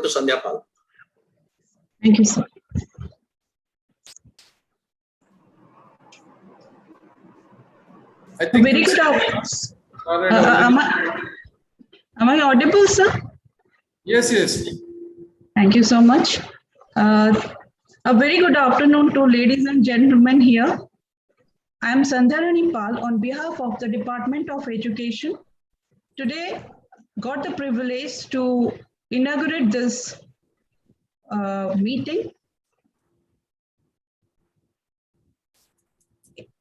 over to Sandhya Pal. Thank you, sir. I think Very good. Am I audible, sir? Yes, yes. Thank you so much. A very good afternoon to ladies and gentlemen here. I am Sandhya Pal on behalf of the Department of Education. Today, got the privilege to inaugurate this meeting.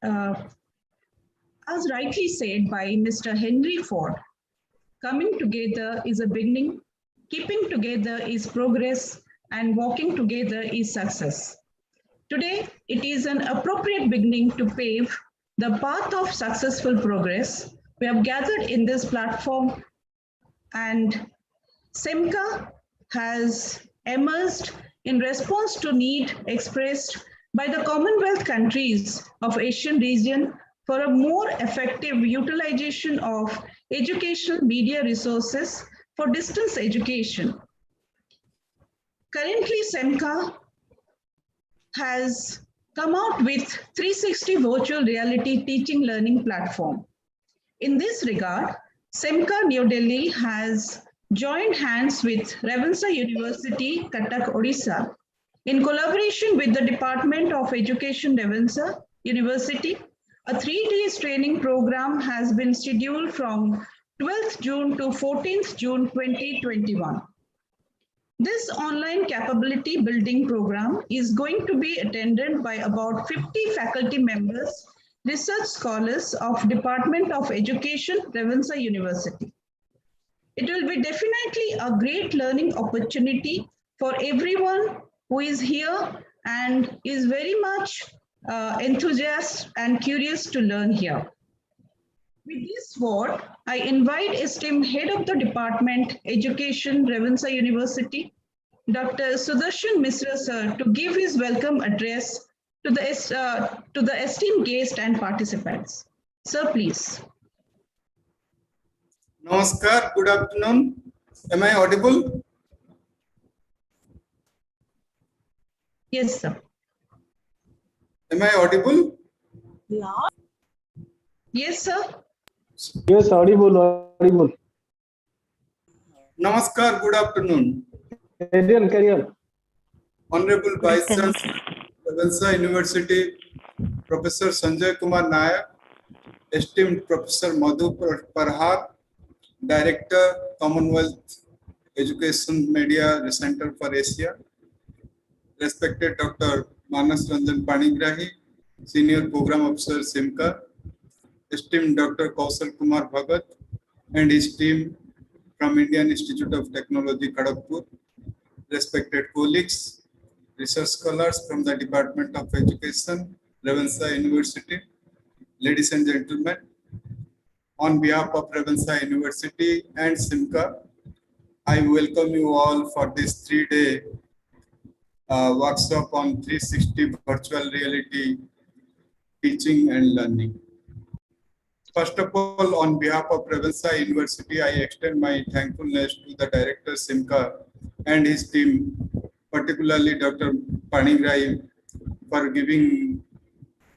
As rightly said by Mr. Henry Ford, coming together is a beginning, keeping together is progress, and walking together is success. Today, it is an appropriate beginning to pave the path of successful progress. We have gathered in this platform, and CEMCA has emerged in response to need expressed by the Commonwealth countries of Asian region for a more effective utilization of educational media resources for distance education. Currently, CEMCA has come out with 360 virtual reality teaching learning platform. In this regard, CEMCA New Delhi has joined hands with Ravenshaw University, Cuttack, Odisha, in collaboration with the Department of Education, Ravenshaw University. A 3-day training program has been scheduled from 12th June to 14th June 2021. This online capability building program is going to be attended by about 50 faculty members, research scholars of Department of Education, Ravenshaw University. It will be definitely a great learning opportunity for everyone who is here and is very much enthusiastic and curious to learn here. With this word, I invite esteemed Head of the Department, Education, Ravenshaw University, Dr. Sudarshan Misra sir, to give his welcome address to the esteemed guests and participants. Sir, please. Namaskar, good afternoon. Am I audible? Yes, sir. Am I audible? Yes, sir. Yes, audible. Namaskar, good afternoon. Carry on. Honorable Vice Chancellor, Ravenshaw University, Professor Sanjay Kumar Nayak, esteemed Professor Madhu Parhar, Director, Commonwealth Education Media Center for Asia, respected Dr. Manas Ranjan Panigrahi, Senior Program Officer, CEMCA, esteemed Dr. Kaushal Kumar Bhagat, and his team from Indian Institute of Technology, Kharagpur, respected colleagues, research scholars from the Department of Education, Ravenshaw University, ladies and gentlemen, on behalf of Ravenshaw University and CEMCA, I welcome you all for this 3-day workshop on 360 virtual reality teaching and learning. First of all, on behalf of Ravenshaw University, I extend my thankfulness to the Director CEMCA and his team, particularly Dr. Panigrahi, for giving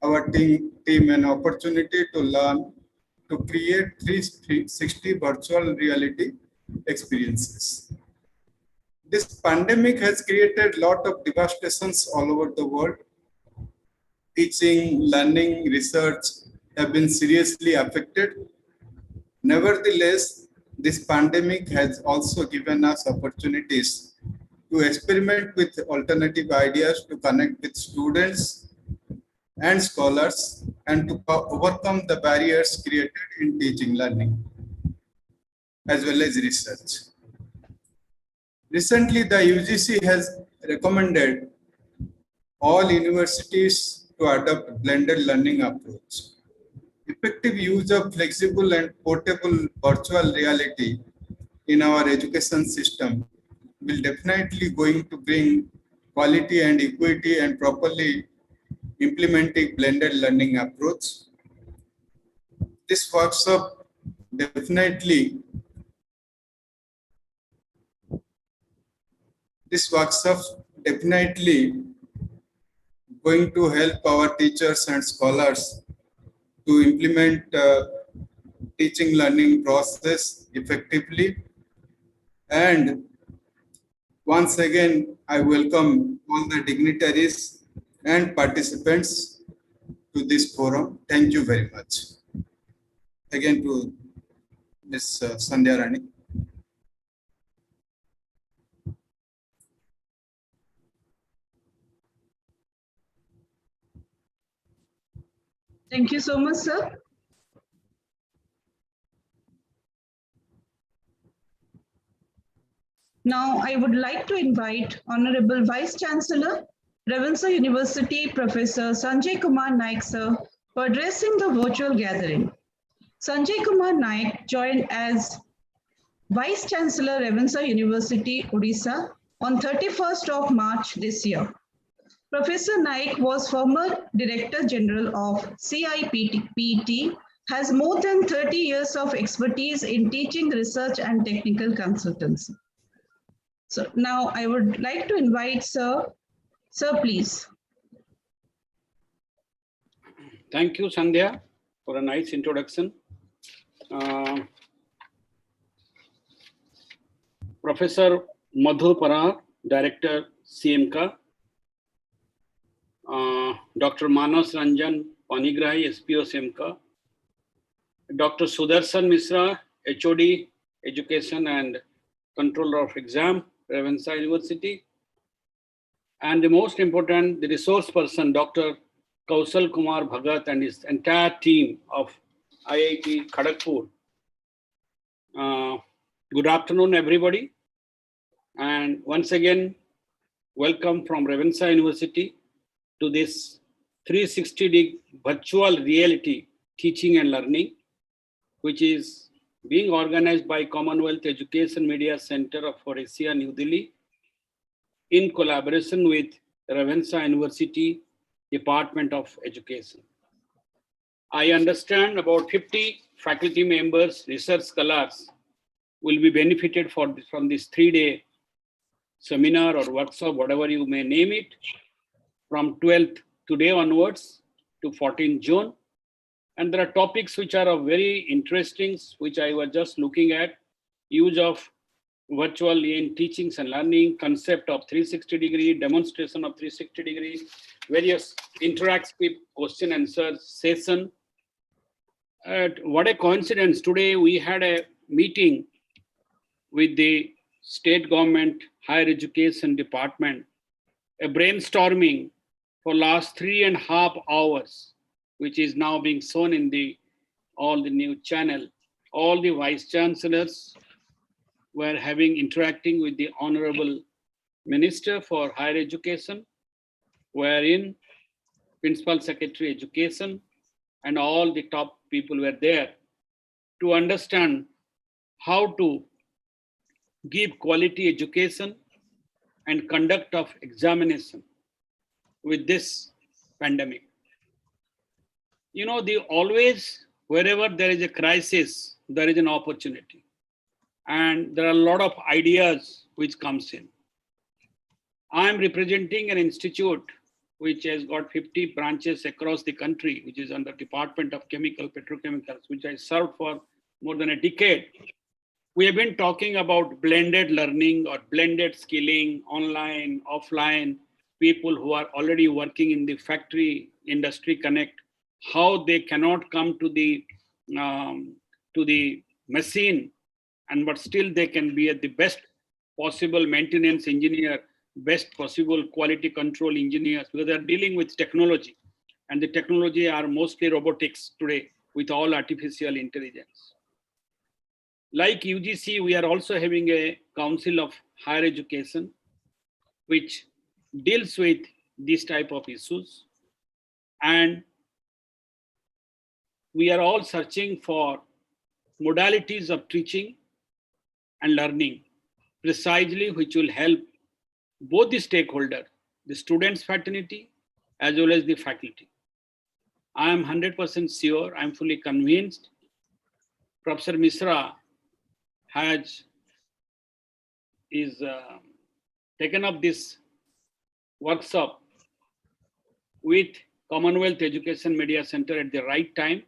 our team an opportunity to learn to create 360 virtual reality experiences. This pandemic has created a lot of devastations all over the world. Teaching, learning, research have been seriously affected. Nevertheless, this pandemic has also given us opportunities to experiment with alternative ideas to connect with students and scholars and to overcome the barriers created in teaching learning as well as research. Recently, the UGC has recommended all universities to adopt blended learning approach. Effective use of flexible and portable virtual reality in our education system will definitely going to bring quality and equity and properly implementing blended learning approach. This workshop definitely this workshop definitely going to help our teachers and scholars to implement teaching learning process effectively. And once again, I welcome all the dignitaries and participants to this forum. Thank you very much. Again to Ms. Sandhya Rani. Thank you so much, sir. Now, I would like to invite Honorable Vice Chancellor, Ravenshaw University, Professor Sanjay Kumar Naik, sir, for addressing the virtual gathering. Sanjay Kumar Naik joined as Vice Chancellor, Ravenshaw University, Odisha, on 31st of March this year. Professor Naik was former Director General of CIPT, has more than 30 years of expertise in teaching, research, and technical consultancy. So now I would like to invite Sir. Sir, please. Thank you, Sandhya, for a nice introduction. Professor Madhu Parhar, Director, CEMCA. Dr. Manas Ranjan Panigrahi, SPO, CEMCA. Dr. Sudarshan Misra, HOD, Education and Controller of Exam, Ravenshaw University. And the most important, the resource person, Dr. Kausal Kumar Bhagat and his entire team of IIT Kharagpur. Good afternoon, everybody. And once again, welcome from Ravenshaw University to this 360-degree virtual reality teaching and learning, which is being organized by Commonwealth Education Media Center for Asia, New Delhi, in collaboration with Ravenshaw University Department of Education. I understand about 50 faculty members, research scholars will be benefited from this 3-day seminar or workshop, whatever you may name it, from 12th today onwards to 14th June. And there are topics which are of very interesting, which I was just looking at: use of virtual in teachings and learning, concept of 360-degree, demonstration of 360-degree, various interactive question answer session. What a coincidence, today we had a meeting with the state government higher education department, a brainstorming for last 3.5 hours, which is now being shown in all the new channel. All the vice chancellors were interacting with the Honorable Minister for Higher Education, wherein Principal Secretary Education and all the top people were there to understand how to give quality education and conduct of examination with this pandemic. You know, always, wherever there is a crisis, there is an opportunity. And there are a lot of ideas which comes in. I am representing an institute which has got 50 branches across the country, which is under Department of Chemical Petrochemicals, which I served for more than a decade. We have been talking about blended learning or blended skilling, online, offline, people who are already working in the factory industry connect, how they cannot come to the machine, but still they can be at the best possible maintenance engineer, best possible quality control engineers, because they're dealing with technology. And the technology are mostly robotics today with all artificial intelligence. Like UGC, we are also having a Council of Higher Education, which deals with these type of issues. And we are all searching for modalities of teaching and learning, precisely which will help both the stakeholder, the students' fraternity, as well as the faculty. I am 100% sure, I'm fully convinced, Professor Misra is taken up this workshop with Commonwealth Education Media Center at the right time.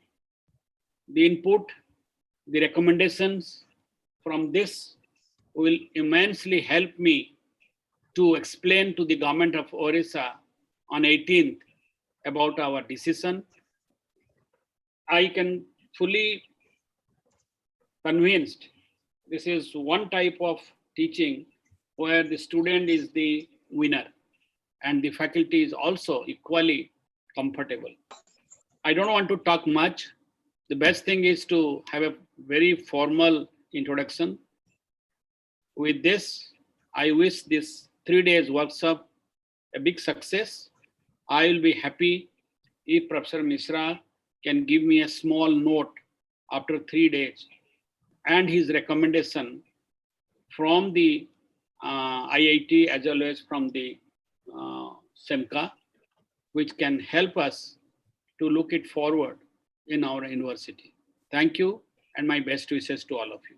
The input, the recommendations from this will immensely help me to explain to the government of Orissa on 18th about our decision. I can fully convinced this is one type of teaching where the student is the winner and the faculty is also equally comfortable. I don't want to talk much. The best thing is to have a very formal introduction. With this, I wish this 3 days workshop a big success. I will be happy if Professor Mishra can give me a small note after 3 days and his recommendation from the IIT as well as from the CEMCA, which can help us to look it forward in our university. Thank you and my best wishes to all of you.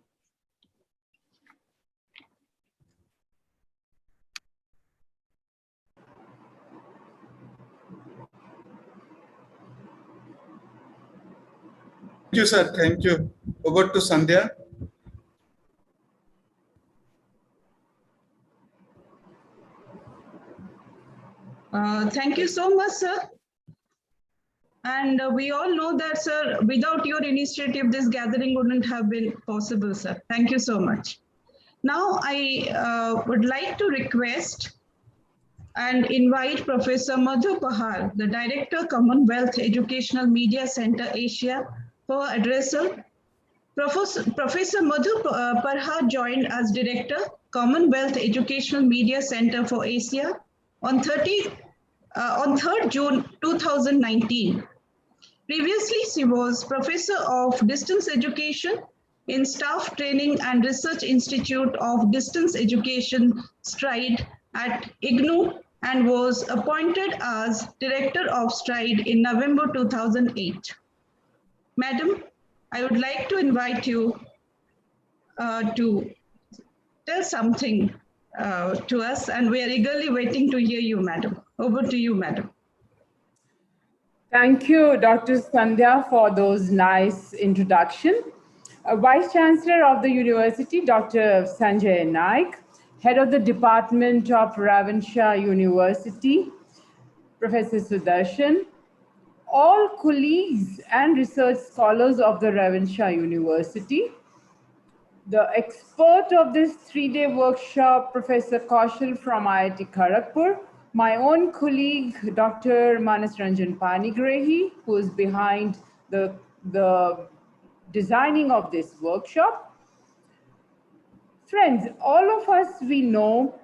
Thank you, sir. Thank you. Over to Sandhya. Thank you so much, sir. And we all know that, sir, without your initiative, this gathering wouldn't have been possible, sir. Thank you so much. Now, I would like to request and invite Professor Madhu Pahar, the Director, Commonwealth Educational Media Center, Asia, for addressal. Professor Madhu Pahar joined as Director, Commonwealth Educational Media Center for Asia on 3rd June 2019. Previously, she was Professor of Distance Education in Staff Training and Research Institute of Distance Education, STRIDE, at IGNOU, and was appointed as Director of STRIDE in November 2008. Madam, I would like to invite you to tell something to us, and we are eagerly waiting to hear you, madam. Over to you, madam. Thank you, Dr. Sandhya, for those nice introduction. Vice Chancellor of the University, Dr. Sanjay Naik, Head of the Department of Ravenshaw University, Professor Sudarshan, all colleagues and research scholars of the Ravenshaw University, the expert of this 3-day workshop, Professor Kaushal from IIT Kharagpur, my own colleague, Dr. Manas Ranjan Panigrehi, who is behind the designing of this workshop. Friends, all of us, we know,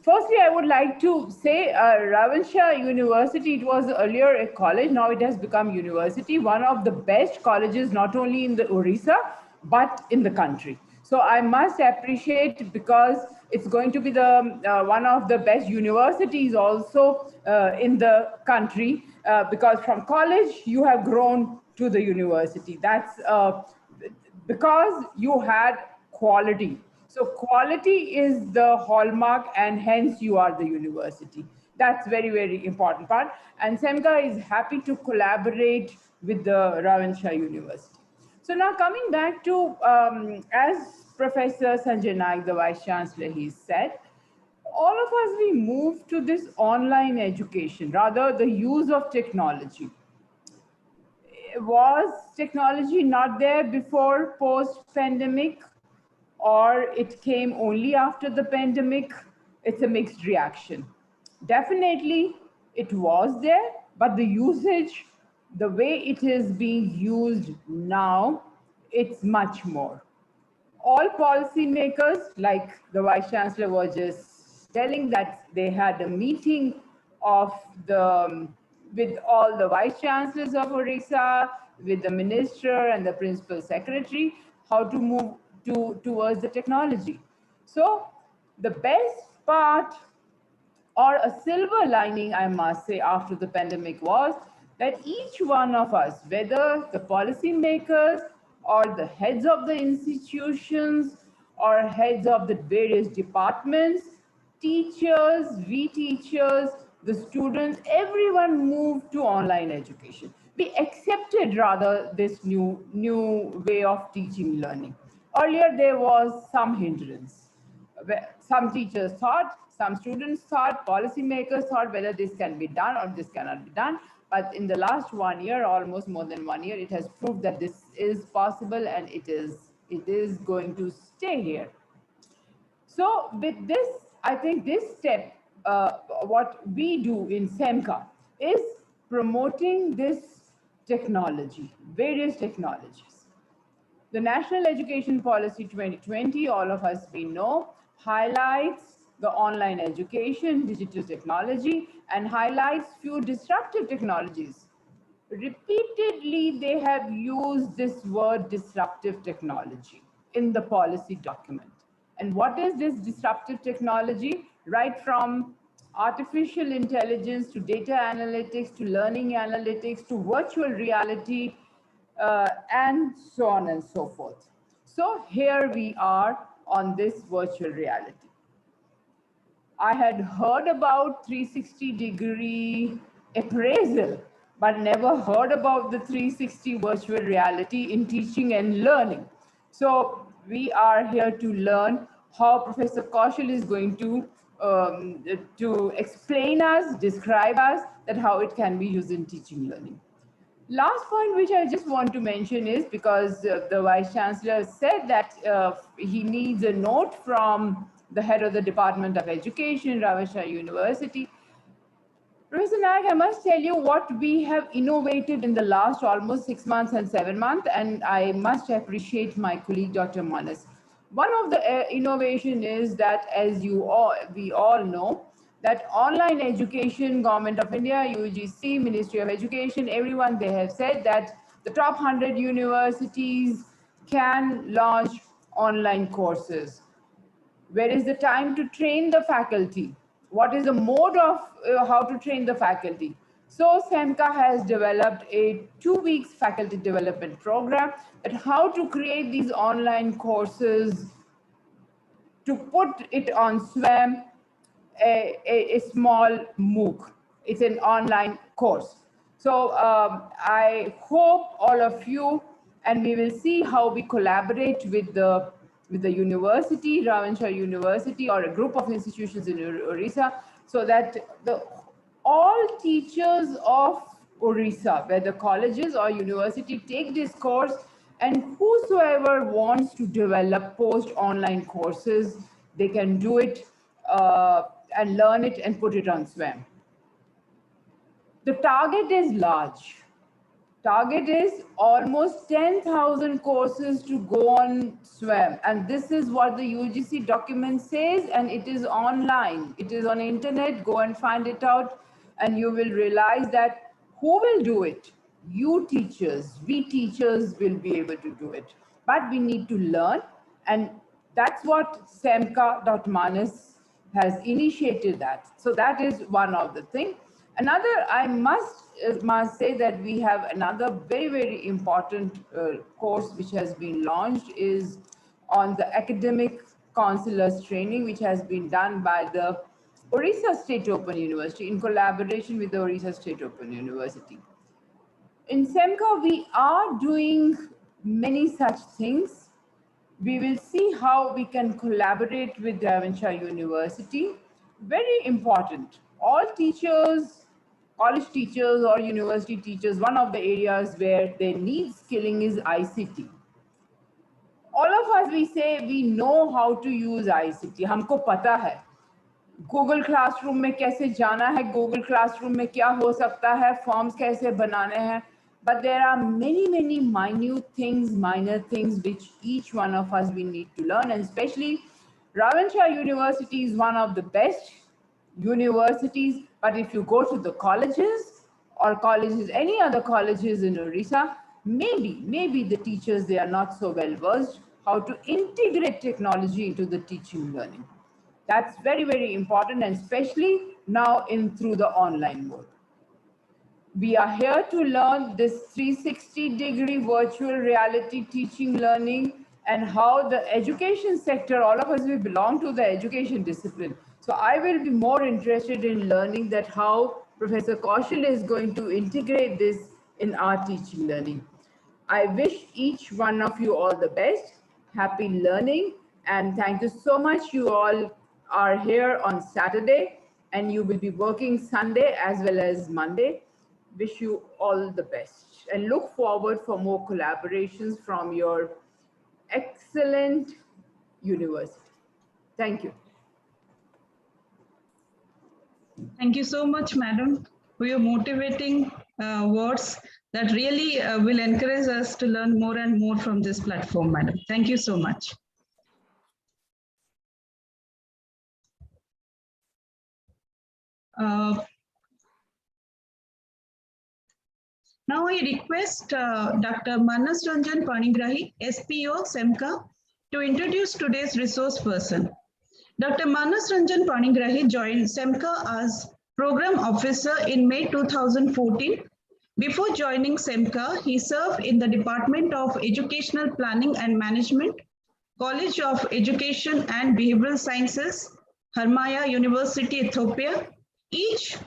firstly, I would like to say Ravenshaw University, it was earlier a college, now it has become university, one of the best colleges, not only in the Orissa, but in the country. So I must appreciate, because it's going to be the one of the best universities also in the country, because from college you have grown to the university. That's because you had quality. So quality is the hallmark, and hence you are the university. That's very, very important part. And CEMCA is happy to collaborate with the Ravenshaw University. So now coming back to, as Professor Sanjay Naik, the Vice Chancellor, he said, all of us, we move to this online education, rather the use of technology. Was technology not there before post-pandemic, or it came only after the pandemic? It's a mixed reaction. Definitely it was there, but the usage, the way it is being used now, it's much more. All policymakers, like the Vice Chancellor was just telling, that they had a meeting of with all the Vice Chancellors of Orissa, with the Minister and the Principal Secretary, how to move towards the technology. So the best part, or a silver lining, I must say, after the pandemic was that each one of us, whether the policymakers or the heads of the institutions or heads of the various departments, teachers, we teachers, the students, everyone moved to online education. We accepted rather this new way of teaching learning. Earlier there was some hindrance. Some teachers thought, some students thought, policymakers thought whether this can be done or this cannot be done. But in the last 1 year, almost more than 1 year, it has proved that this is possible and it is going to stay here. So with this, I think this step, what we do in CEMCA is promoting this technology, various technologies. The National Education Policy 2020, all of us we know, highlights the online education, digital technology, and highlights few disruptive technologies. Repeatedly, they have used this word disruptive technology in the policy document. And what is this disruptive technology? Right from artificial intelligence to data analytics to learning analytics to virtual reality, and so on and so forth. So here we are on this virtual reality. I had heard about 360-degree appraisal, but never heard about the 360 virtual reality in teaching and learning. So we are here to learn how Professor Kaushal is going to explain us, describe us, that how it can be used in teaching learning. Last point which I just want to mention is because the Vice Chancellor said that he needs a note from the head of the Department of Education, Ravenshaw University. Professor Nayak, I must tell you what we have innovated in the last almost 6 months and 7 months, and I must appreciate my colleague, Dr. Manas. One of the innovation is that, as we all know, that online education, Government of India, UGC, Ministry of Education, everyone, they have said that the top 100 universities can launch online courses. Where is the time to train the faculty? What is the mode of how to train the faculty? So CEMCA has developed a 2 weeks faculty development program at how to create these online courses, to put it on SWAM, a small MOOC. It's an online course. So I hope all of you, and we will see how we collaborate with the university, Ravenshaw University, or a group of institutions in Orissa, so that all teachers of Orissa, whether colleges or university, take this course, and whosoever wants to develop post-online courses, they can do it and learn it and put it on SWAM. The target is large. Target is almost 10,000 courses to go on SWAM. And this is what the UGC document says, and it is online. It is on internet. Go and find it out, and you will realize that who will do it? You teachers, we teachers will be able to do it. But we need to learn, and that's what CEMCA.Manas has initiated that. So that is one of the things. Another, I must say that we have another very, very important course which has been launched is on the academic counselors training, which has been done by the Orissa State Open University in collaboration with the Orissa State Open University. In CEMCA, we are doing many such things. We will see how we can collaborate with Ravenshaw University. Very important. All teachers, college teachers or university teachers, one of the areas where they need skilling is ICT. All of us, we say we know how to use ICT. हमको पता है Google Classroom में कैसे जाना है, Google Classroom में क्या हो सकता है, forms कैसे बनाने हैं. But there are many, many minute things, minor things, which each one of us we need to learn. And especially Ravenshaw University is one of the best universities. But if you go to the colleges or colleges, any other colleges in Orissa, maybe the teachers, they are not so well versed how to integrate technology into the teaching learning. That's very, very important, and especially now through the online mode. We are here to learn this 360-degree virtual reality teaching learning and how the education sector, all of us, we belong to the education discipline. So I will be more interested in learning that how Professor Kaushal is going to integrate this in our teaching learning. I wish each one of you all the best, happy learning, and thank you so much. You all are here on Saturday and you will be working Sunday as well as Monday. Wish you all the best and look forward for more collaborations from your excellent university. Thank you. Thank you so much, madam, for your motivating words that really will encourage us to learn more and more from this platform, madam. Thank you so much. Now I request Dr. Manas Ranjan Panigrahi, SPO, CEMCA, to introduce today's resource person. Dr. Manas Ranjan Panigrahi joined CEMCA as Program Officer in May 2014. Before joining CEMCA, he served in the Department of Educational Planning and Management, College of Education and Behavioral Sciences, Harmaya University, Ethiopia, East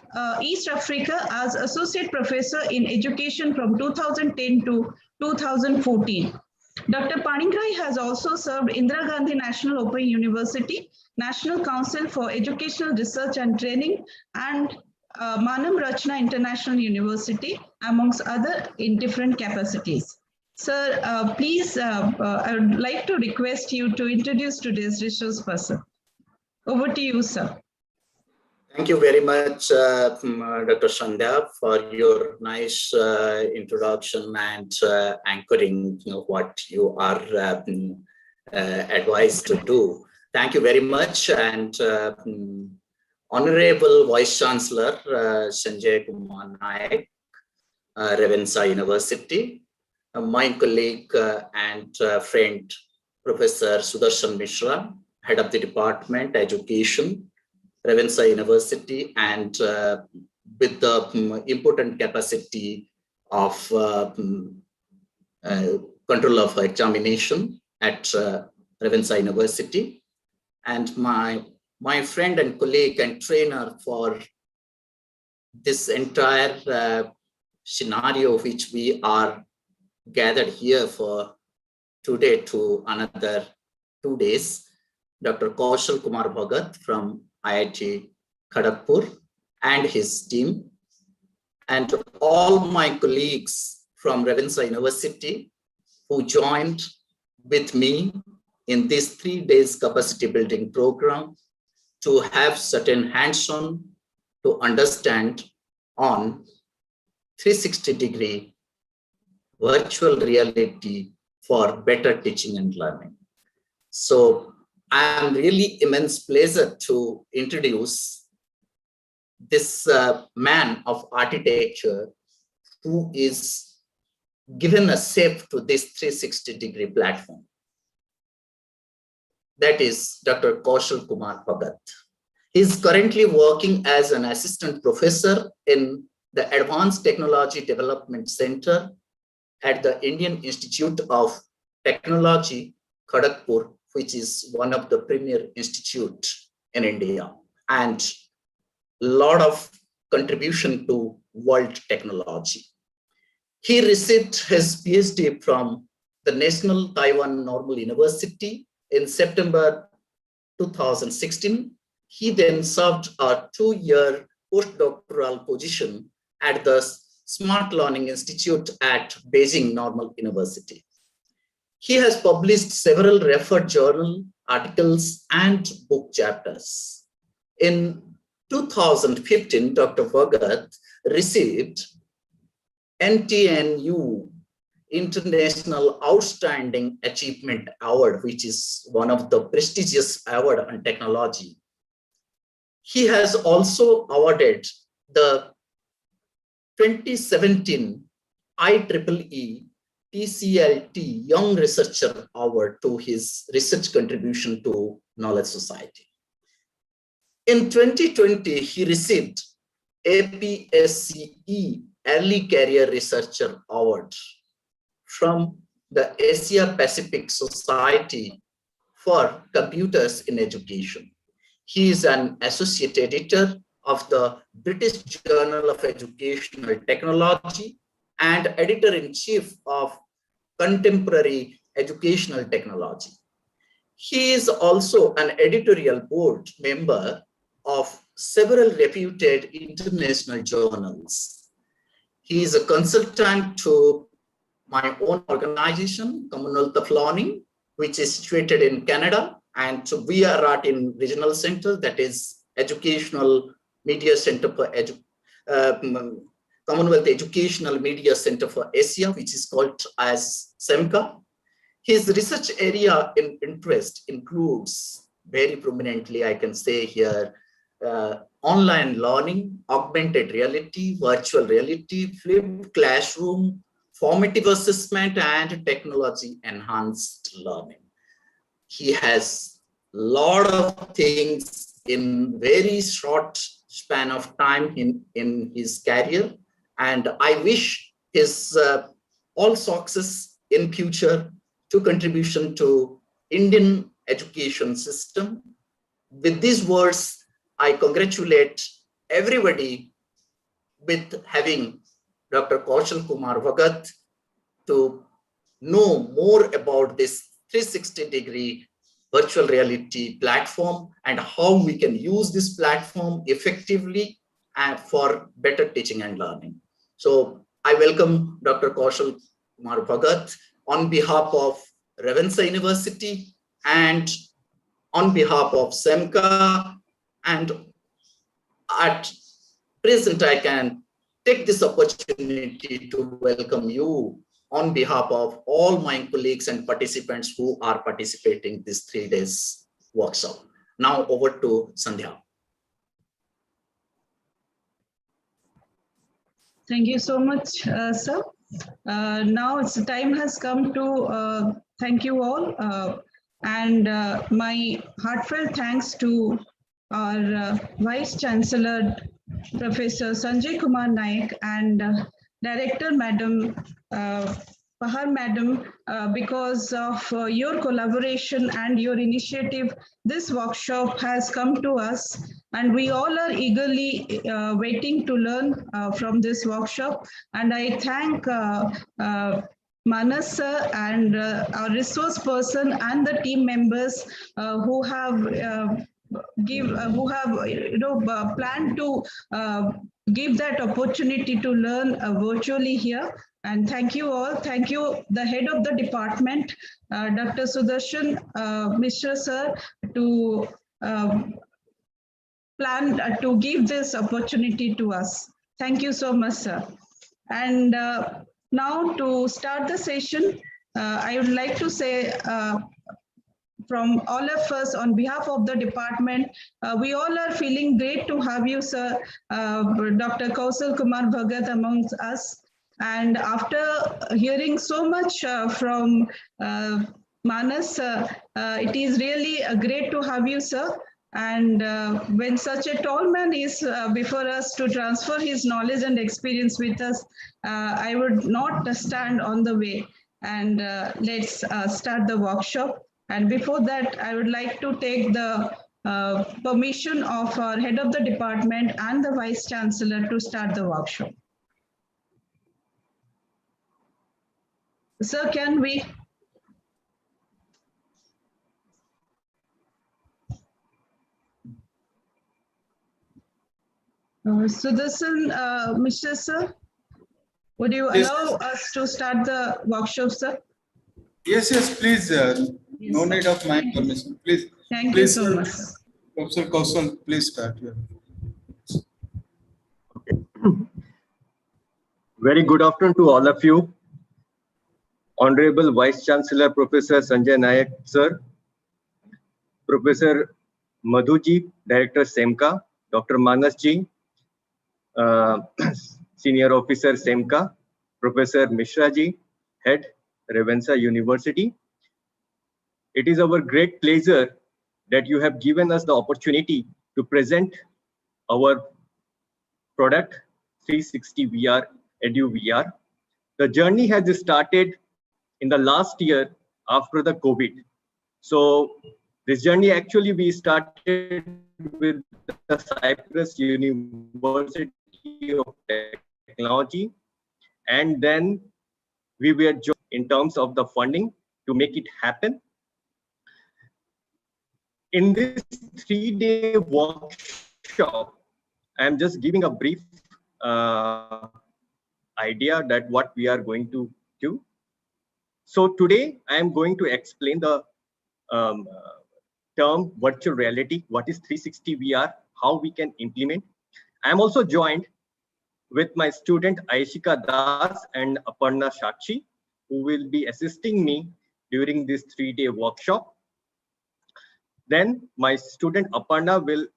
Africa as Associate Professor in Education from 2010 to 2014. Dr. Panigrahi has also served Indira Gandhi National Open University, National Council for Educational Research and Training, and Manam Rachna International University, amongst other in different capacities. Sir, please, I would like to request you to introduce today's resource person. Over to you, sir. Thank you very much, Dr. Sandhya, for your nice introduction and anchoring what you are advised to do. Thank you very much. And Honorable Vice Chancellor Sanjay Kumar Nayak, Revensa University, my colleague and friend, Professor Sudarshan Mishra, Head of the Department, Education, Revensa University, and with the important capacity of control of examination at Revensa University, and my friend and colleague and trainer for this entire scenario which we are gathered here for today to another 2 days, Dr. Kaushal Kumar Bhagat from IIT Kharagpur and his team, and all my colleagues from Revensa University who joined with me in this 3 days capacity building program to have certain hands-on to understand on 360-degree virtual reality for better teaching and learning. So I am really immense pleasure to introduce this man of architecture who is given a shape to this 360-degree platform. That is Dr. Kaushal Kumar Bhagat. He is currently working as an assistant professor in the Advanced Technology Development Center at the Indian Institute of Technology, Kharagpur, which is one of the premier institutes in India, and a lot of contribution to world technology. He received his PhD from the National Taiwan Normal University in September 2016. He then served a 2-year postdoctoral position at the Smart Learning Institute at Beijing Normal University. He has published several referred journal articles and book chapters. In 2015, Dr. Bhagat received NTNU International Outstanding Achievement Award, which is one of the prestigious awards on technology. He has also awarded the 2017 IEEE TCLT Young Researcher Award to his research contribution to Knowledge Society. In 2020, he received APSCE Early Career Researcher Award from the Asia Pacific Society for Computers in Education. He is an associate editor of the British Journal of Educational Technology and editor-in-chief of Contemporary Educational Technology. He is also an editorial board member of several reputed international journals. He is a consultant to my own organization, Commonwealth of Learning, which is situated in Canada, and so we are at in regional center, that is Educational Media Center for Commonwealth Educational Media Center for Asia, which is called as CEMCA. His research area in interest includes very prominently, I can say here, online learning, augmented reality, virtual reality, flipped classroom, formative assessment, and technology enhanced learning. He has a lot of things in very short span of time in his career, and I wish his all success in future to contribution to Indian education system. With these words, I congratulate everybody with having Dr. Kaushal Kumar Bhagat to know more about this 360-degree virtual reality platform and how we can use this platform effectively and for better teaching and learning. So I welcome Dr. Kaushal Kumar Bhagat on behalf of Ravensa University and on behalf of CEMCA, and at present I can take this opportunity to welcome you on behalf of all my colleagues and participants who are participating this 3 days workshop. Now over to Sandhya. Thank you so much, sir. Now it's the time has come to thank you all, and my heartfelt thanks to our Vice Chancellor, Professor Sanjay Kumar Naik, and Director Madam Pahar Madam, because of your collaboration and your initiative, this workshop has come to us, and we all are eagerly waiting to learn from this workshop. And I thank Manas sir and our resource person and the team members who have planned to give that opportunity to learn virtually here. And thank you all. Thank you, the head of the department, Dr. Sudarshan Mishra sir, to plan to give this opportunity to us. Thank you so much, sir. And now to start the session, I would like to say from all of us on behalf of the department, we all are feeling great to have you, sir, Dr. Kaushal Kumar Bhagat amongst us. And after hearing so much from Manas, it is really great to have you, sir. And when such a tall man is before us to transfer his knowledge and experience with us, I would not stand on the way. And let's start the workshop. And before that, I would like to take the permission of our head of the department and the Vice Chancellor to start the workshop. Sir, can we? Sudarshan Mishra sir, would you allow us to start the workshop, sir? Yes, yes, please. No need of my permission. Please. Thank please, you so much. Professor Kaushal, please start here. Very good afternoon to all of you. Honorable Vice Chancellor Professor Sanjay Naik sir, Professor Madhuji, Director CEMCA, Dr. Manas ji, Senior Officer CEMCA, Professor Mishra ji, Head Ravensa University. It is our great pleasure that you have given us the opportunity to present our product 360 VR, EduVR. The journey has started in the last year after the COVID. So This journey actually we started with the Cyprus University of Technology, and then we were joined in terms of the funding to make it happen. In this 3-day workshop, I am just giving a brief idea that what we are going to do. So today I am going to explain the term virtual reality, what is 360 VR, how we can implement. I am also joined with my student Aishika Das and Aparna Shakshi, who will be assisting me during this 3-day workshop. Then my student Aparna will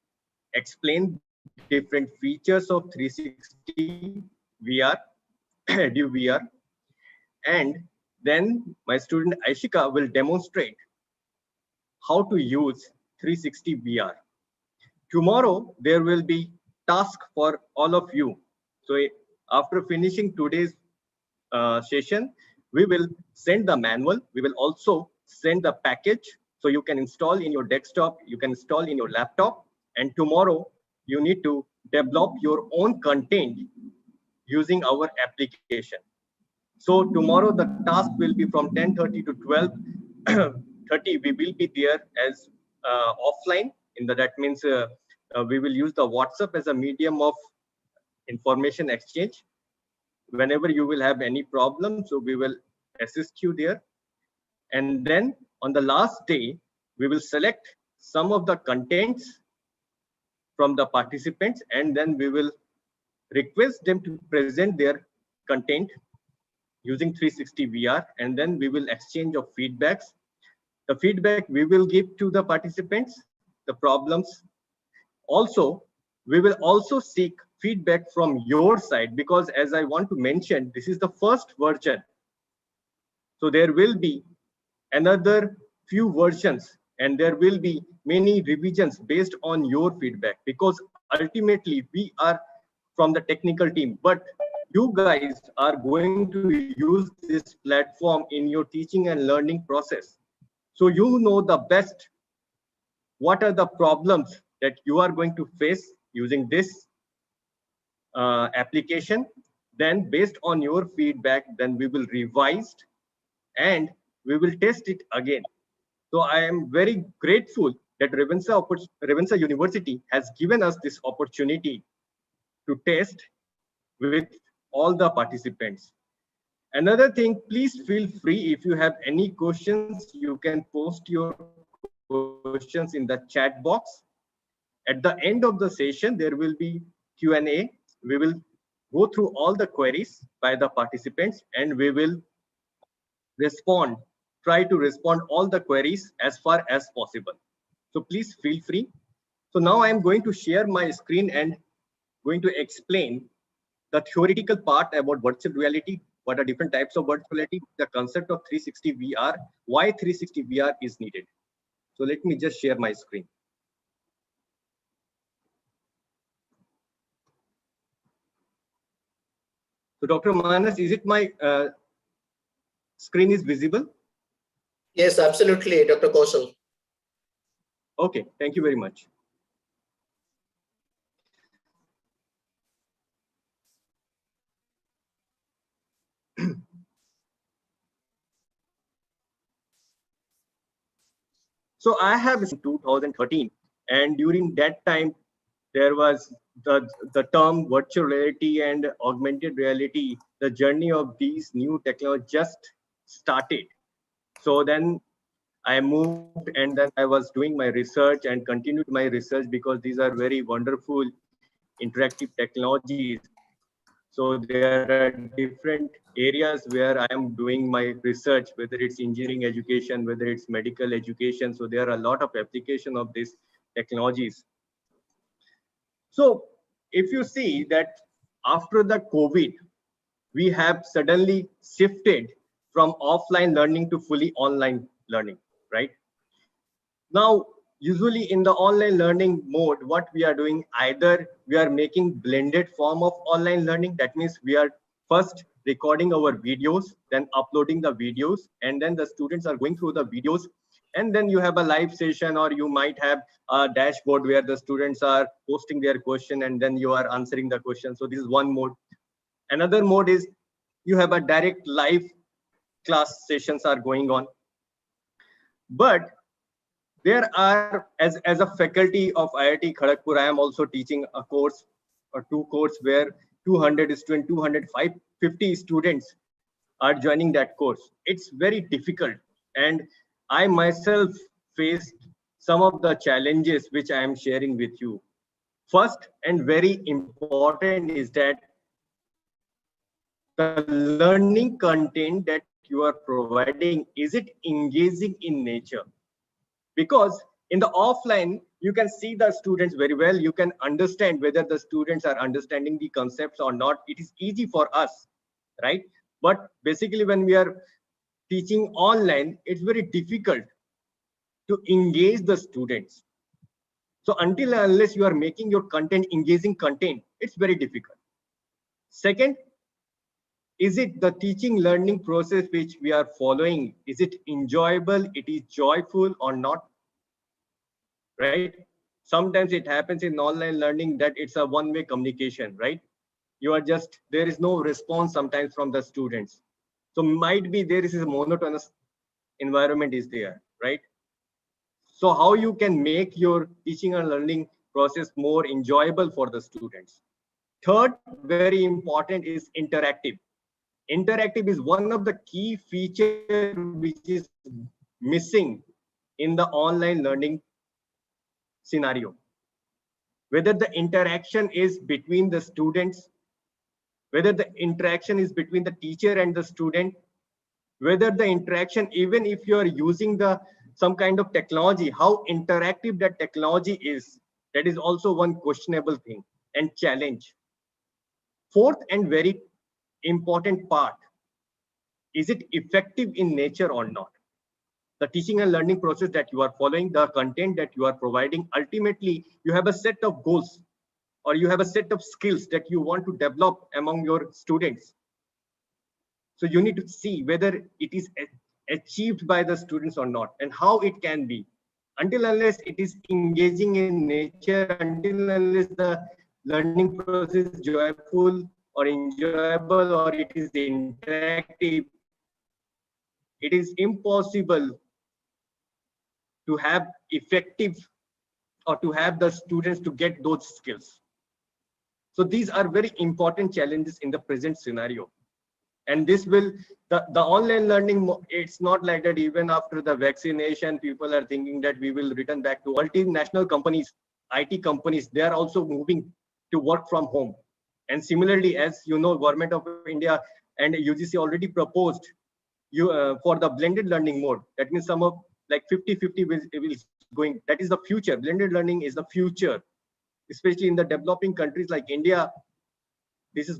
explain different features of 360 VR, Edu VR. And then my student Aishika will demonstrate how to use 360 VR. Tomorrow, there will be task for all of you. So after finishing today's session, we will send the manual. We will also send the package so you can install in your desktop, you can install in your laptop. And tomorrow, you need to develop your own content using our application. So tomorrow the task will be from 10:30 to 12:30. We will be there as offline. That means we will use the WhatsApp as a medium of information exchange. Whenever you will have any problem, so we will assist you there. And then on the last day, we will select some of the contents from the participants, and then we will request them to present their content using 360 VR, and then we will exchange of feedbacks. The feedback we will give to the participants, the problems. Also, we will also seek feedback from your side, because as I want to mention, this is the first version. So there will be another few versions, and there will be many revisions based on your feedback, because ultimately we are from the technical team, but you guys are going to use this platform in your teaching and learning process. So you know the best what are the problems that you are going to face using this application. Then based on your feedback, then we will revise and we will test it again. So I am very grateful that Revensa University has given us this opportunity to test with all the participants. Another thing, please feel free, if you have any questions, you can post your questions in the chat box. At the end of the session, there will be Q&A. We will go through all the queries by the participants, and we will try to respond all the queries as far as possible. So please feel free. So now I am going to share my screen and going to explain the theoretical part about virtual reality, what are different types of virtual reality, the concept of 360 VR, why 360 VR is needed. So let me just share my screen. So Dr. Manas, is it my screen is visible? Yes, absolutely, Dr. Kaushal. Okay, thank you very much. So I have in 2013, and during that time, there was the term virtual reality and augmented reality. The journey of these new technologies just started. So then I moved, and then I was doing my research and continued my research, because these are very wonderful interactive technologies. So there are different areas where I am doing my research, whether it's engineering education, whether it's medical education. So there are a lot of application of these technologies. So if you see that after the COVID, we have suddenly shifted from offline learning to fully online learning, right? Now, usually in the online learning mode, what we are doing, either we are making blended form of online learning. That means we are first recording our videos, then uploading the videos, and then the students are going through the videos And then you have a live session, or you might have a dashboard where the students are posting their question and then you are answering the question. So this is one mode. Another mode is you have a direct live class sessions are going on. But there are, as a faculty of IIT Kharagpur, I am also teaching a course or two courses where 200 students, 250 students are joining that course. It's very difficult. And I myself faced some of the challenges which I am sharing with you. First and very important is that the learning content that you are providing, is it engaging in nature? Because in the offline, you can see the students very well. You can understand whether the students are understanding the concepts or not. It is easy for us, right? But basically, when we are teaching online, it's very difficult to engage the students. So until and unless you are making your content engaging content, it's very difficult. Second, is it the teaching learning process which we are following? Is it enjoyable? It is joyful or not? Right? Sometimes it happens in online learning that it's a one-way communication, right? You are just, there is no response sometimes from the students. So might be there is a monotonous environment is there, right? So how you can make your teaching and learning process more enjoyable for the students? Third, very important, is interactive. Interactive is one of the key features which is missing in the online learning scenario. Whether the interaction is between the students, whether the interaction is between the teacher and the student, whether the interaction, even if you are using the some kind of technology, how interactive that technology is, that is also one questionable thing and challenge. Fourth and very important part, is it effective in nature or not? The teaching and learning process that you are following, the content that you are providing, ultimately you have a set of goals or you have a set of skills that you want to develop among your students. So you need to see whether it is achieved by the students or not, and how it can be. Until unless it is engaging in nature, until unless the learning process is joyful or enjoyable or it is interactive, it is impossible to have effective or to have the students to get those skills. So these are very important challenges in the present scenario. And this will, the online learning, it's not like that even after the vaccination, people are thinking that we will return back to multinational companies, IT companies, they are also moving to work from home. And similarly, as you know, Government of India and UGC already proposed for the blended learning mode. That means some of like 50-50 will going, that is the future. Blended learning is the future, especially in the developing countries like India. This is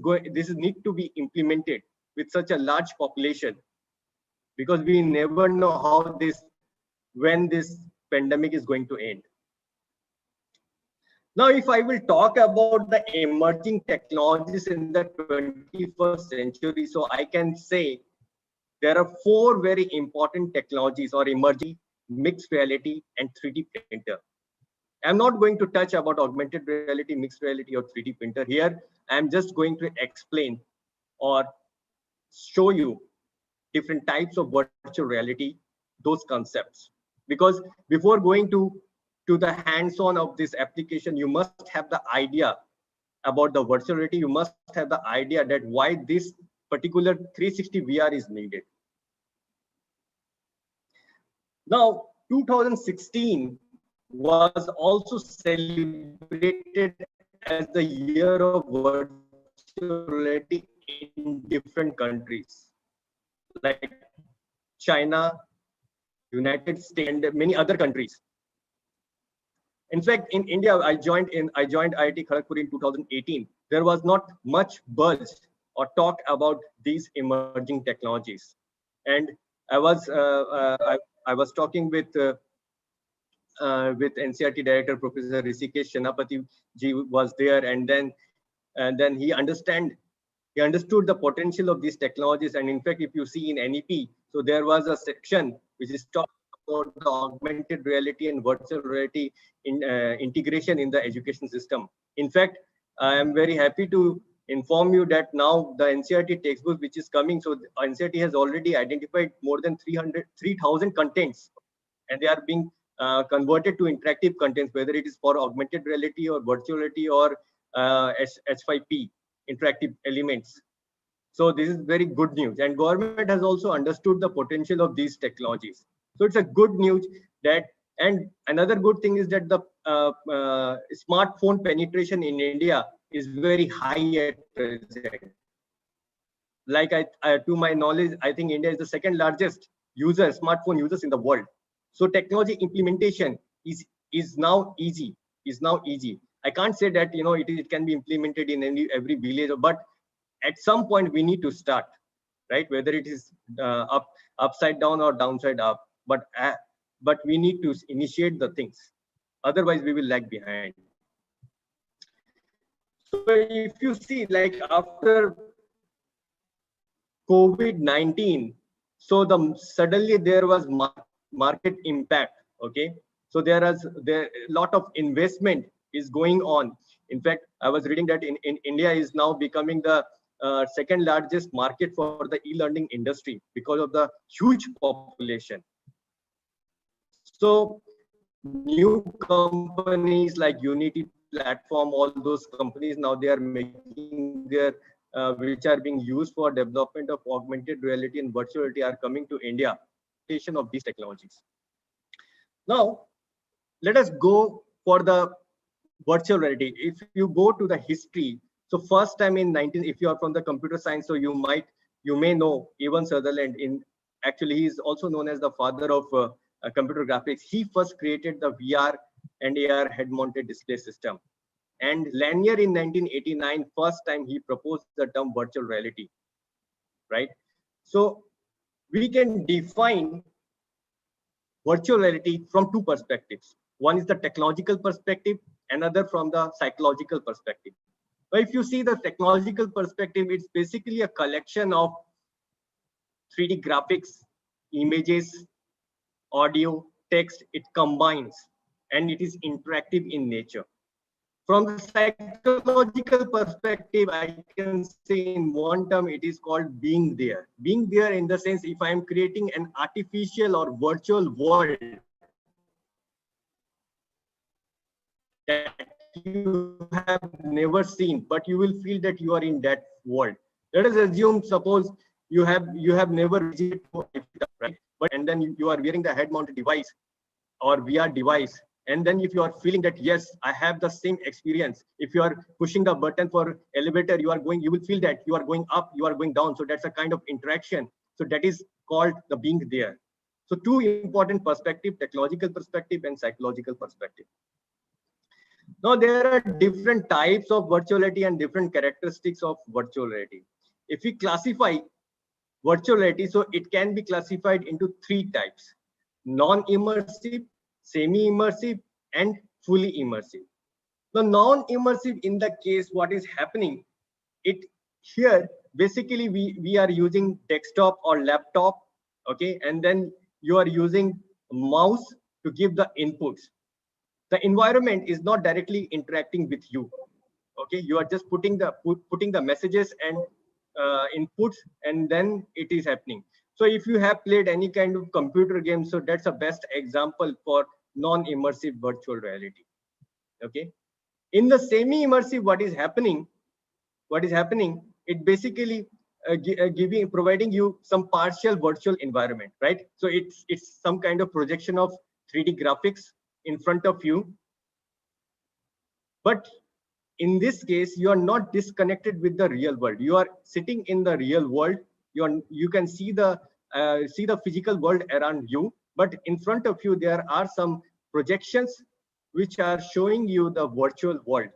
need to be implemented with such a large population, because we never know how when this pandemic is going to end. Now, if I will talk about the emerging technologies in the 21st century, so I can say there are 4 very important technologies or emerging: mixed reality and 3D printer. I'm not going to touch about augmented reality, mixed reality, or 3D printer here. I'm just going to explain or show you different types of virtual reality, those concepts. Because before going to the hands-on of this application, you must have the idea about the virtual reality. You must have the idea that why this particular 360 VR is needed. Now, 2016 was also celebrated as the year of virtual reality in different countries like China, United States, and many other countries. In fact, in India, I joined IIT Kharagpur in 2018. There was not much buzz or talk about these emerging technologies, and I was talking with NCRT Director Professor Rishikesh Senapati ji was there, and then he understood the potential of these technologies. And in fact, if you see in NEP, so there was a section which is talking about the augmented reality and virtual reality integration in the education system. In fact, I am very happy to inform you that now the NCERT textbook which is coming, so NCERT has already identified more than 3,000 contents, and they are being converted to interactive contents, whether it is for augmented reality or virtual reality or H5P, interactive elements. So this is very good news, and government has also understood the potential of these technologies. So it's a good news that, and another good thing is that the smartphone penetration in India is very high at present. Like to my knowledge, I think India is the second largest smartphone users in the world. So technology implementation is now easy. I can't say that it can be implemented in every village, but at some point we need to start, right? Whether it is upside down or downside up, but we need to initiate the things. Otherwise, we will lag behind. So if you see, like after COVID-19, so suddenly there was market impact. Okay, so there a lot of investment is going on. In fact, I was reading that in India is now becoming the second largest market for the e-learning industry because of the huge population. So new companies like Unity Platform, all those companies now they are making their which are being used for development of augmented reality and virtual reality are coming to India. Of these technologies. Now, let us go for the virtual reality. If you go to the history, so first time in if you are from the computer science, so you may know Evan Sutherland. Actually, he is also known as the father of computer graphics. He first created the VR and AR head-mounted display system. And Lanier in 1989, first time he proposed the term virtual reality, right? So we can define virtual reality from two perspectives. One is the technological perspective, another from the psychological perspective. But if you see the technological perspective, it's basically a collection of 3D graphics, images, audio, text, it combines, and it is interactive in nature. From the psychological perspective, I can say in one term, it is called being there. Being there in the sense, if I am creating an artificial or virtual world that you have never seen, but you will feel that you are in that world. Let us assume, suppose you have never visited, right? But and then you are wearing the head-mounted device or VR device. And then if you are feeling that, yes, I have the same experience. If you are pushing the button for elevator, you will feel that you are going up, you are going down. So that's a kind of interaction. So that is called the being there. So two important perspectives, technological perspective and psychological perspective. Now there are different types of virtual reality and different characteristics of virtual reality. If we classify virtual reality, so it can be classified into three types: non-immersive, semi-immersive, and fully immersive. The non-immersive, in the case, what is happening, here basically we are using desktop or laptop, okay, and then you are using mouse to give the inputs. The environment is not directly interacting with you, okay, you are just putting the messages and inputs, and then it is happening. So if you have played any kind of computer game, so that's a best example for non-immersive virtual reality. Okay, in the semi-immersive, what is happening, it basically providing you some partial virtual environment, right? So it's some kind of projection of 3D graphics in front of you, but in this case you are not disconnected with the real world. You are sitting in the real world. You can see the physical world around you, but in front of you there are some projections which are showing you the virtual world.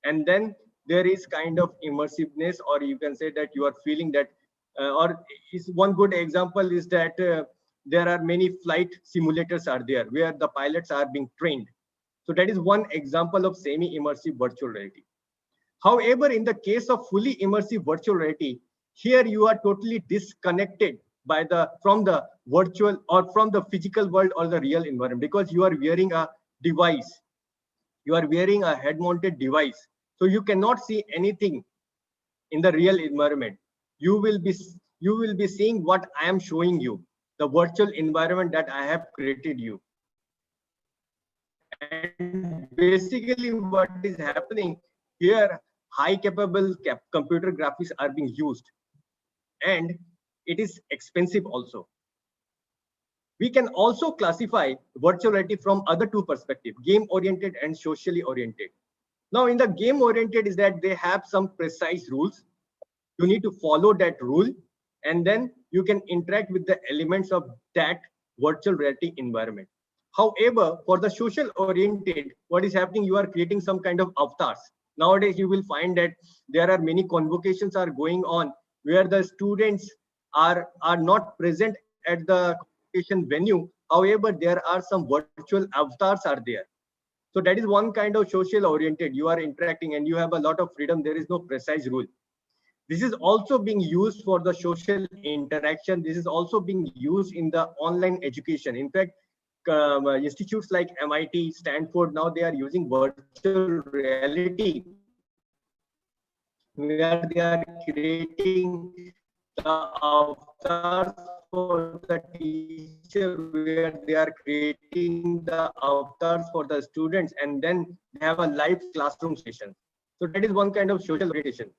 And then there is kind of immersiveness, or you can say that you are feeling that or is one good example is that there are many flight simulators are there where the pilots are being trained. So that is one example of semi-immersive virtual reality. However, in the case of fully immersive virtual reality, here you are totally disconnected by the from the virtual or from the physical world or the real environment, because you are wearing a device, you are wearing a head mounted device, so you cannot see anything in the real environment. You will be seeing what I am showing you, the virtual environment that I have created you. And basically what is happening here, high capable computer graphics are being used, and it is expensive also. We can also classify virtual reality from other two perspectives, game oriented and socially oriented. Now in the game oriented is that they have some precise rules. You need to follow that rule, and then you can interact with the elements of that virtual reality environment. However, for the social oriented, what is happening, you are creating some kind of avatars. Nowadays you will find that there are many convocations are going on where the students are not present at the convocation venue. However, there are some virtual avatars are there. So that is one kind of social oriented. You are interacting and you have a lot of freedom. There is no precise rule. This is also being used for the social interaction. This is also being used in the online education. In fact, institutes like MIT, Stanford, now they are using virtual reality, where they are creating the avatars for the teacher, where they are creating the avatars for the students, and then they have a live classroom session. So that is one kind of social orientation.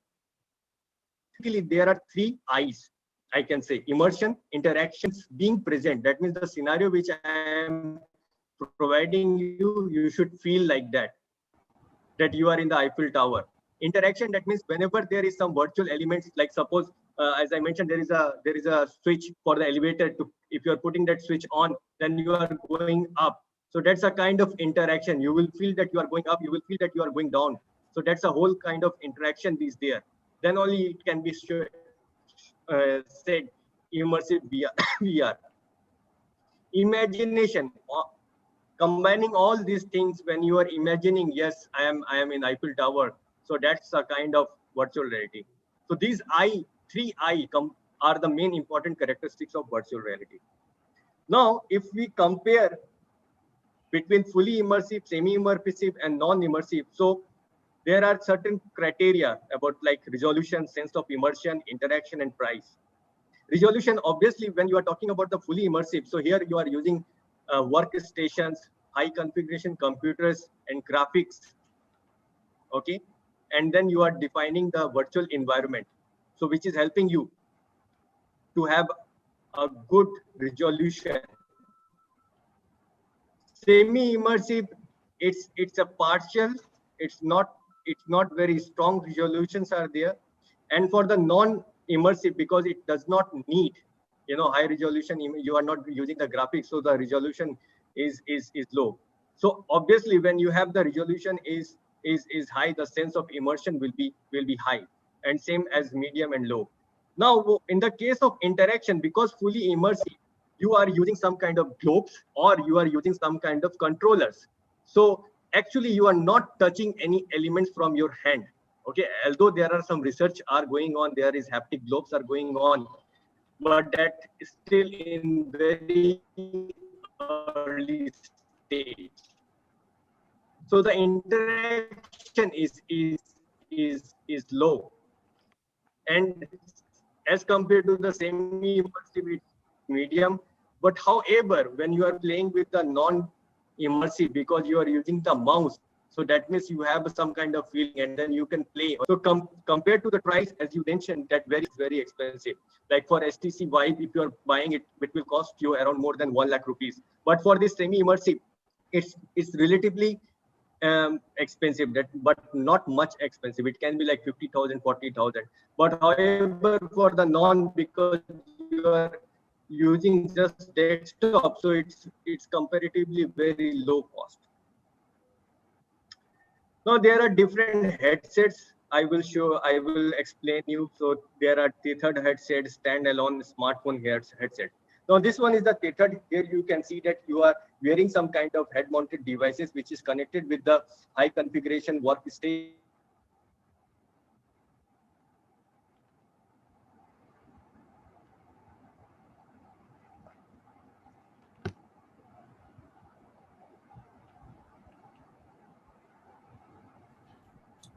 There are 3 I's, I can say: immersion, interactions, being present. That means the scenario which I am providing you, you should feel like that you are in the Eiffel Tower. Interaction, that means whenever there is some virtual elements, like suppose, as I mentioned, there is a switch for the elevator. If you are putting that switch on, then you are going up. So that's a kind of interaction. You will feel that you are going up, you will feel that you are going down. So that's a whole kind of interaction is there. Then only it can be said immersive VR. Imagination, combining all these things. When you are imagining, yes, I am in Eiffel Tower. So that's a kind of virtual reality. So these 3 I are the main important characteristics of virtual reality. Now, if we compare between fully immersive, semi-immersive, and non-immersive, so there are certain criteria about like resolution, sense of immersion, interaction, and price. Resolution, obviously, when you are talking about the fully immersive, so here you are using workstations, high configuration computers, and graphics. Okay, and then you are defining the virtual environment, so which is helping you to have a good resolution. Semi-immersive, it's a partial, it's not very strong resolutions are there. And for the non-immersive, because it does not need high resolution, you are not using the graphics, so the resolution is low. So obviously when you have the resolution is high, the sense of immersion will be high, and same as medium and low. Now in the case of interaction, because fully immersive, you are using some kind of globes or you are using some kind of controllers. So actually you are not touching any elements from your hand. Okay, although there are some research are going on, there is haptic globes are going on, but that is still in very early stage. So the interaction is low, and as compared to the semi-immersive, medium. But however, when you are playing with the non-immersive, because you are using the mouse, so that means you have some kind of feeling, and then you can play. So compared to the price, as you mentioned, that very expensive. Like for STC Vive, if you are buying it, it will cost you around more than 1 lakh rupees. But for this semi-immersive, it's relatively expensive, but not much expensive. It can be like 50,000, 40,000. But however, for the non, because you are using just desktop, so it's comparatively very low cost. Now there are different headsets. I will explain you. So there are tethered headsets, standalone smartphone headset. Now this one is the tethered. Here you can see that you are wearing some kind of head mounted devices which is connected with the high configuration workstation.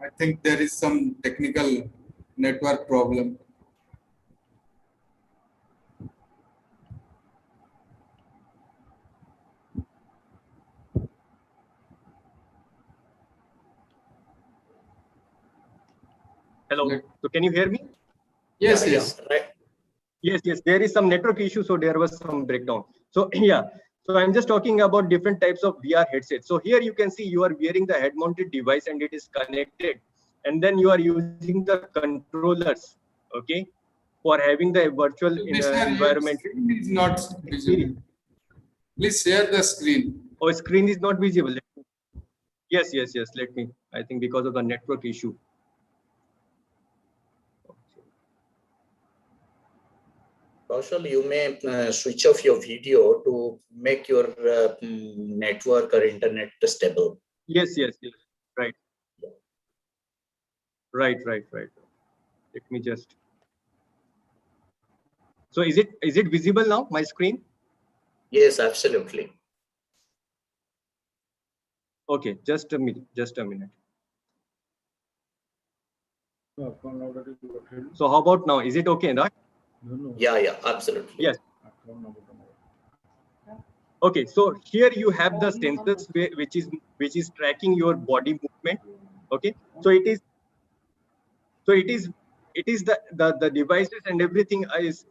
I think there is some technical network problem. Hello. So can you hear me? Yes, Yeah, yes. right. Yes, there is some network issue, so there was some breakdown. So yeah, so I'm just talking about different types of VR headsets. So here you can see you are wearing the head-mounted device and it is connected, and then you are using the controllers, okay, for having the virtual Sir, your environment screen is not visible. experience. Please share the screen. Oh, screen is not visible. Yes. Let me. I think because of the network issue. Kaushal, you may switch off your video to make your network or internet stable. Yes. Right. Let me just. So is it visible now? My screen? Yes, absolutely. Okay, just a minute. So how about now? Is it okay, right? Yeah, absolutely. Yes. Okay, so here you have the sensors which is tracking your body movement. Okay, so it is the devices and everything is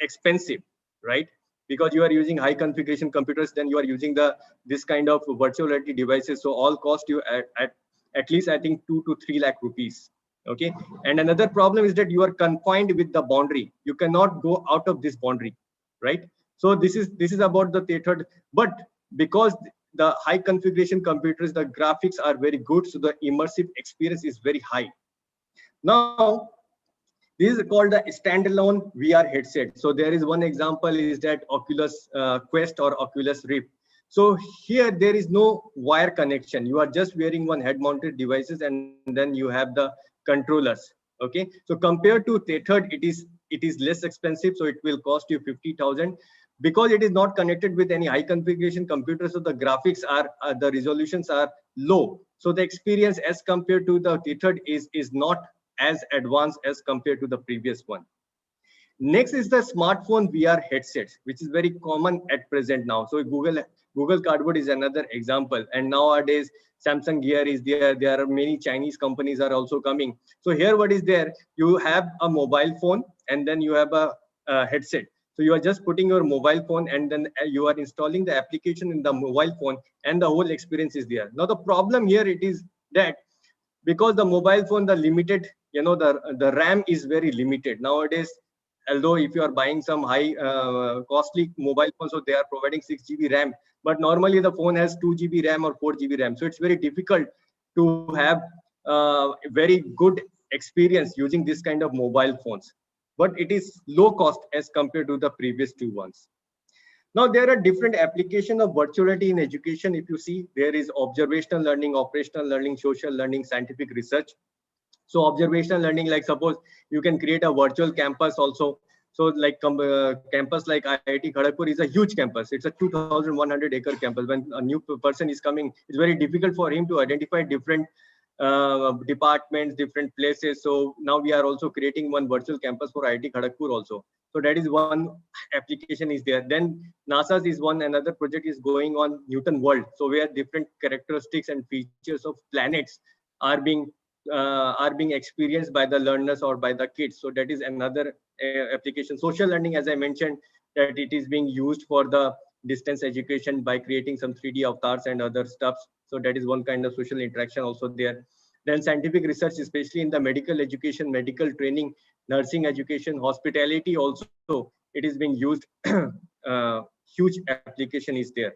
expensive, right? Because you are using high configuration computers, then you are using this kind of virtual reality devices. So all cost you at least I think 2 to 3 lakh rupees. Okay, and another problem is that you are confined with the boundary. You cannot go out of this boundary, right? So this is about the theater, but because the high configuration computers, the graphics are very good, so the immersive experience is very high. Now, this is called a standalone VR headset. So there is one example is that Oculus Quest or Oculus Rift. So here there is no wire connection. You are just wearing one head-mounted devices, and then you have the controllers. Okay. So compared to Tethered, it is less expensive. So it will cost you 50,000 because it is not connected with any high configuration computer. So the graphics are the resolutions are low. So the experience as compared to the Tethered is not as advanced as compared to the previous one. Next is the smartphone VR headsets, which is very common at present now. So Google Cardboard is another example, and nowadays Samsung Gear is there. There are many Chinese companies are also coming. So here, what is there? You have a mobile phone, and then you have a headset. So you are just putting your mobile phone, and then you are installing the application in the mobile phone, and the whole experience is there. Now the problem here it is that because the mobile phone, the limited, the RAM is very limited nowadays. Although if you are buying some high costly mobile phones, so they are providing 6 GB RAM, but normally the phone has 2 GB RAM or 4 GB RAM. So it's very difficult to have very good experience using this kind of mobile phones. But it is low cost as compared to the previous two ones. Now, there are different applications of virtuality in education. If you see, there is observational learning, operational learning, social learning, scientific research. So observational learning, like suppose you can create a virtual campus also. So like campus like IIT Kharagpur is a huge campus. It's a 2,100 acre campus. When a new person is coming, it's very difficult for him to identify different departments, different places. So now we are also creating one virtual campus for IIT Kharagpur also. So that is one application is there. Then NASA's is one, another project is going on Newton World. So where different characteristics and features of planets are being experienced by the learners or by the kids. So that is another application. Social learning, as I mentioned, that it is being used for the distance education by creating some 3D avatars and other stuffs. So that is one kind of social interaction also there. Then scientific research, especially in the medical education, medical training, nursing education, hospitality also, it is being used. Huge application is there.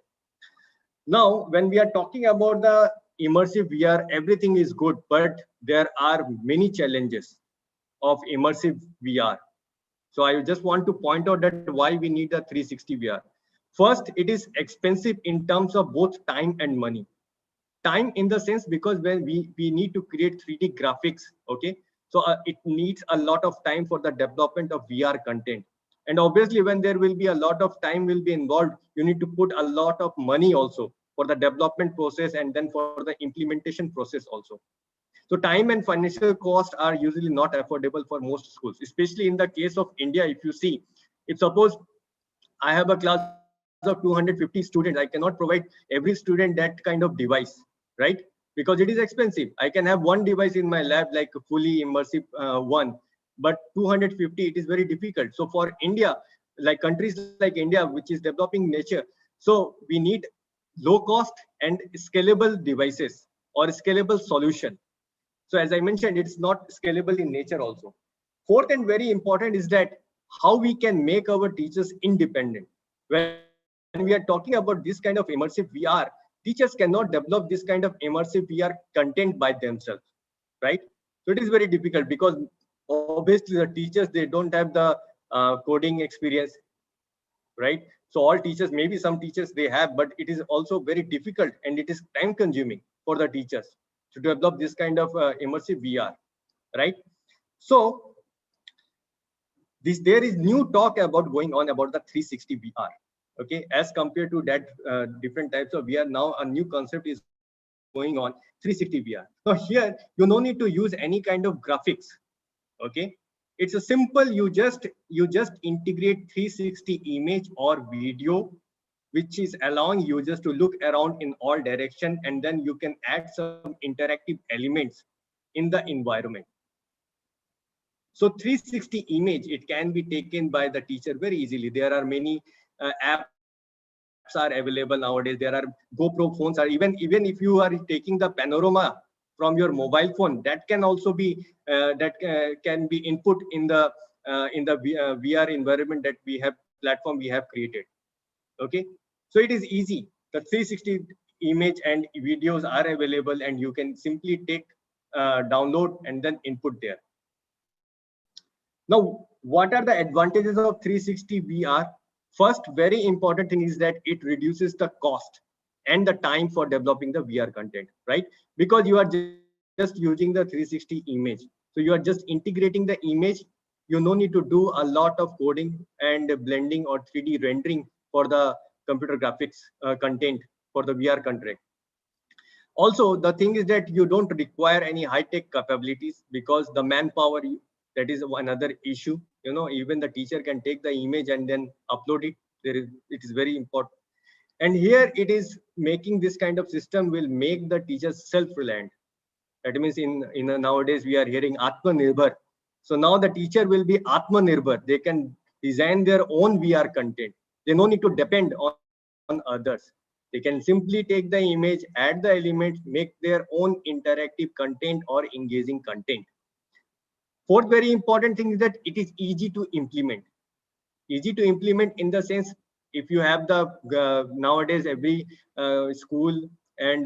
Now, when we are talking about the immersive VR, everything is good, but there are many challenges of immersive VR. So I just want to point out that why we need a 360 VR. First, it is expensive in terms of both time and money. Time in the sense because when we need to create 3D graphics, okay? So it needs a lot of time for the development of VR content. And obviously when there will be a lot of time will be involved, you need to put a lot of money also for the development process and then for the implementation process also. So time and financial cost are usually not affordable for most schools, especially in the case of India. If you see, if suppose I have a class of 250 students, I cannot provide every student that kind of device, right? Because it is expensive. I can have one device in my lab, like a fully immersive one, but 250, it is very difficult. So for India, like countries like India, which is developing nature, so we need low cost and scalable devices or scalable solution. So as I mentioned, it's not scalable in nature also. Fourth and very important is that how we can make our teachers independent. When we are talking about this kind of immersive VR, teachers cannot develop this kind of immersive VR content by themselves, right? So it is very difficult because obviously the teachers, they don't have the coding experience, right? So all teachers, maybe some teachers they have, but it is also very difficult and it is time consuming for the teachers to develop this kind of immersive VR, right? So there is new talk about going on about the 360 VR. Okay, as compared to that different types of VR, now a new concept is going on, 360 VR. So here you no need to use any kind of graphics. Okay, it's a simple, you just integrate 360 image or video, which is allowing users to look around in all direction, and then you can add some interactive elements in the environment. So 360 image, it can be taken by the teacher very easily. There are many apps are available nowadays. There are GoPro phones, are even if you are taking the panorama from your mobile phone, that can also be can be input in the VR environment that we have platform we have created. Okay, so it is easy. The 360 image and videos are available, and you can simply take download and then input there. Now, what are the advantages of 360 VR? First, very important thing is that it reduces the cost and the time for developing the VR content, right? Because you are just using the 360 image. So you are just integrating the image. You no need to do a lot of coding and blending or 3D rendering for the computer graphics content for the VR content. Also, the thing is that you don't require any high-tech capabilities because the manpower, that is another issue. You know, even the teacher can take the image and then upload it. It is very important. And here it is making this kind of system will make the teachers self-reliant. That means in nowadays we are hearing Atmanirbhar. So now the teacher will be Atmanirbhar. They can design their own VR content. They no need to depend on others. They can simply take the image, add the elements, make their own interactive content or engaging content. Fourth very important thing is that it is easy to implement. Easy to implement in the sense, if you have the nowadays every school and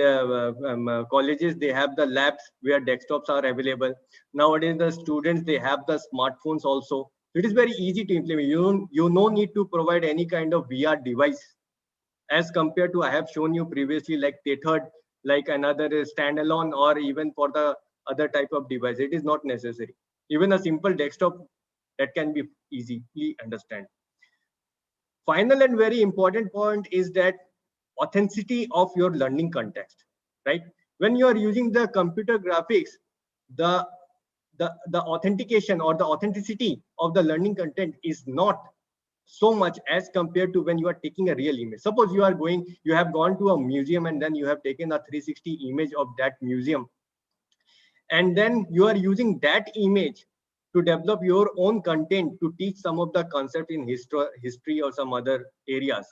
colleges, they have the labs where desktops are available. Nowadays the students, they have the smartphones also. It is very easy to implement. You no need to provide any kind of VR device as compared to I have shown you previously, like Tethard, like another standalone, or even for the other type of device. It is not necessary. Even a simple desktop, that can be easily understand. Final and very important point is that authenticity of your learning context, right? When you are using the computer graphics, the authentication or the authenticity of the learning content is not so much as compared to when you are taking a real image. Suppose you have gone to a museum and then you have taken a 360 image of that museum, and then you are using that image to develop your own content to teach some of the concept in history or some other areas.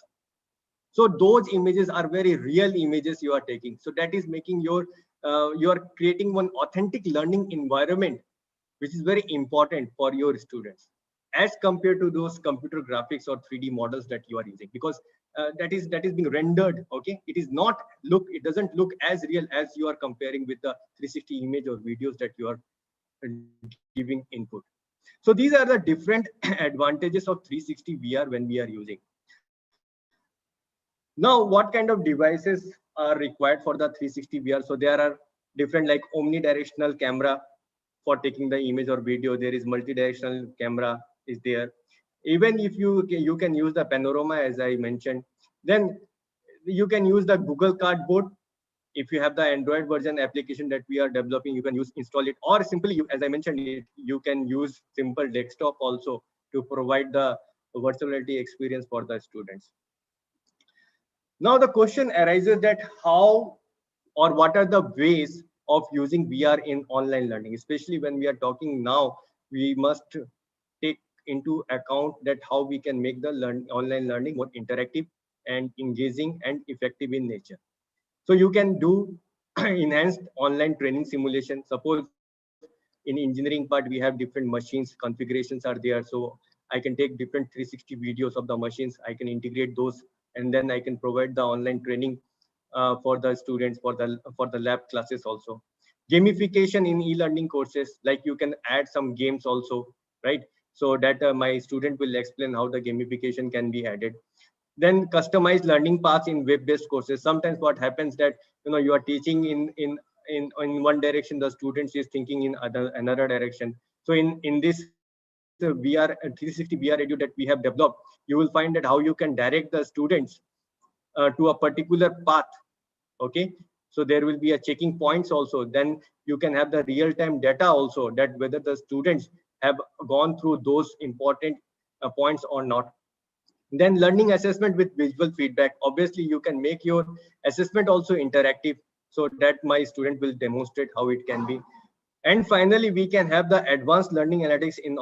So those images are very real images you are taking. So that is making you are creating one authentic learning environment, which is very important for your students as compared to those computer graphics or 3D models that you are using, because that is being rendered. Okay, it doesn't look as real as you are comparing with the 360 image or videos that you are giving input. So these are the different advantages of 360 VR when we are using. Now, what kind of devices are required for the 360 VR? So there are different, like omnidirectional camera for taking the image or video. There is multi-directional camera is there. Even if you can use the panorama, as I mentioned, then you can use the Google Cardboard if you have the Android version application that we are developing, you can install it, or simply as I mentioned it, you can use simple desktop also to provide the virtual reality experience for the students. Now the question arises that how or what are the ways of using VR in online learning, especially when we are talking now, we must take into account that how we can make the online learning more interactive and engaging and effective in nature. So you can do enhanced online training simulation. Suppose in engineering part, we have different machines, configurations are there. So I can take different 360 videos of the machines. I can integrate those, and then I can provide the online training for the students, for the lab classes also. Gamification in e-learning courses, like you can add some games also, right? So that my student will explain how the gamification can be added. Then customized learning paths in web-based courses. Sometimes what happens that you are teaching in one direction, the students is thinking in another direction. So in this VR 360 VR edu that we have developed, you will find that how you can direct the students to a particular path. Okay, so there will be a checking points also. Then you can have the real-time data also, that whether the students have gone through those important points or not. Then learning assessment with visual feedback. Obviously you can make your assessment also interactive, so that my student will demonstrate how it can be. And finally, we can have the advanced learning analytics in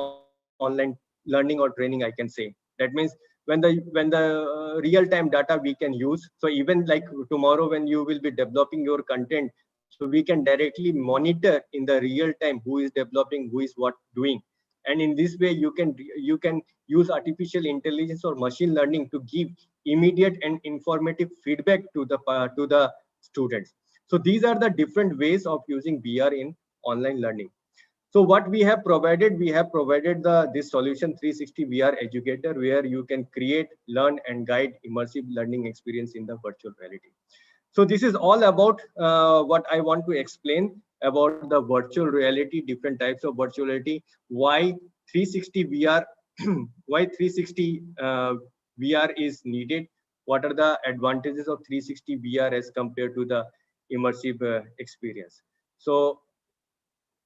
online learning or training, I can say. That means when the real-time data we can use. So even like tomorrow when you will be developing your content, so we can directly monitor in the real time who is developing, who is what doing. And in this way you can use artificial intelligence or machine learning to give immediate and informative feedback to the students. So these are the different ways of using VR in online learning. So what we have provided this solution 360 VR educator, where you can create, learn and guide immersive learning experience in the virtual reality. So this is all about what I want to explain about the virtual reality, different types of virtual reality, why 360 VR, why 360 VR is needed, what are the advantages of 360 VR as compared to the immersive experience. So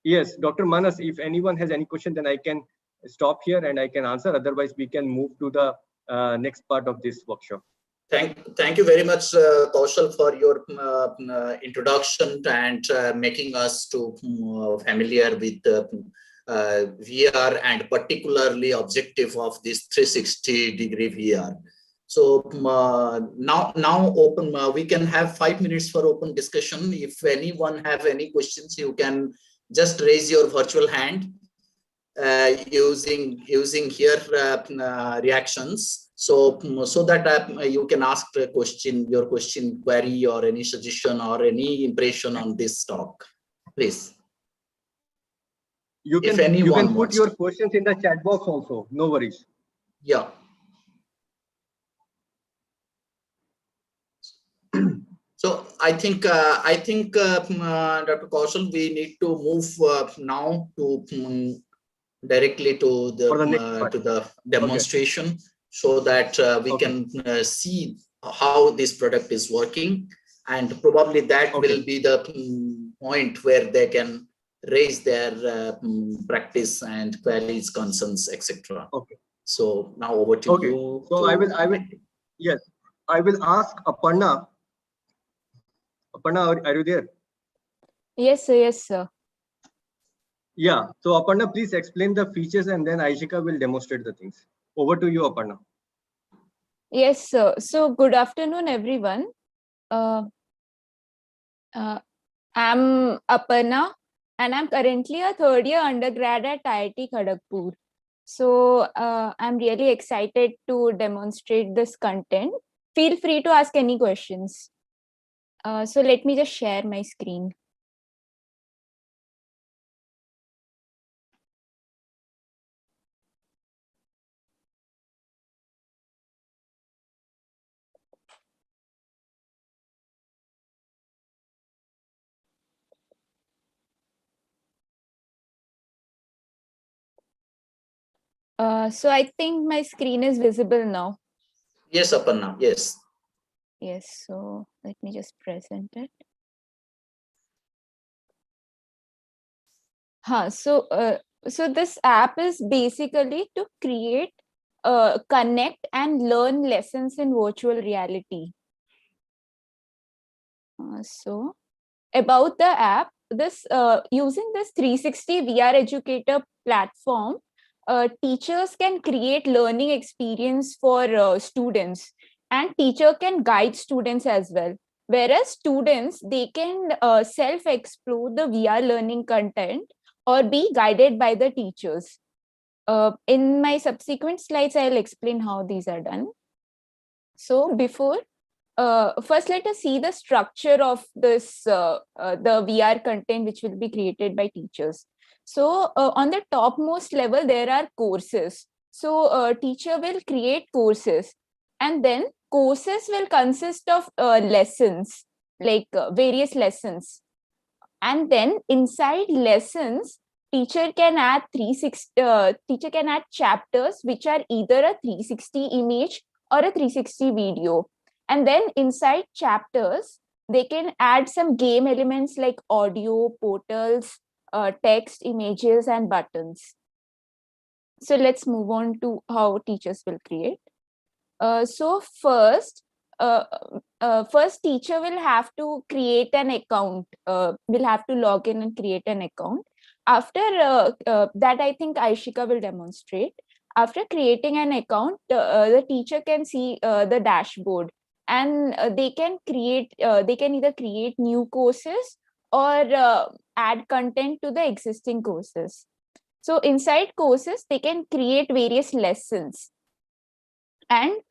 yes, Dr. Manas, if anyone has any question, then I can stop here and I can answer. Otherwise, we can move to the next part of this workshop. Thank you very much, Kaushal, for your introduction and making us to familiar with VR and particularly objective of this 360-degree VR. So now open. We can have 5 minutes for open discussion. If anyone have any questions, you can just raise your virtual hand using here reactions. So that you can ask a question, your question, query, or any suggestion or any impression on this talk, please. You can put your questions in the chat box also. No worries. Yeah. So I think Dr. Kaushal, we need to move now to directly to the demonstration. Okay. So that we can see how this product is working, and probably that will be the point where they can raise their practice and queries, concerns, etc. Okay. So now over to you. So I will yes, I will ask Aparna. Aparna, are you there? Yes, sir. Yes, sir. Yeah. So Aparna, please explain the features, and then Aishika will demonstrate the things. Over to you, Aparna. Yes, sir. So good afternoon, everyone. I'm Aparna, and I'm currently a third-year undergrad at IIT Kharagpur. So I'm really excited to demonstrate this content. Feel free to ask any questions. So let me just share my screen. So I think my screen is visible now. Yes, Aparna. Yes. Yes. So let me just present it. So this app is basically to create, connect and learn lessons in virtual reality. So about the app, this using this 360 VR educator platform, teachers can create learning experience for students, and teacher can guide students as well. Whereas students, they can self-explore the VR learning content or be guided by the teachers. In my subsequent slides, I'll explain how these are done. So before, first let us see the structure of this, the VR content which will be created by teachers. So on the topmost level, there are courses. So teacher will create courses, and then courses will consist of lessons, like various lessons. And then inside lessons, teacher can add teacher can add chapters which are either a 360 image or a 360 video. And then inside chapters, they can add some game elements like audio, portals, text, images, and buttons. So let's move on to how teachers will create. So first teacher will have to create an account, will have to log in and create an account. After that, I think Aishika will demonstrate. After creating an account, the teacher can see the dashboard, and they can either create new courses or add content to the existing courses. So inside courses, they can create various lessons, and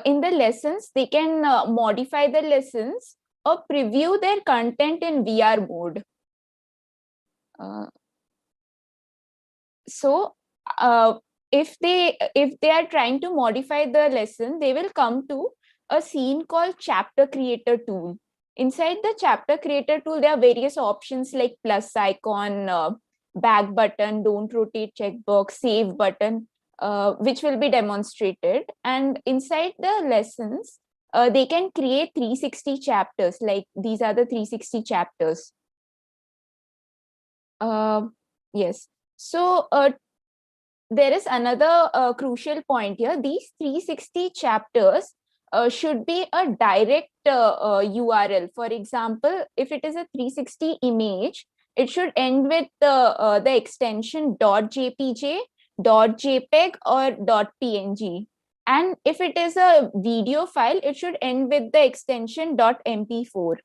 in the lessons, they can modify the lessons or preview their content in VR mode. So if they are trying to modify the lesson, they will come to a scene called chapter creator tool. Inside the chapter creator tool, there are various options like plus icon, back button, don't rotate checkbox, save button, which will be demonstrated. And inside the lessons, they can create 360 chapters, like these are the 360 chapters. Yes. So there is another crucial point here. These 360 chapters should be a direct URL. For example, if it is a 360 image, it should end with the extension .jpg, .jpeg, or .png. And if it is a video file, it should end with the extension .mp4.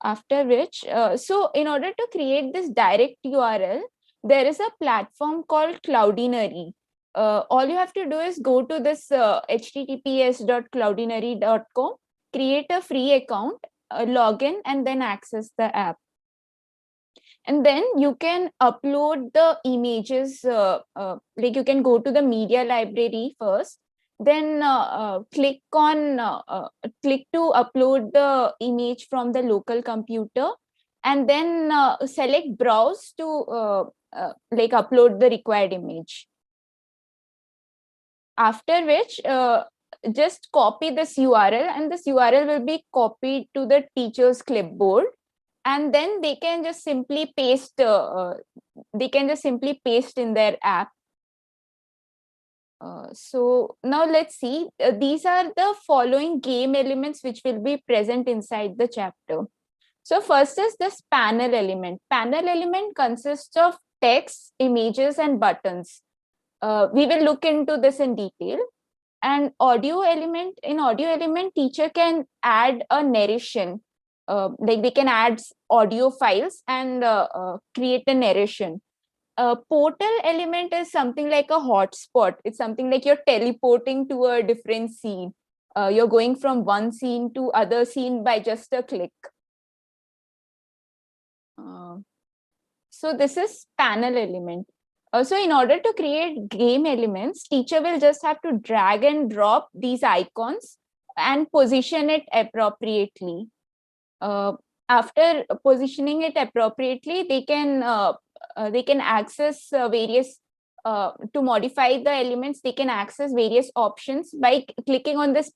After which, so in order to create this direct URL, there is a platform called Cloudinary. All you have to do is go to this https://cloudinary.com, create a free account, log in, and then access the app. And then you can upload the images, like you can go to the media library first, then click to upload the image from the local computer, and then select browse to like upload the required image. After which, just copy this URL, and this URL will be copied to the teacher's clipboard, and then they can just simply paste in their app. So now let's see, these are the following game elements which will be present inside the chapter. So first is this panel element. Panel element consists of text, images, and buttons. We will look into this in detail. And audio element, in audio element, teacher can add a narration. Like they can add audio files and create a narration. Portal element is something like a hotspot. It's something like you're teleporting to a different scene. You're going from one scene to other scene by just a click. So this is panel element. So in order to create game elements, teacher will just have to drag and drop these icons and position it appropriately. After positioning it appropriately, they can access various, to modify the elements, they can access various options by clicking on this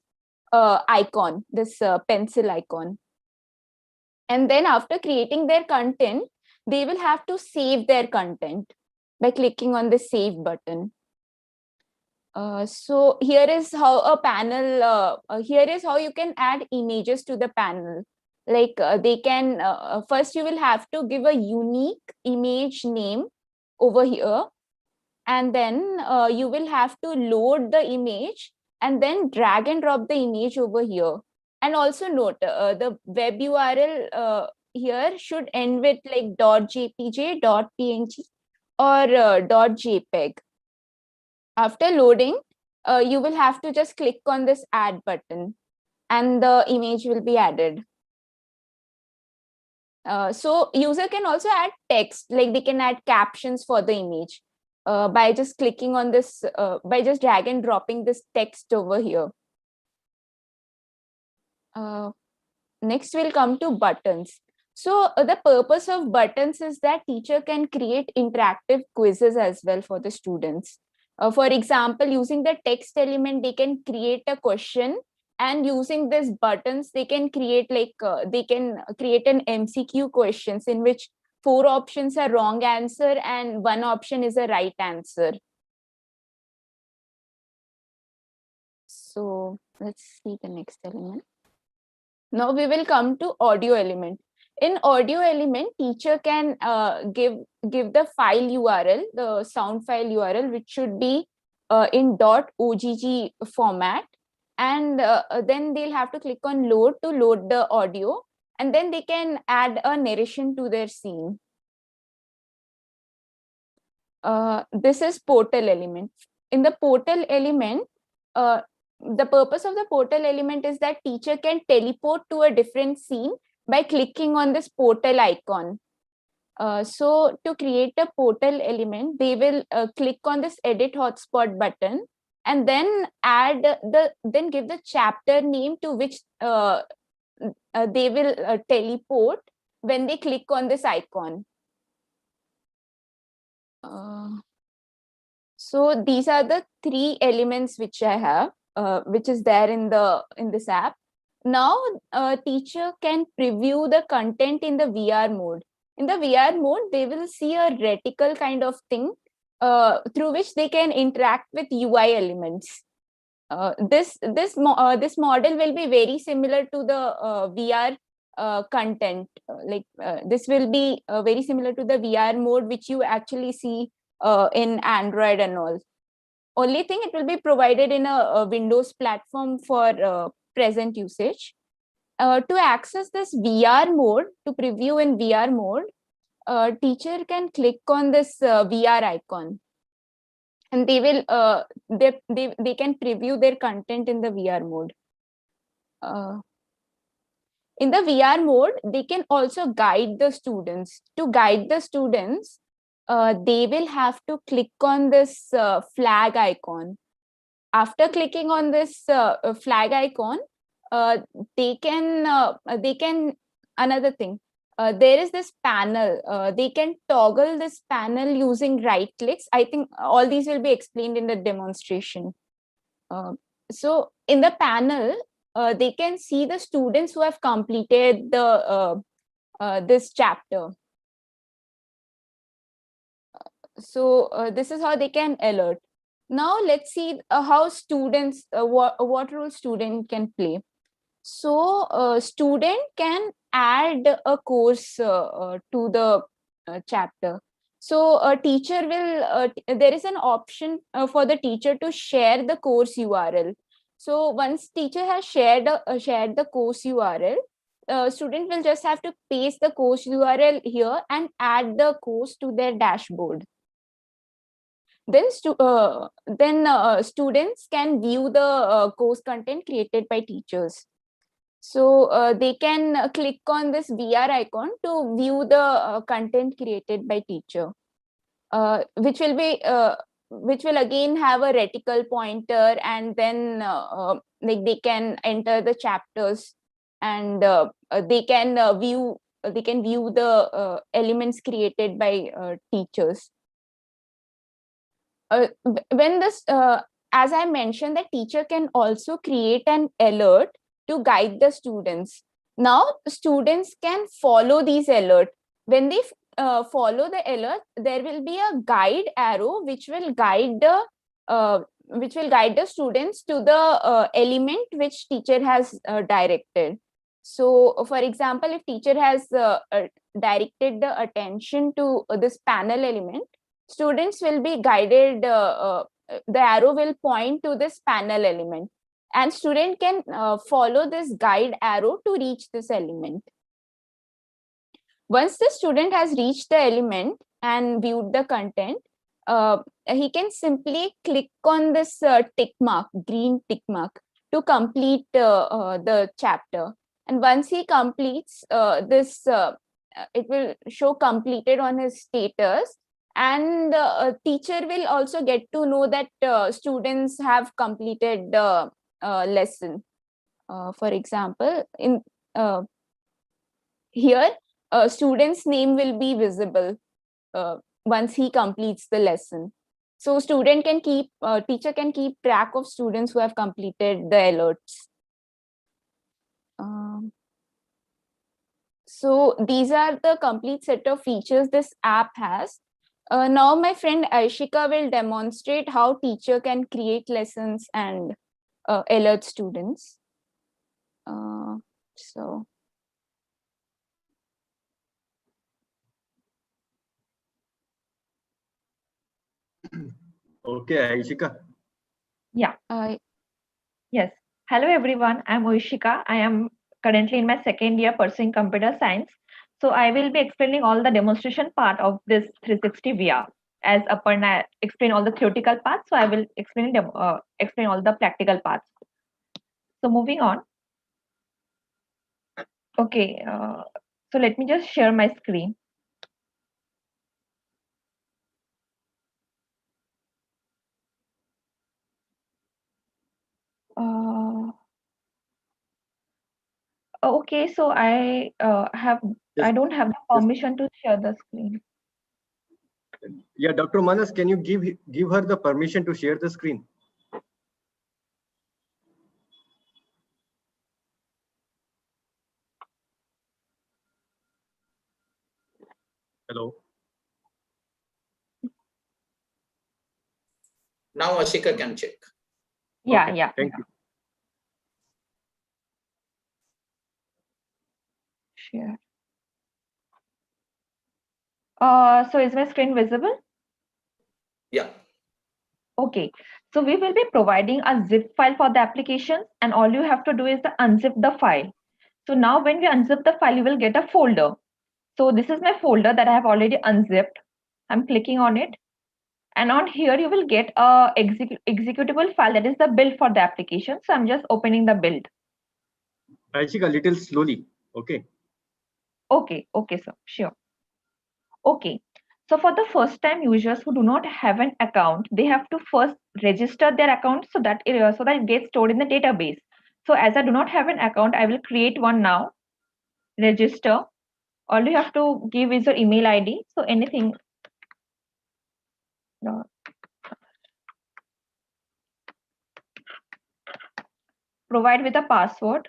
icon, this pencil icon. And then after creating their content, they will have to save their content by clicking on the save button. So here is how a panel, here is how you can add images to the panel. Like they can, first you will have to give a unique image name over here. And then you will have to load the image and then drag and drop the image over here. And also note the web URL here should end with like .jpg, .png or .jpeg. After loading, you will have to just click on this add button and the image will be added. So user can also add text, like they can add captions for the image by just clicking on this, by just drag and dropping this text over here. Next we'll come to buttons. So the purpose of buttons is that teacher can create interactive quizzes as well for the students. For example, using the text element, they can create a question, and using these buttons, they can create like they can create an MCQ questions in which 4 options are wrong answer and 1 option is a right answer. So let's see the next element. Now we will come to audio element. In audio element, teacher can give the file URL, the sound file URL, which should be in .ogg format. And then they'll have to click on load to load the audio. And then they can add a narration to their scene. This is portal element. In the portal element, the purpose of the portal element is that teacher can teleport to a different scene by clicking on this portal icon. So to create a portal element, they will click on this edit hotspot button and then then give the chapter name to which they will teleport when they click on this icon. So these are the 3 elements which I have, which is there in this app. Now, a teacher can preview the content in the VR mode. In the VR mode, they will see a reticle kind of thing through which they can interact with UI elements. This model will be very similar to the VR content. This will be very similar to the VR mode which you actually see in Android and all. Only thing, it will be provided in a Windows platform for present usage. To access this VR mode, to preview in VR mode, teacher can click on this VR icon, and they will they can preview their content in the VR mode. In the VR mode, they can also guide the students. To guide the students, they will have to click on this flag icon. After clicking on this flag icon, they can another thing. There is this panel. They can toggle this panel using right clicks. I think all these will be explained in the demonstration. So in the panel, they can see the students who have completed the this chapter. So this is how they can alert. Now let's see how students, what role student can play. So student can add a course to the chapter. So a teacher will, there is an option for the teacher to share the course URL. So once teacher has shared the course URL, student will just have to paste the course URL here and add the course to their dashboard. Then students can view the course content created by teachers. So they can click on this VR icon to view the content created by teacher, which will again have a reticle pointer, and then like they can enter the chapters, and they can view the elements created by teachers. When this, as I mentioned, the teacher can also create an alert to guide the students. Now students can follow these alerts. When they follow the alert, there will be a guide arrow which will guide the students to the element which teacher has directed. So, for example, if teacher has directed the attention to this panel element, students will be guided. The arrow will point to this panel element, and student can follow this guide arrow to reach this element. Once the student has reached the element and viewed the content, he can simply click on this tick mark, green tick mark, to complete the chapter. And once he completes this, it will show completed on his status, and teacher will also get to know that students have completed the lesson. For example, in here, student's name will be visible once he completes the lesson. So student can keep, teacher can keep track of students who have completed the alerts. So these are the complete set of features this app has. Now my friend Aishika will demonstrate how teacher can create lessons and alert students. So. Okay, Aishika. Yeah. Yes. Hello, everyone. I'm Oishika. I am currently in my second year pursuing computer science. So I will be explaining all the demonstration part of this 360 VR. As Aparna explained all the theoretical parts, so I will explain all the practical parts. So moving on. Okay. So let me just share my screen. Okay, so I don't have the permission to share the screen. Yeah, Dr. Manas, can you give her the permission to share the screen? Hello. Now Ashika can check. Yeah, Okay, yeah. Thank you. Share. So is my screen visible? Yeah. Okay, so we will be providing a zip file for the application, and all you have to do is to unzip the file. So now when we unzip the file, you will get a folder. So this is my folder that I have already unzipped. I'm clicking on it. And on here, you will get a executable file that is the build for the application. So I'm just opening the build. Aishika, little slowly. Okay. Okay, sir, sure. Okay, so for the first time users who do not have an account, they have to first register their account so that it gets stored in the database. So as I do not have an account, I will create one now. Register. All you have to give is your email ID. So anything. Provide with a password.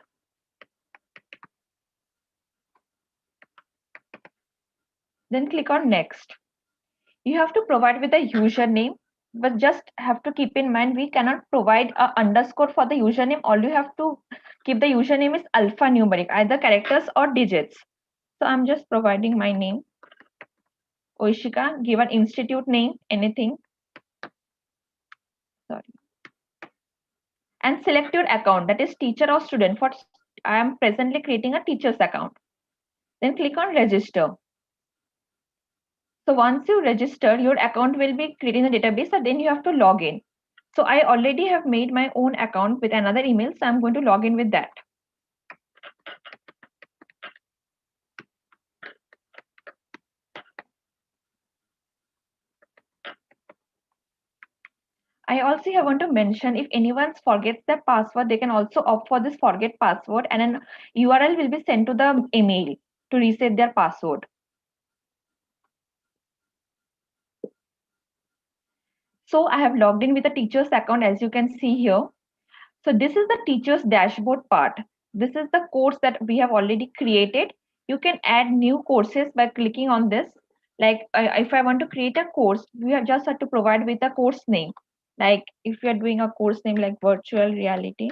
Then click on next. You have to provide with a username, but just have to keep in mind we cannot provide a underscore for the username. All you have to keep the username is alphanumeric, either characters or digits. So I'm just providing my name, Oishika. Give an institute name, anything. Sorry. And select your account, that is teacher or student. For I am presently creating a teacher's account. Then click on register. So once you register, your account will be created in the database, and then you have to log in. So I already have made my own account with another email, so I'm going to log in with that. I also want to mention, if anyone forgets their password, they can also opt for this forget password, and an URL will be sent to the email to reset their password. So I have logged in with the teacher's account, as you can see here. So this is the teacher's dashboard part. This is the course that we have already created. You can add new courses by clicking on this. Like if I want to create a course, we just have to provide with a course name. Like if you are doing a course name like virtual reality,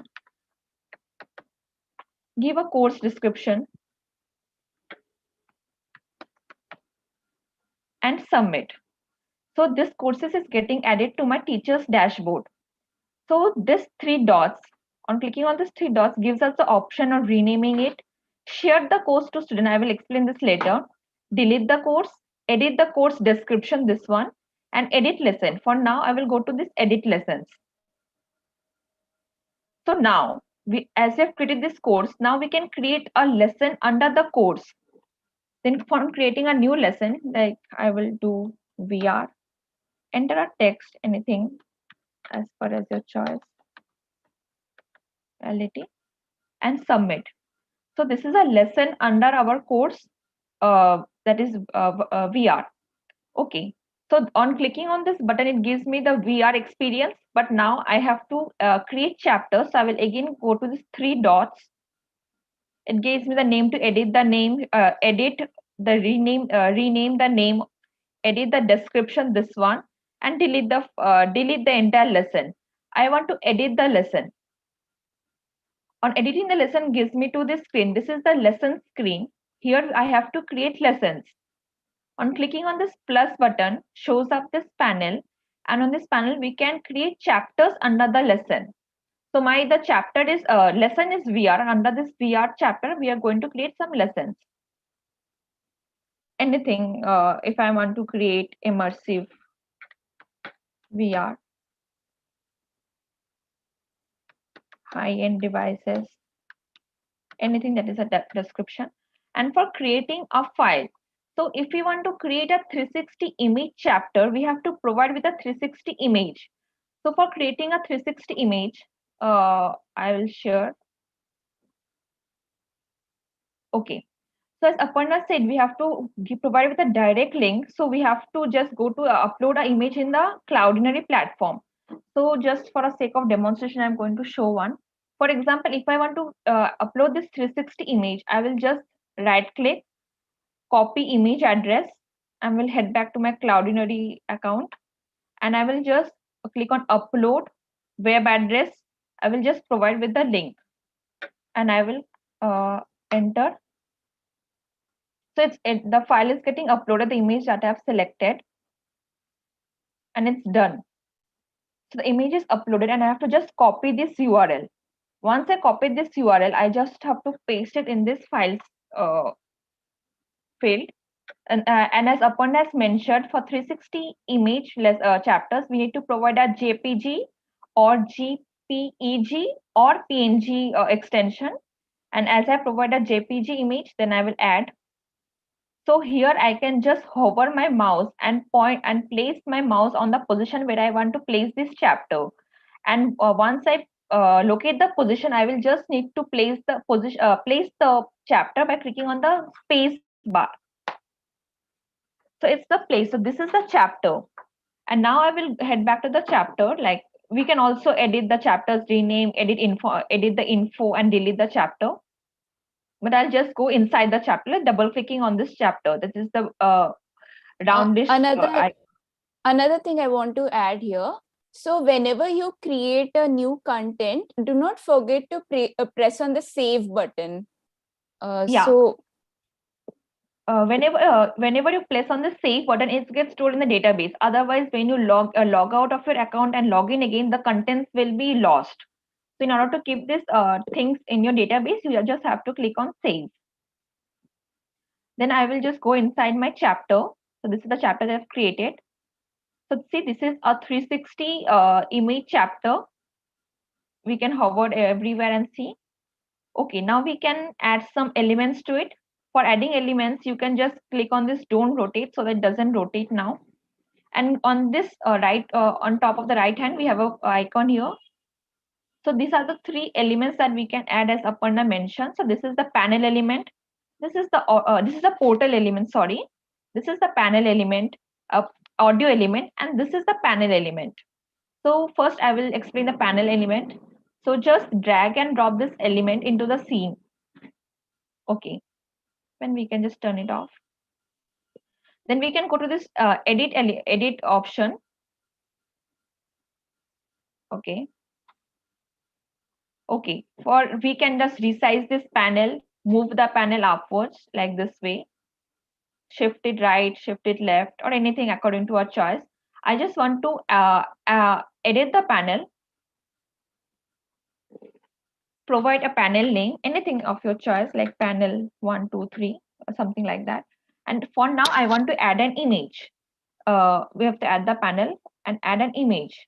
give a course description and submit. So this courses is getting added to my teacher's dashboard. So this three dots, on clicking on this three dots gives us the option of renaming it, share the course to student. I will explain this later. Delete the course, edit the course description, this one, and edit lesson. For now, I will go to this edit lessons. So now, as we have created this course, now we can create a lesson under the course. Then for creating a new lesson, like I will do VR, enter a text, anything as per as your choice, reality, and submit. So this is a lesson under our course that is VR. Okay. So on clicking on this button, it gives me the VR experience. But now I have to create chapters. So I will again go to these three dots. It gives me the name to edit the name, edit the rename the name, edit the description, this one, and delete the entire lesson. I want to edit the lesson. On editing the lesson gives me to this screen. This is the lesson screen. Here I have to create lessons. On clicking on this plus button shows up this panel, and on this panel we can create chapters under the lesson. So the chapter is lesson is VR, and under this VR chapter we are going to create some lessons. Anything if I want to create immersive VR, high-end devices, anything that is a description. And for creating a file, so if we want to create a 360 image chapter, we have to provide with a 360 image. So for creating a 360 image, I will share. Okay. So as Aparna said, we have to provide with a direct link. So we have to just go to upload an image in the Cloudinary platform. So just for a sake of demonstration, I'm going to show one. For example, if I want to upload this 360 image, I will just right click, copy image address, and will head back to my Cloudinary account. And I will just click on upload web address. I will just provide with the link, and I will enter. So the file is getting uploaded, the image that I have selected, and it's done. So the image is uploaded, and I have to just copy this URL. Once I copy this URL, I just have to paste it in this files field. And as Aparna has mentioned, for 360 image chapters, we need to provide a JPG or JPEG or PNG extension. And as I provide a JPG image, then I will add. So here I can just hover my mouse and point and place my mouse on the position where I want to place this chapter. And once I locate the position, I will just need to place the position, place the chapter by clicking on the space bar. So it's the place. So this is the chapter. And now I will head back to the chapter. Like we can also edit the chapters, rename, edit the info, and delete the chapter. But I'll just go inside the chapter, double clicking on this chapter. This is the roundish. Another thing I want to add here. So whenever you create a new content, do not forget to press on the save button. Yeah. So whenever you place on the save button, it gets stored in the database. Otherwise, when you log out of your account and log in again, the contents will be lost. So in order to keep these things in your database, you just have to click on save. Then I will just go inside my chapter. So this is the chapter that I've created. So see, this is a 360 image chapter. We can hover everywhere and see. Okay, now we can add some elements to it. For adding elements, you can just click on this don't rotate so that it doesn't rotate now. And on this on top of the right hand, we have a icon here. So these are the three elements that we can add as Aparna mentioned. So this is the panel element. This is the portal element. Sorry, this is the panel element, audio element, and this is the panel element. So first I will explain the panel element. So just drag and drop this element into the scene. Okay, then we can just turn it off. Then we can go to this edit option. Okay. Okay, we can just resize this panel, move the panel upwards like this way, shift it right, shift it left, or anything according to our choice. I just want to edit the panel, provide a panel name, anything of your choice, like panel 1, 2, 3, or something like that. And for now, I want to add an image. We have to add the panel and add an image.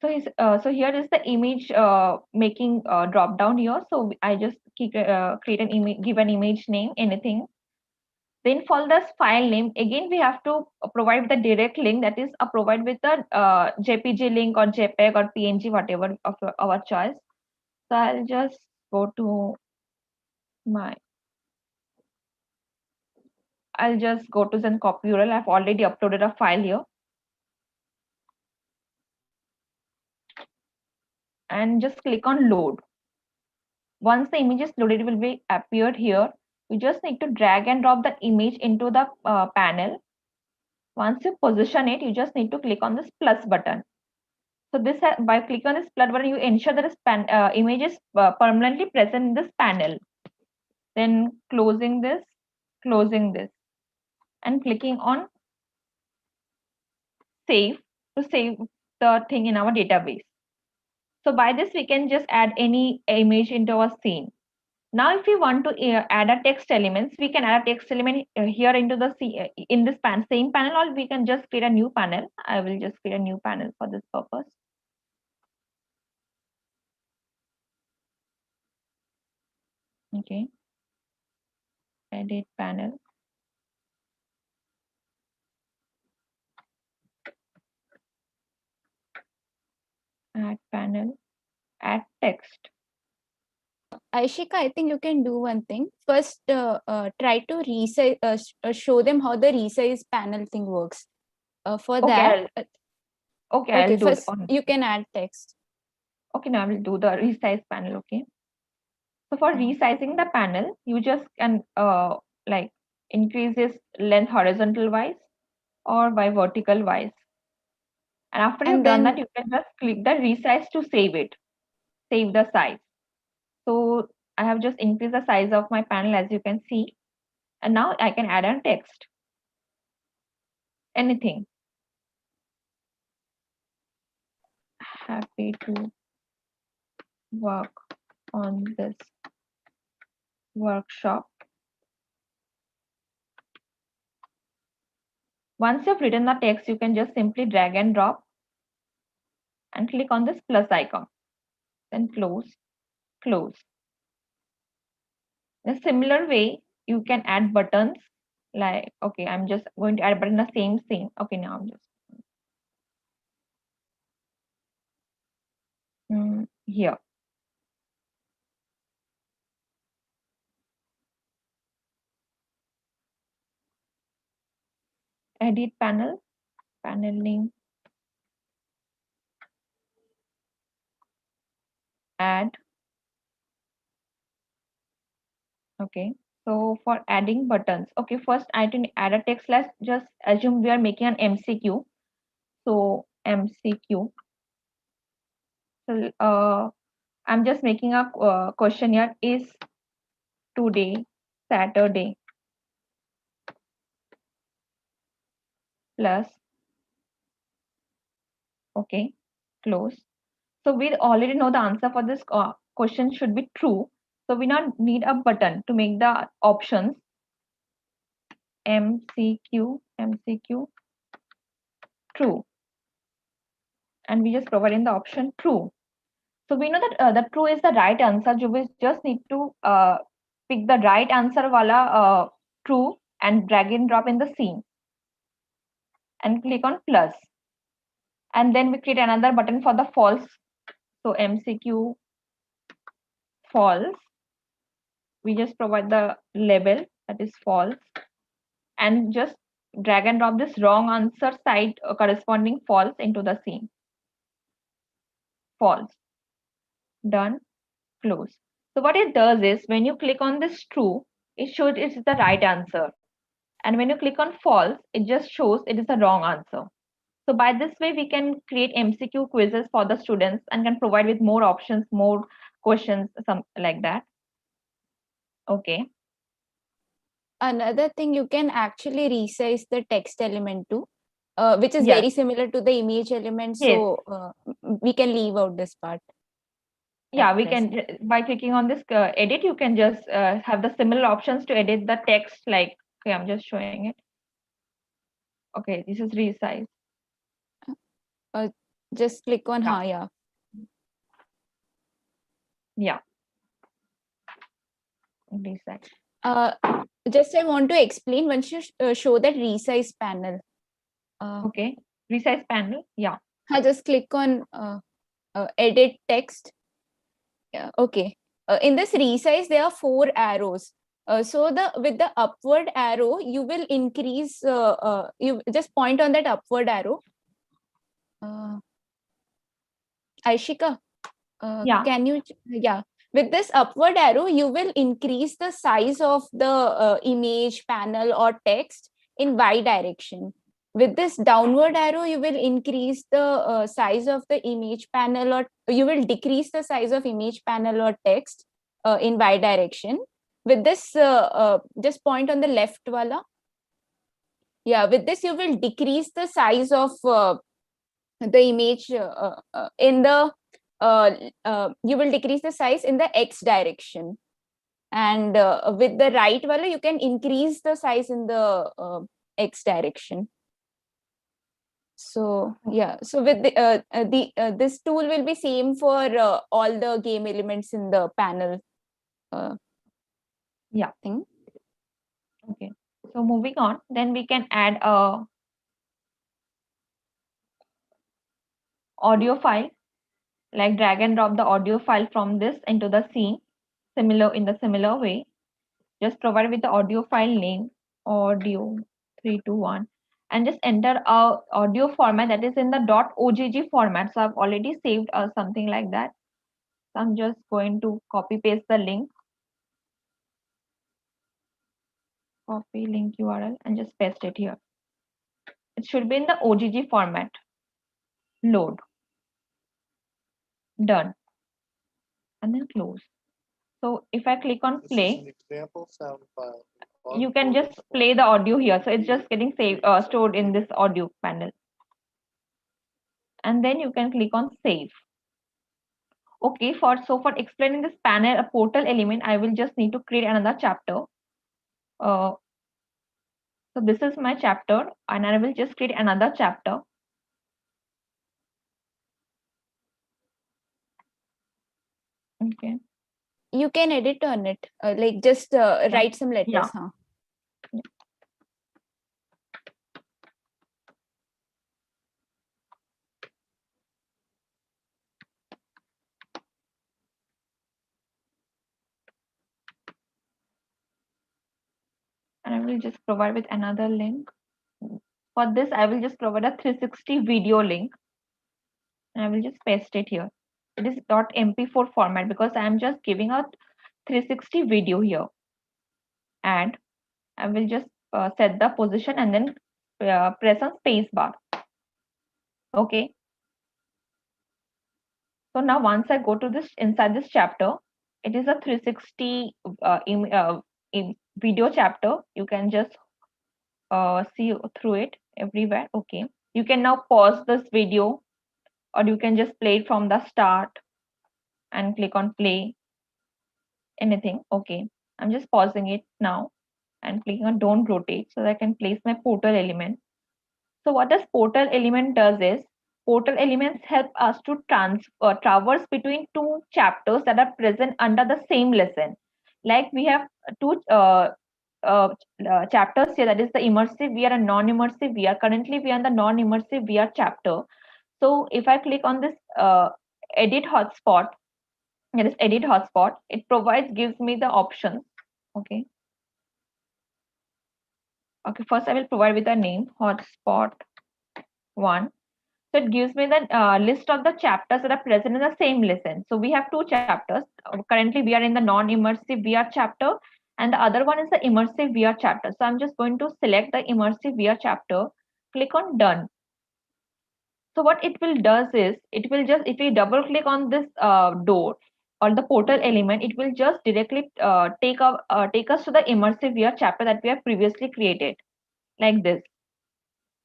So here is the image making drop down here. So I just create an image, give an image name, anything. Then for this file name, again we have to provide the direct link, that is provide with the JPG link or JPEG or PNG, whatever of our choice. So I'll just go to Zen copy URL. I've already uploaded a file here. And just click on load. Once the image is loaded, it will be appeared here. You just need to drag and drop the image into the panel. Once you position it, you just need to click on this plus button. So this by clicking on this plus button, you ensure that this image is permanently present in this panel. Then closing this, and clicking on save to save the thing in our database. So by this, we can just add any image into our scene. Now, if we want to add a text elements, we can add a text element here into the in this same panel, or we can just create a new panel. I will just create a new panel for this purpose. Okay. Edit panel. Add panel. Add text. Aishika, I think you can do one thing. First, try to resize, show them how the resize panel thing works. For Okay, that, I'll do first it. You can add text. Okay, now I will do the resize panel. Okay. So for resizing the panel, you just can like increase this length horizontal wise or by vertical wise. And after you've done that, you can just click the resize to save it. Save the size. So I have just increased the size of my panel, as you can see. And now I can add a text. Anything. Happy to work on this workshop. Once you've written the text, you can just simply drag and drop and click on this plus icon. Then close. In a similar way, you can add buttons. Like, okay, I'm just going to add a button in the same scene. Okay, now I'm just here. Edit panel, panel name, add. Okay, so for adding buttons, okay, first I can add a text. Let's just assume we are making an MCQ. So MCQ. So I'm just making a question here. Is today Saturday? Plus. Okay, close. So we already know the answer for this question should be true. So we now need a button to make the options MCQ true. And we just provide in the option true. So we know that the true is the right answer. So we just need to pick the right answer wala true and drag and drop in the scene. And click on plus. And then we create another button for the false. So MCQ false. We just provide the label that is false and just drag and drop this wrong answer side corresponding false into the scene. False. Done. Close. So what it does is when you click on this true, it shows it's the right answer. And when you click on false, it just shows it is a wrong answer. So by this way, we can create MCQ quizzes for the students and can provide with more options, more questions, some like that. Okay. Another thing, you can actually resize the text element too, which is Yes. very similar to the image element. Yes. So we can leave out this part. Yeah, we can, by clicking on this edit, you can just have the similar options to edit the text. Like, okay, I'm just showing it. Okay, this is resize. Just click on Yeah. yeah. Yeah. Resize. Just I want to explain once you show that resize panel. Okay, resize panel. Yeah. Just click on edit text. Yeah, okay. In this resize, there are 4 arrows. So with the upward arrow, you will increase. You just point on that upward arrow. Aishika, Yeah. can you? Yeah. With this upward arrow, you will increase the size of the image, panel, or text in Y direction. With this downward arrow, you will increase the size of the image panel, or you will decrease the size of image panel or text in Y direction. With this, just point on the left wala. Yeah, with this, you will decrease the size of the image in the you will decrease the size in the X direction, and with the right value you can increase the size in the X direction. So yeah, so with the this tool will be same for all the game elements in the panel Yeah. thing. Okay, so moving on, then we can add a audio file, like drag and drop the audio file from this into the scene, in the similar way. Just provide with the audio file name, audio 321, and just enter a audio format that is in the .ogg format. So I've already saved something like that. So I'm just going to copy paste the link, copy link URL, and just paste it here. It should be in the OGG format. Load. Done. And then close. So if I click on play, you can just play the audio here. So it's just getting saved, stored in this audio panel. And then you can click on save. Okay, for explaining this panel, a portal element, I will just need to create another chapter. So this is my chapter, and I will just create another chapter. Okay. You can edit on it, like just write some letters. Yeah. Huh? And I will just provide with another link. For this, I will just provide a 360 video link. And I will just paste it here. It is .mp4 format because I am just giving out 360 video here. And I will just set the position and then press on space bar. Okay. So now once I go to this inside this chapter, it is a 360 video chapter. You can just see through it everywhere. Okay. You can now pause this video, or you can just play it from the start and click on play. Anything. Okay. I'm just pausing it now and clicking on don't rotate so that I can place my portal element. So what this portal element does is, portal elements help us to traverse between 2 chapters that are present under the same lesson. Like we have 2 chapters here, that is the immersive VR and non-immersive VR. Currently we are in the non-immersive VR chapter. So if I click on this edit hotspot, that is edit hotspot, it gives me the options. Okay. Okay, first I will provide with a name, hotspot 1. So it gives me the list of the chapters that are present in the same lesson. So we have 2 chapters. Currently we are in the non-immersive VR chapter, And the other one is the immersive VR chapter. So I'm just going to select the immersive VR chapter, click on done. So what it will does is, it will just, if we double click on this door or the portal element, it will just directly take us to the immersive VR chapter that we have previously created, like this.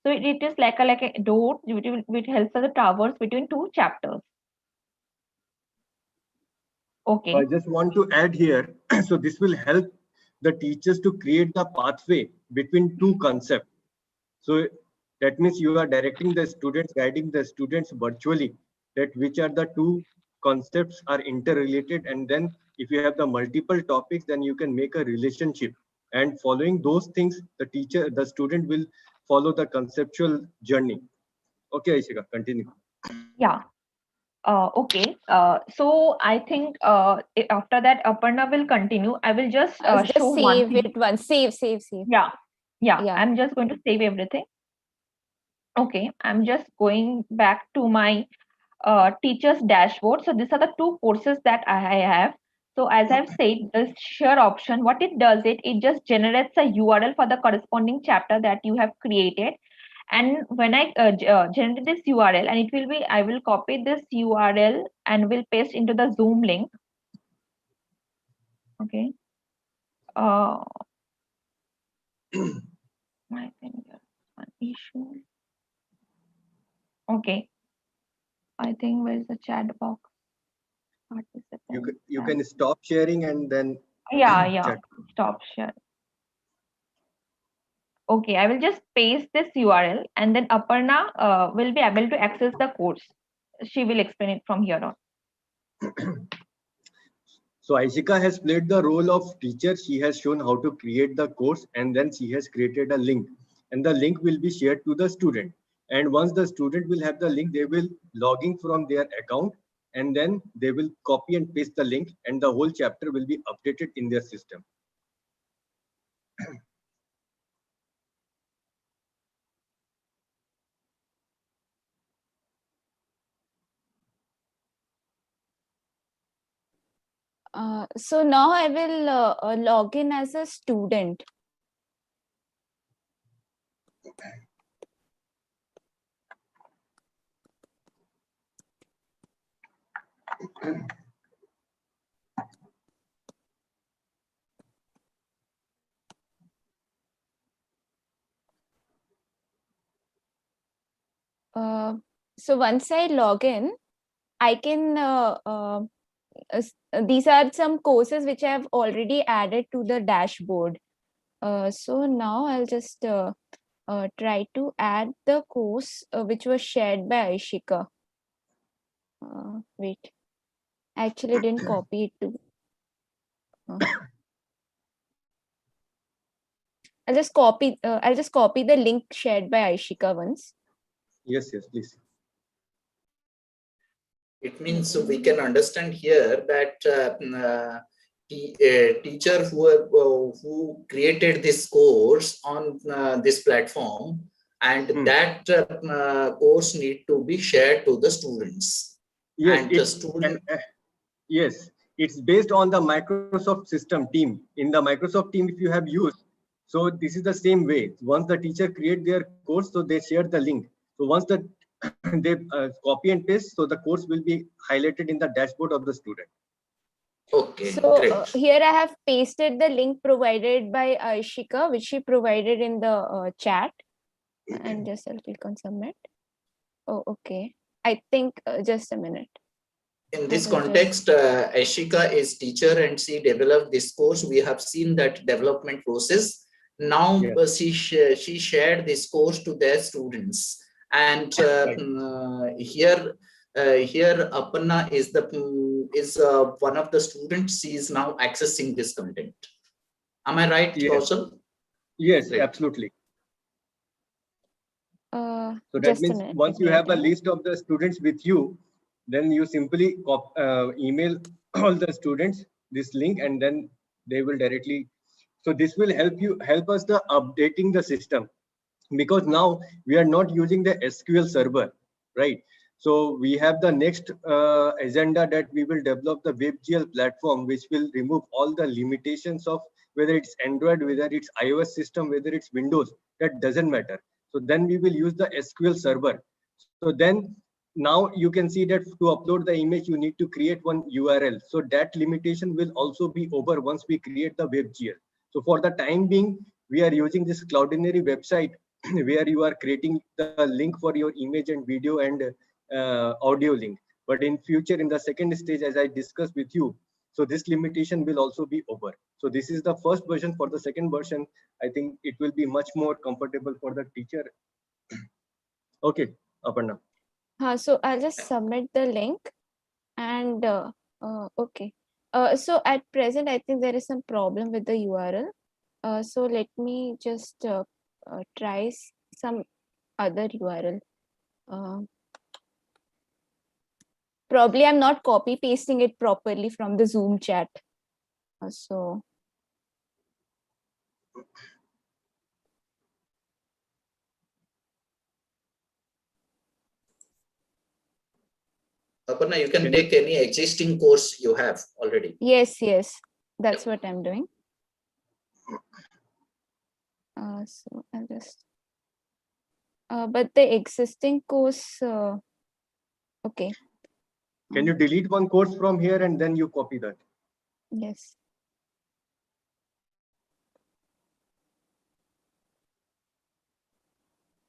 So it is like a door which helps us to traverse between two chapters. Okay. I just want to add here, so this will help the teachers to create the pathway between two concepts. So that means you are directing the students, guiding the students virtually, that which are the two concepts are interrelated. And then if you have the multiple topics, then you can make a relationship. And following those things, the student will follow the conceptual journey. Okay, Aishika, continue. Yeah. Okay. So I think after that, Aparna will continue. I will just Just show one save thing. it once. Save. Yeah. Yeah. I'm just going to save everything. Okay. I'm just going back to my teacher's dashboard. So these are the two courses that I have. So as I've said, the share option, what it does, it just generates a URL for the corresponding chapter that you have created. And when I generate this URL, and it will be, I will copy this URL and will paste into the Zoom link. Okay. I think there's one issue. Okay. I think where is the chat box? You can stop sharing and then Yeah. chat. Stop share. Okay, I will just paste this URL and then Aparna will be able to access the course. She will explain it from here on. So Aishika has played the role of teacher. She has shown how to create the course, and then she has created a link, and the link will be shared to the student. And once the student will have the link, they will log in from their account, and then they will copy and paste the link, and the whole chapter will be updated in their system. So now I will log in as a student. So once I log in, I can these are some courses which I have already added to the dashboard. So now I'll just try to add the course which was shared by Aishika. Wait, I actually didn't copy it to. I'll just copy the link shared by Aishika once. Yes, please. It means we can understand here that teacher who created this course on this platform, and that course need to be shared to the students. Yes, and the student. Yes, it's based on the Microsoft system team. In the Microsoft team, if you have used, so this is the same way. Once the teacher create their course, so they share the link. So once they copy and paste, so the course will be highlighted in the dashboard of the student. Okay, so great. Here I have pasted the link provided by Aishika, which she provided in the chat, and just I'll click on submit. Oh, okay. I think just a minute. In this context, Ashika is teacher and she developed this course. We have seen that development process. Now she shared this course to their students, and here Aparna is one of the students. She is now accessing this content. Am I right, Kaushal? Yes, absolutely. So that means once you have a list of the students with you, then you simply email all the students this link, and then they will directly. So this will help us the updating the system, because now we are not using the SQL server, right? So we have the next agenda that we will develop the WebGL platform, which will remove all the limitations of whether it's Android, whether it's iOS system, whether it's Windows, that doesn't matter. So then we will use the SQL server. So then now you can see that to upload the image, you need to create one URL. So that limitation will also be over once we create the WebGL. So for the time being, we are using this Cloudinary website where you are creating the link for your image and video and audio link. But in future, in the second stage, as I discussed with you, so this limitation will also be over. So this is the first version. For the second version, I think it will be much more comfortable for the teacher. Okay, Aparna. So I'll just submit the link and okay. So at present, I think there is some problem with the URL. So let me just try some other URL. Probably I'm not copy pasting it properly from the Zoom chat. So Aparna, you can take any existing course you have already. yes, that's what I'm doing. So I'll just but the existing course, okay. Can you delete one course from here and then you copy that? Yes.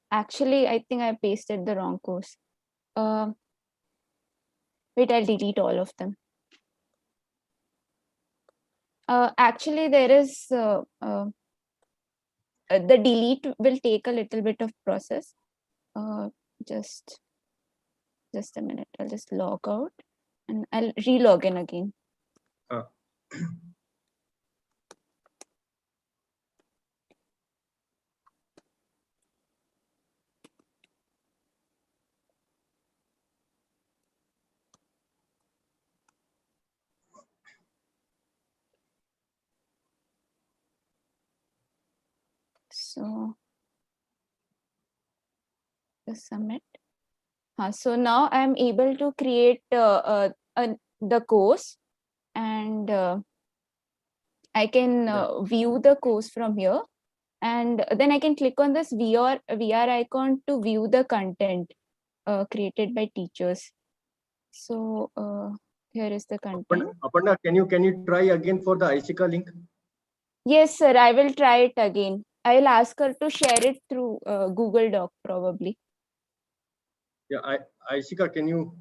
Actually, I think I pasted the wrong course. Wait, I'll delete all of them. Actually, there is the delete will take a little bit of process. Just a minute. I'll just log out and I'll re-log in again. So just submit. So now I'm able to create the course, and I can view the course from here, and then I can click on this VR icon to view the content created by teachers. So here is the content. Aparna, can you try again for the Aishika link? Yes, sir. I will try it again. I will ask her to share it through Google Doc probably. Yeah, Aishika, can you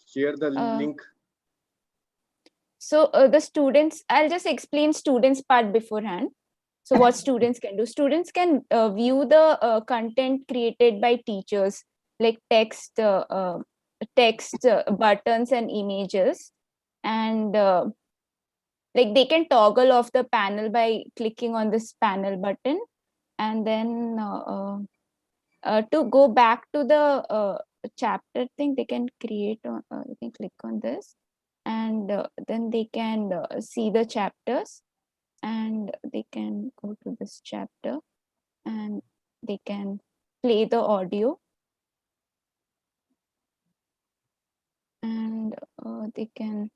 share the link? So the students, I'll just explain students part beforehand. So what students can do? Students can view the content created by teachers, like text, buttons and images, and like they can toggle off the panel by clicking on this panel button, and then to go back to the chapter thing, they can create. You can click on this, and then they can see the chapters, and they can go to this chapter, and they can play the audio, and they can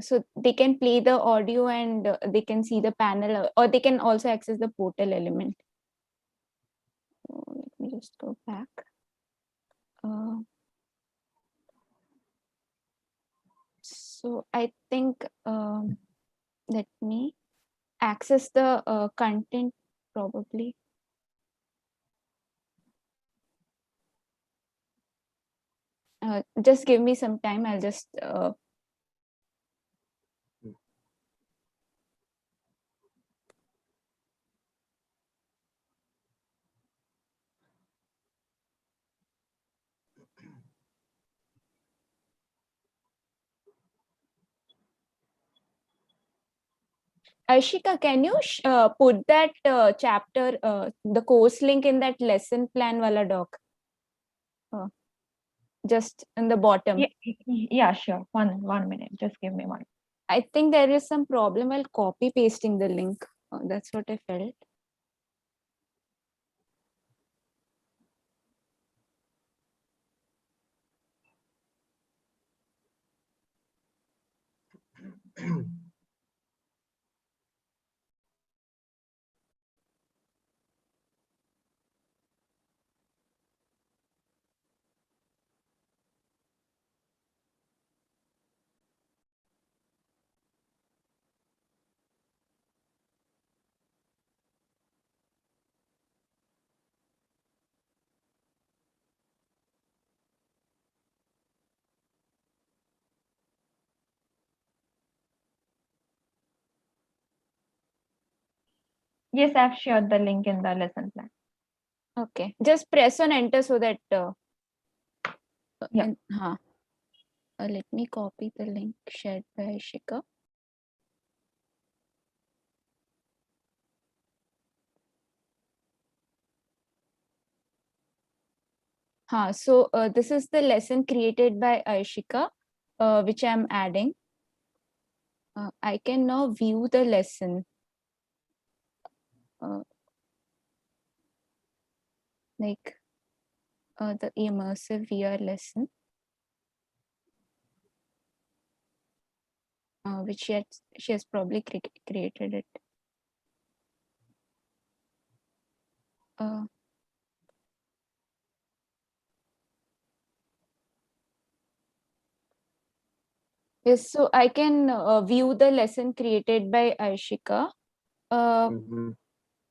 so they can play the audio, and they can see the panel, or they can also access the portal element. So let me just go back. So I think let me access the content probably. Just give me some time. I'll just Aishika, can you put that chapter, the course link in that lesson plan wala doc? Just in the bottom. Yeah, sure. One minute. Just give me one. I think there is some problem while copy pasting the link. That's what I felt. Yes, I've shared the link in the lesson plan. Okay, just press on enter so that Yeah. let me copy the link shared by Ishika. So this is the lesson created by Ishika, which I'm adding. I can now view the lesson. Like the immersive VR lesson, which she has probably created it. Yes, so I can view the lesson created by Aishika.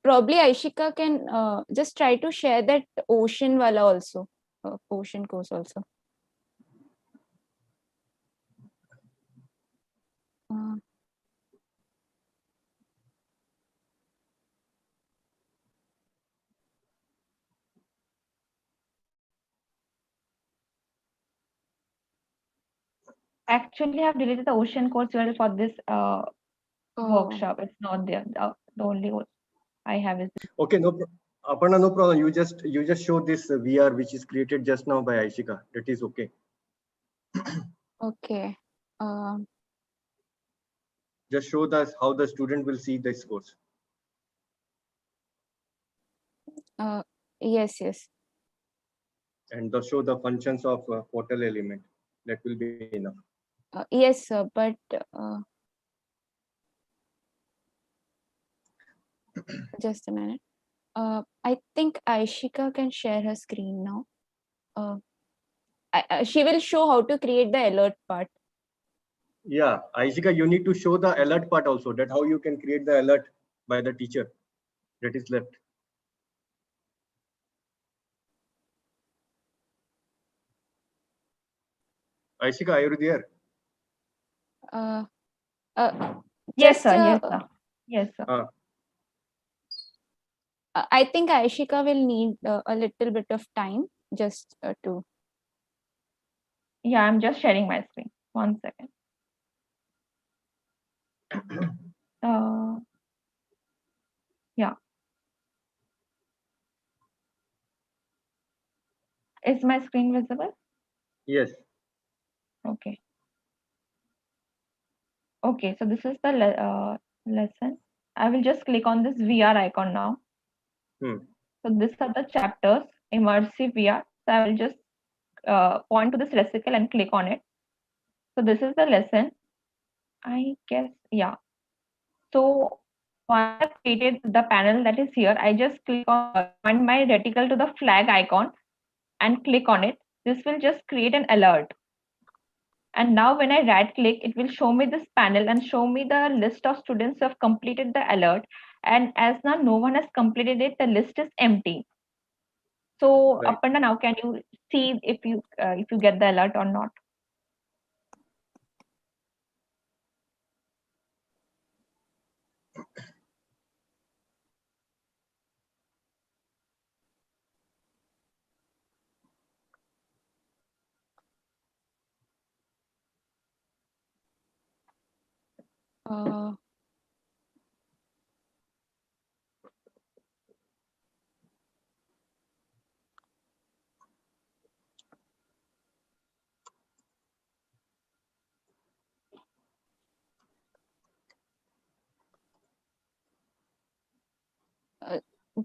Probably Aishika can just try to share that ocean wala also, ocean course also. Actually, I've deleted the ocean course URL for this workshop. It's not there. The only one I have is this. Okay, Aparna, no problem. You just show this VR which is created just now by Aishika. That is okay. Okay. Just show us how the student will see this course. Yes. And show the functions of portal element. That will be enough. Yes, sir, but just a minute. I think Aishika can share her screen now. She will show how to create the alert part. Yeah, Aishika, you need to show the alert part also. That how you can create the alert by the teacher. That is left. Aishika, are you there? Yes, sir. Yes, sir. Yes, sir. I think Aishika will need a little bit of time just to. Yeah, I'm just sharing my screen. 1 second. Yeah. Is my screen visible? Yes. Okay. Okay, so this is the lesson. I will just click on this VR icon now. So these are the chapters, immersive VR. So I will just point to this recipe and click on it. So this is the lesson. I guess, yeah. So once I created the panel that is here, I just click on point my reticle to the flag icon and click on it. This will just create an alert. And now when I right click, it will show me this panel and show me the list of students who have completed the alert. And as now no one has completed it, the list is empty. So Right. Aparna, now can you see if you get the alert or not?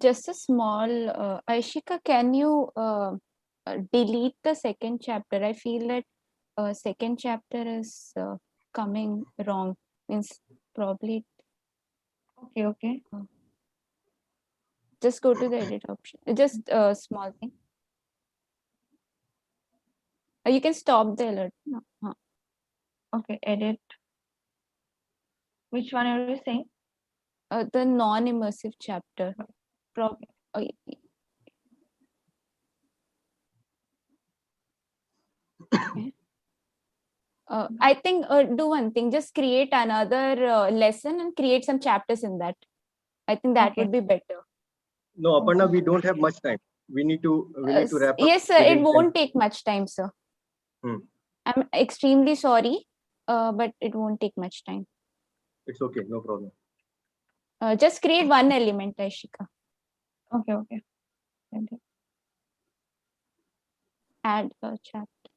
Just a small, Aishika, can you delete the second chapter? I feel that second chapter is coming wrong. Means probably. Okay. Just go to the edit option. Just a small thing. You can stop the alert. No. Okay, edit. Which one are you saying? The non-immersive chapter. I think do one thing. Just create another lesson and create some chapters in that. I think that Okay. would be better. No, Aparna, we don't have much time. We need to wrap up. Yes, sir. It within won't 10. take much time, sir. Hmm. I'm extremely sorry, but it won't take much time. It's okay, no problem. Just create one element, Aishika. Okay. Thank you. Add a chapter.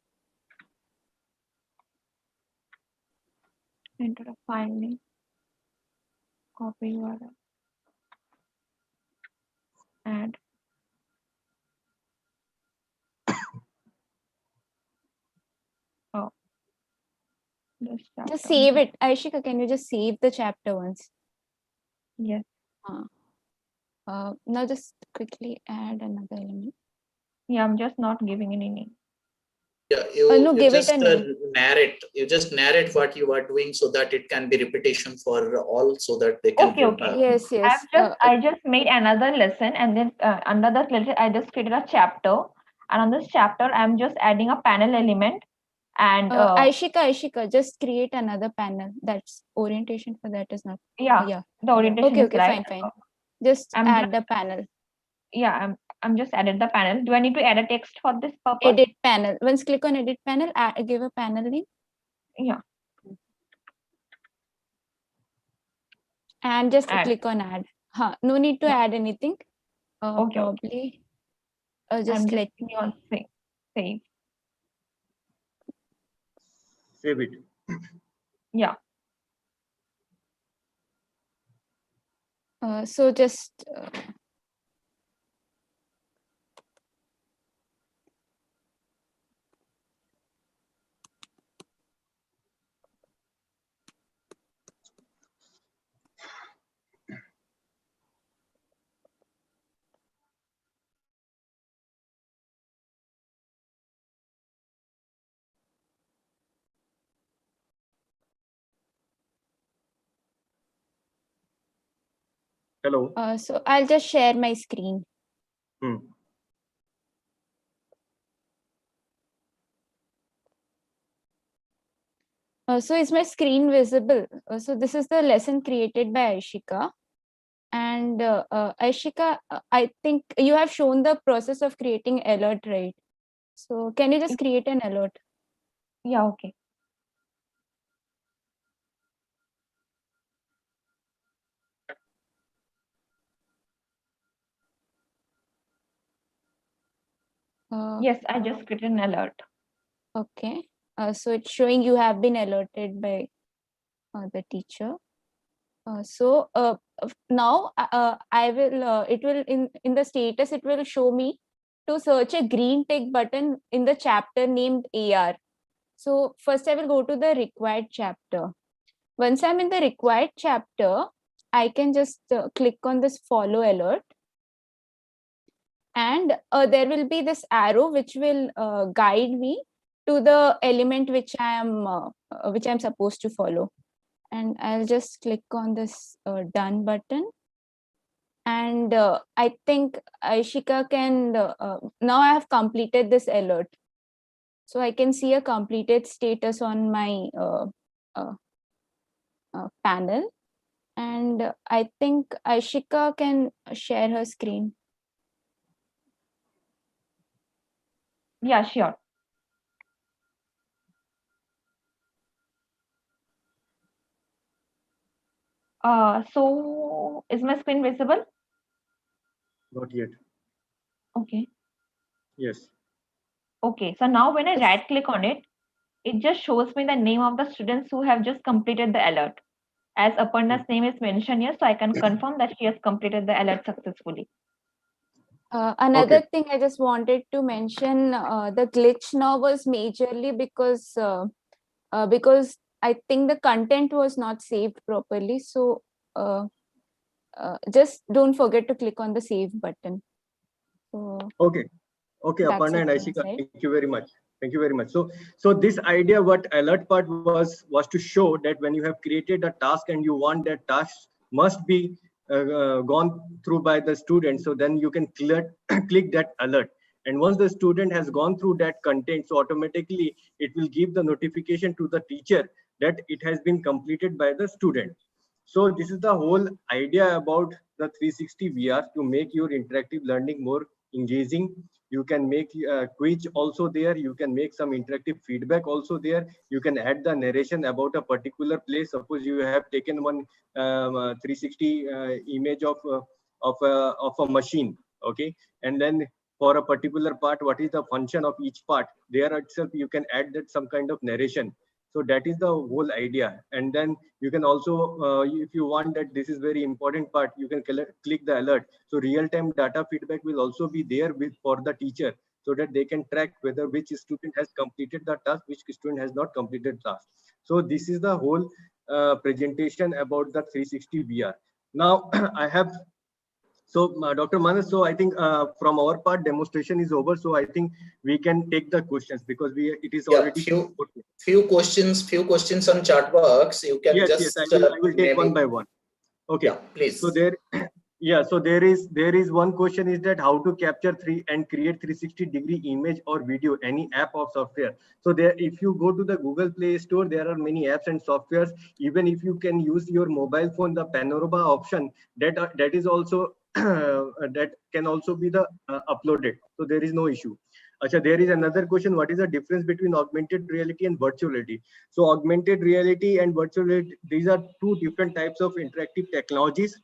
Enter a file name. Copy URL. Add. Oh. This chapter. Just save it. Aishika, can you just save the chapter once? Yes. Now just quickly add another element. Yeah, I'm just not giving any name. Yeah, No, you give it just a name. narrate. You just narrate what you are doing so that it can be repetition for all, so that they can. Okay. Yes. I just made another lesson, and then under that lesson I just created a chapter, and on this chapter I'm just adding a panel element. And Aishika, just create another panel. That's orientation for that is not. yeah, the orientation is Okay, right. fine. Just add the panel. Yeah, I'm just added the panel. Do I need to add a text for this purpose? Edit panel. Once click on edit panel, give a panel name. Yeah. And just Add. click on add. No need to Yeah. add anything. Okay. Probably. Just I'm let me on save. Save it. Yeah. So just Hello. so I'll just share my screen. So is my screen visible? So this is the lesson created by Aishika. And Aishika, I think you have shown the process of creating alert, right? So can you just create an alert? Yeah, okay. Yes, I just created an alert. Okay. So it's showing you have been alerted by the teacher. So now I will, it will in the status, it will show me to search a green tick button in the chapter named AR. So first I will go to the required chapter. Once I'm in the required chapter, I can just click on this follow alert. And there will be this arrow which will guide me to the element which I'm supposed to follow. And I'll just click on this done button. And I think Aishika can, now I have completed this alert. So I can see a completed status on my panel. And I think Aishika can share her screen. Yeah, sure. So is my screen visible? Not yet. Okay. Yes. Okay. So now when I right click on it, it just shows me the name of the students who have just completed the alert. As Aparna's name is mentioned here, so I can confirm that she has completed the alert successfully. Another thing I just wanted to mention, the glitch now was majorly because I think the content was not saved properly. So just don't forget to click on the save button. So, Okay, Aparna and Aishika, thank you very much. Thank you very much. So this idea, what alert part was to show that when you have created a task and you want that task must be gone through by the student, so then you can click that alert. And once the student has gone through that content, so automatically it will give the notification to the teacher that it has been completed by the student. So this is the whole idea about the 360 VR to make your interactive learning more engaging. You can make quiz also there. You can make some interactive feedback also there. You can add the narration about a particular place. Suppose you have taken one 360 image of a machine, okay, and then for a particular part, what is the function of each part? There itself, you can add that some kind of narration. So that is the whole idea. And then you can also, if you want that this is very important part, you can click the alert. So real-time data feedback will also be there for the teacher, so that they can track whether which student has completed the task, which student has not completed task. So this is the whole presentation about the 360 VR. Now I have, so Dr. Manas, so I think from our part demonstration is over. So I think we can take the questions because it is already few questions on chat box. You can yes, just yes, I will take one by one. Okay, yeah, please. So there is one question, is that how to capture and create 360-degree image or video, any app or software. So there, if you go to the Google Play Store, there are many apps and softwares. Even if you can use your mobile phone, the panorama option that is also that can also be uploaded. So there is no issue. Achha, there is another question. What is the difference between augmented reality and virtual reality? So augmented reality and virtual reality, these are two different types of interactive technologies.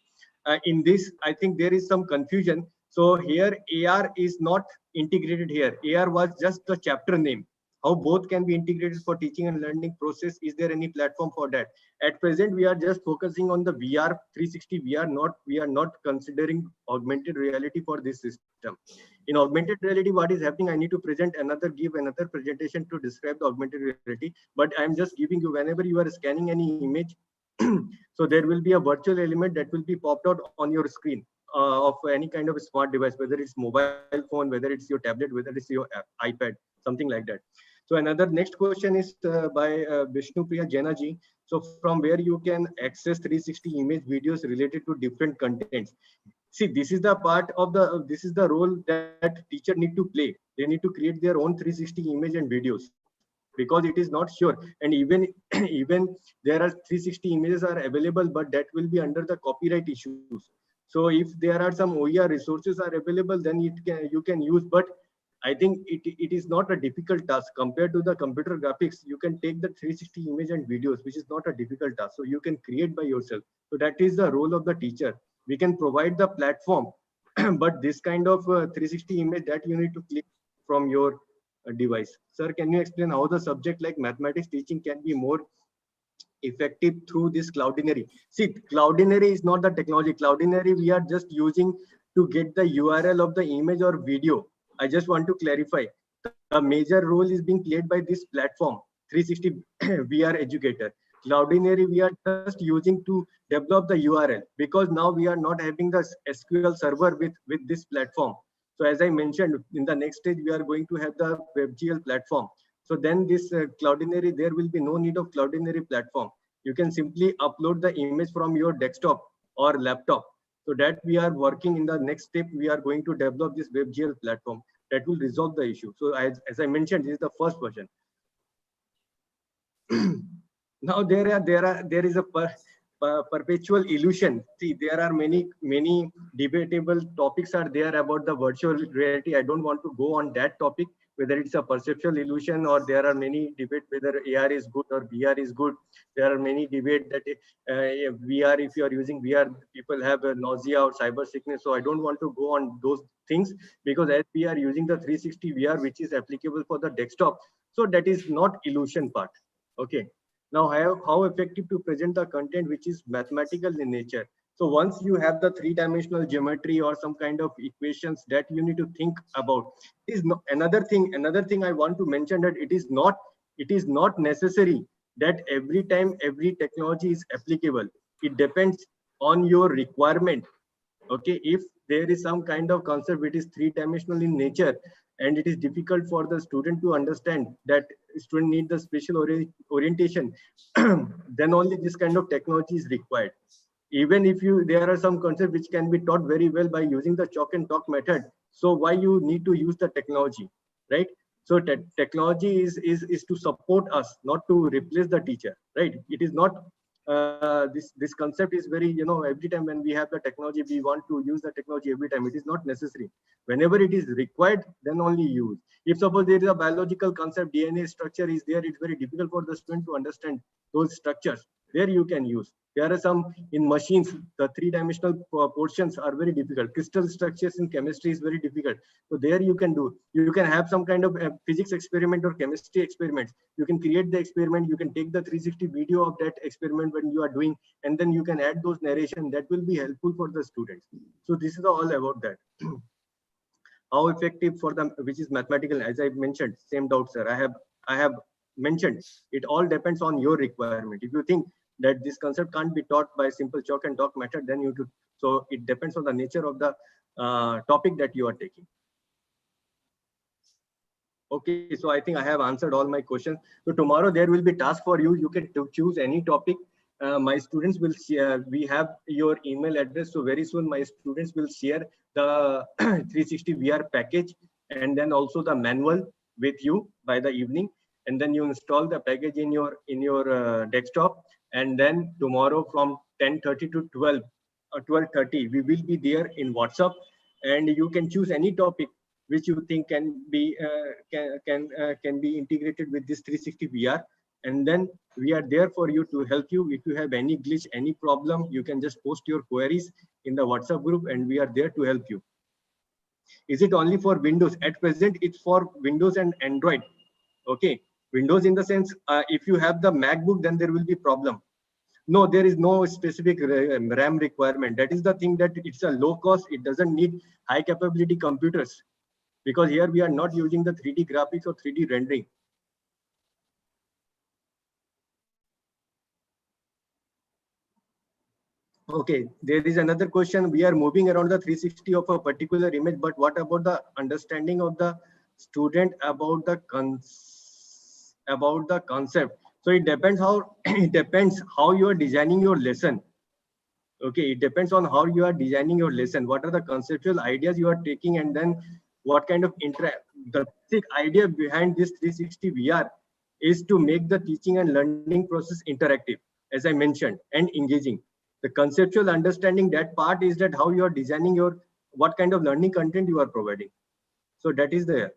In this, I think there is some confusion. So here AR is not integrated here. AR was just the chapter name. How both can be integrated for teaching and learning process? Is there any platform for that? At present, we are just focusing on the VR 360 VR. We are not considering augmented reality for this system. In augmented reality, what is happening? I need to give another presentation to describe the augmented reality. But I'm just giving you, whenever you are scanning any image, so there will be a virtual element that will be popped out on your screen of any kind of smart device, whether it's mobile phone, whether it's your tablet, whether it's your iPad, something like that. So another next question is by Vishnu Priya Jaina ji. So from where you can access 360 image videos related to different contents. See, this is the part of this is the role that teacher need to play. They need to create their own 360 image and videos, because it is not sure. And even there are 360 images are available, but that will be under the copyright issues. So if there are some OER resources are available, then you can use. But I think it is not a difficult task compared to the computer graphics. You can take the 360 image and videos, which is not a difficult task. So you can create by yourself. So that is the role of the teacher. We can provide the platform, but this kind of 360 image that you need to click from your device. Sir, can you explain how the subject like mathematics teaching can be more effective through this Cloudinary? See, Cloudinary is not the technology. Cloudinary we are just using to get the URL of the image or video. I just want to clarify. The major role is being played by this platform, 360 VR Educator. Cloudinary we are just using to develop the URL, because now we are not having the SQL server with this platform. So as I mentioned, in the next stage, we are going to have the WebGL platform. So then this Cloudinary, there will be no need of Cloudinary platform. You can simply upload the image from your desktop or laptop. So that we are working in the next step, we are going to develop this WebGL platform that will resolve the issue. So as I mentioned, this is the first version. Now there is a perpetual illusion. See, there are many debatable topics are there about the virtual reality. I don't want to go on that topic, whether it's a perceptual illusion, or there are many debate whether AR is good or VR is good. There are many debate that VR, if you are using VR, people have a nausea or cyber sickness. So I don't want to go on those things, because as we are using the 360 VR, which is applicable for the desktop, so that is not illusion part. Okay. Now, how effective to present the content which is mathematical in nature. So once you have the three-dimensional geometry or some kind of equations that you need to think about, is another thing I want to mention, that it is not necessary that every time every technology is applicable. It depends on your requirement. Okay, if there is some kind of concept which is three-dimensional in nature, and it is difficult for the student to understand, that student need the special orientation, then only this kind of technology is required. Even if there are some concepts which can be taught very well by using the chalk and talk method, so why you need to use the technology, right? So technology is to support us, not to replace the teacher, right? It is not this concept is very, you know, every time when we have the technology, we want to use the technology every time. It is not necessary. Whenever it is required, then only use. If suppose there is a biological concept, DNA structure is there, it's very difficult for the student to understand those structures. There you can use. There are some in machines, the three-dimensional portions are very difficult. Crystal structures in chemistry is very difficult. So there you can do. You can have some kind of physics experiment or chemistry experiments. You can create the experiment. You can take the 360 video of that experiment when you are doing, and then you can add those narration. That will be helpful for the students. So this is all about that. How effective for them, which is mathematical, as I mentioned, same doubt, sir. I have mentioned it all depends on your requirement. If you think that this concept can't be taught by simple chalk and talk method, then you could. So it depends on the nature of the topic that you are taking. Okay, so I think I have answered all my questions. So tomorrow there will be task for you. You can choose any topic. My students will share, we have your email address. So very soon my students will share the 360 VR package and then also the manual with you by the evening. And then you install the package in your desktop. And then tomorrow from 10:30 to 12 or 12:30, we will be there in WhatsApp, and you can choose any topic which you think can be integrated with this 360 VR. And then we are there for you to help you. If you have any glitch, any problem, you can just post your queries in the WhatsApp group, and we are there to help you. Is it only for Windows? At present, it's for Windows and Android. Okay, Windows in the sense, if you have the MacBook, then there will be problem. No, there is no specific RAM requirement. That is the thing, that it's a low cost. It doesn't need high capability computers, because here we are not using the 3D graphics or 3D rendering. Okay, there is another question. We are moving around the 360 of a particular image, but what about the understanding of the student about the concept? So it depends how you are designing your lesson. Okay, it depends on how you are designing your lesson. What are the conceptual ideas you are taking, and then what kind of the basic idea behind this 360 VR is to make the teaching and learning process interactive, as I mentioned, and engaging. The conceptual understanding, that part is that how you are designing what kind of learning content you are providing. So that is there.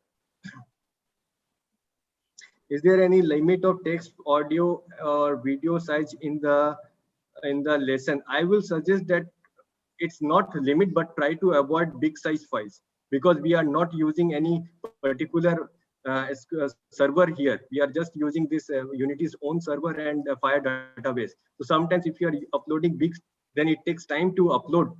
Is there any limit of text, audio, or video size in the lesson? I will suggest that it's not limit, but try to avoid big size files, because we are not using any particular server here. We are just using this Unity's own server and Fire database. So sometimes if you are uploading big, then it takes time to upload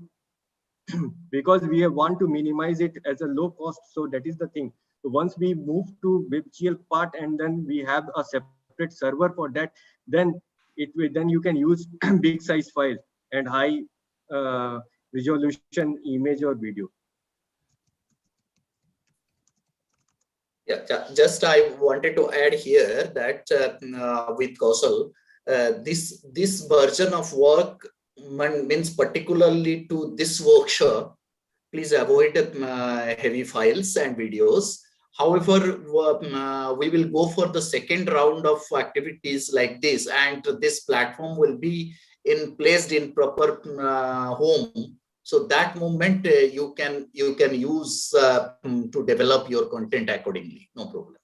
because we want to minimize it as a low cost. So that is the thing. So once we move to WebGL part, and then we have a separate server for that, then you can use big size file and high resolution image or video. Yeah, just I wanted to add here that with Kausal, this version of work means particularly to this workshop, please avoid heavy files and videos. However, we will go for the second round of activities like this, and this platform will be placed in proper home. So that moment you can use to develop your content accordingly. No problem.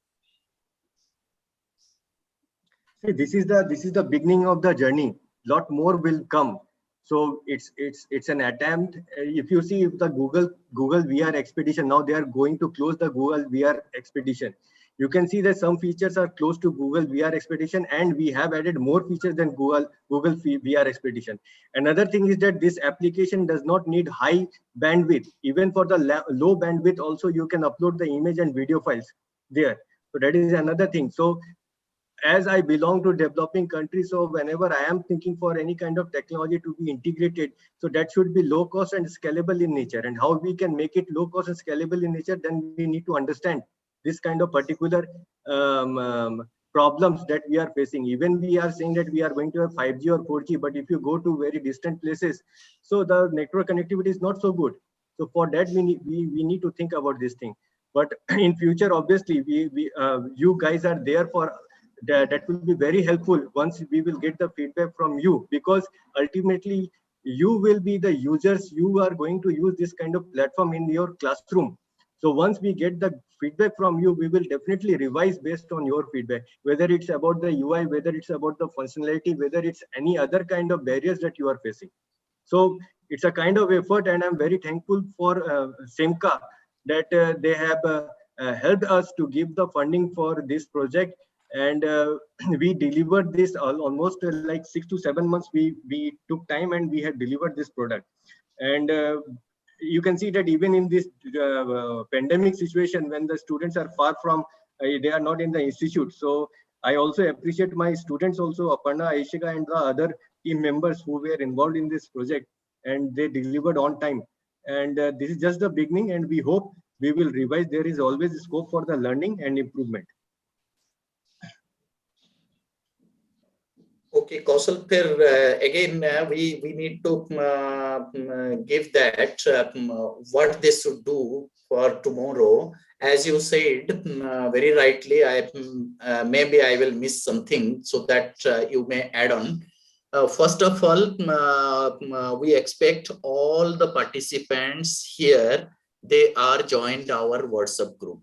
See, this is the beginning of the journey. Lot more will come. So it's an attempt. If you see the Google VR Expedition, now they are going to close the Google VR Expedition. You can see that some features are close to Google VR Expedition, and we have added more features than Google VR Expedition. Another thing is that this application does not need high bandwidth. Even for the low bandwidth, also you can upload the image and video files there. So that is another thing. So as I belong to developing countries, so whenever I am thinking for any kind of technology to be integrated, so that should be low cost and scalable in nature. And how we can make it low cost and scalable in nature, then we need to understand this kind of particular problems that we are facing. Even we are saying that we are going to have 5G or 4G, but if you go to very distant places, so the network connectivity is not so good. So for that, we need to think about this thing. But in future, obviously, you guys are there for that will be very helpful once we will get the feedback from you, because ultimately you will be the users. You are going to use this kind of platform in your classroom. So once we get the feedback from you, we will definitely revise based on your feedback, whether it's about the UI, whether it's about the functionality, whether it's any other kind of barriers that you are facing. So it's a kind of effort, and I'm very thankful for CEMCA that they have helped us to give the funding for this project. And we delivered this almost like 6 to 7 months. We took time and we had delivered this product. And you can see that even in this pandemic situation, when the students are far from, they are not in the institute. So I also appreciate my students also, Aparna, Aishika, and the other team members who were involved in this project, and they delivered on time. And this is just the beginning, and we hope we will revise. There is always scope for the learning and improvement. Okay, Kausal, again, we need to give that what they should do for tomorrow. As you said very rightly, maybe I will miss something, so that you may add on. First of all, we expect all the participants here, they are joined our WhatsApp group.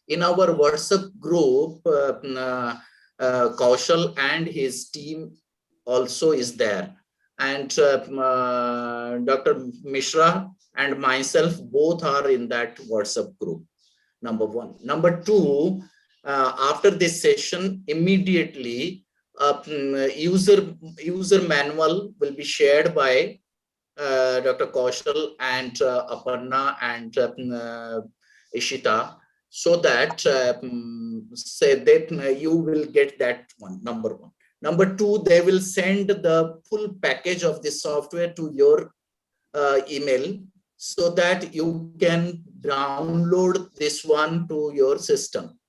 In our WhatsApp group, Kaushal and his team also is there, and Dr. Mishra and myself both are in that WhatsApp group. Number one. Number two, after this session, immediately user manual will be shared by Dr. Kaushal and Aparna and Ishita, so that say that you will get that one. Number one. Number two, they will send the full package of this software to your email, so that you can download this one to your system.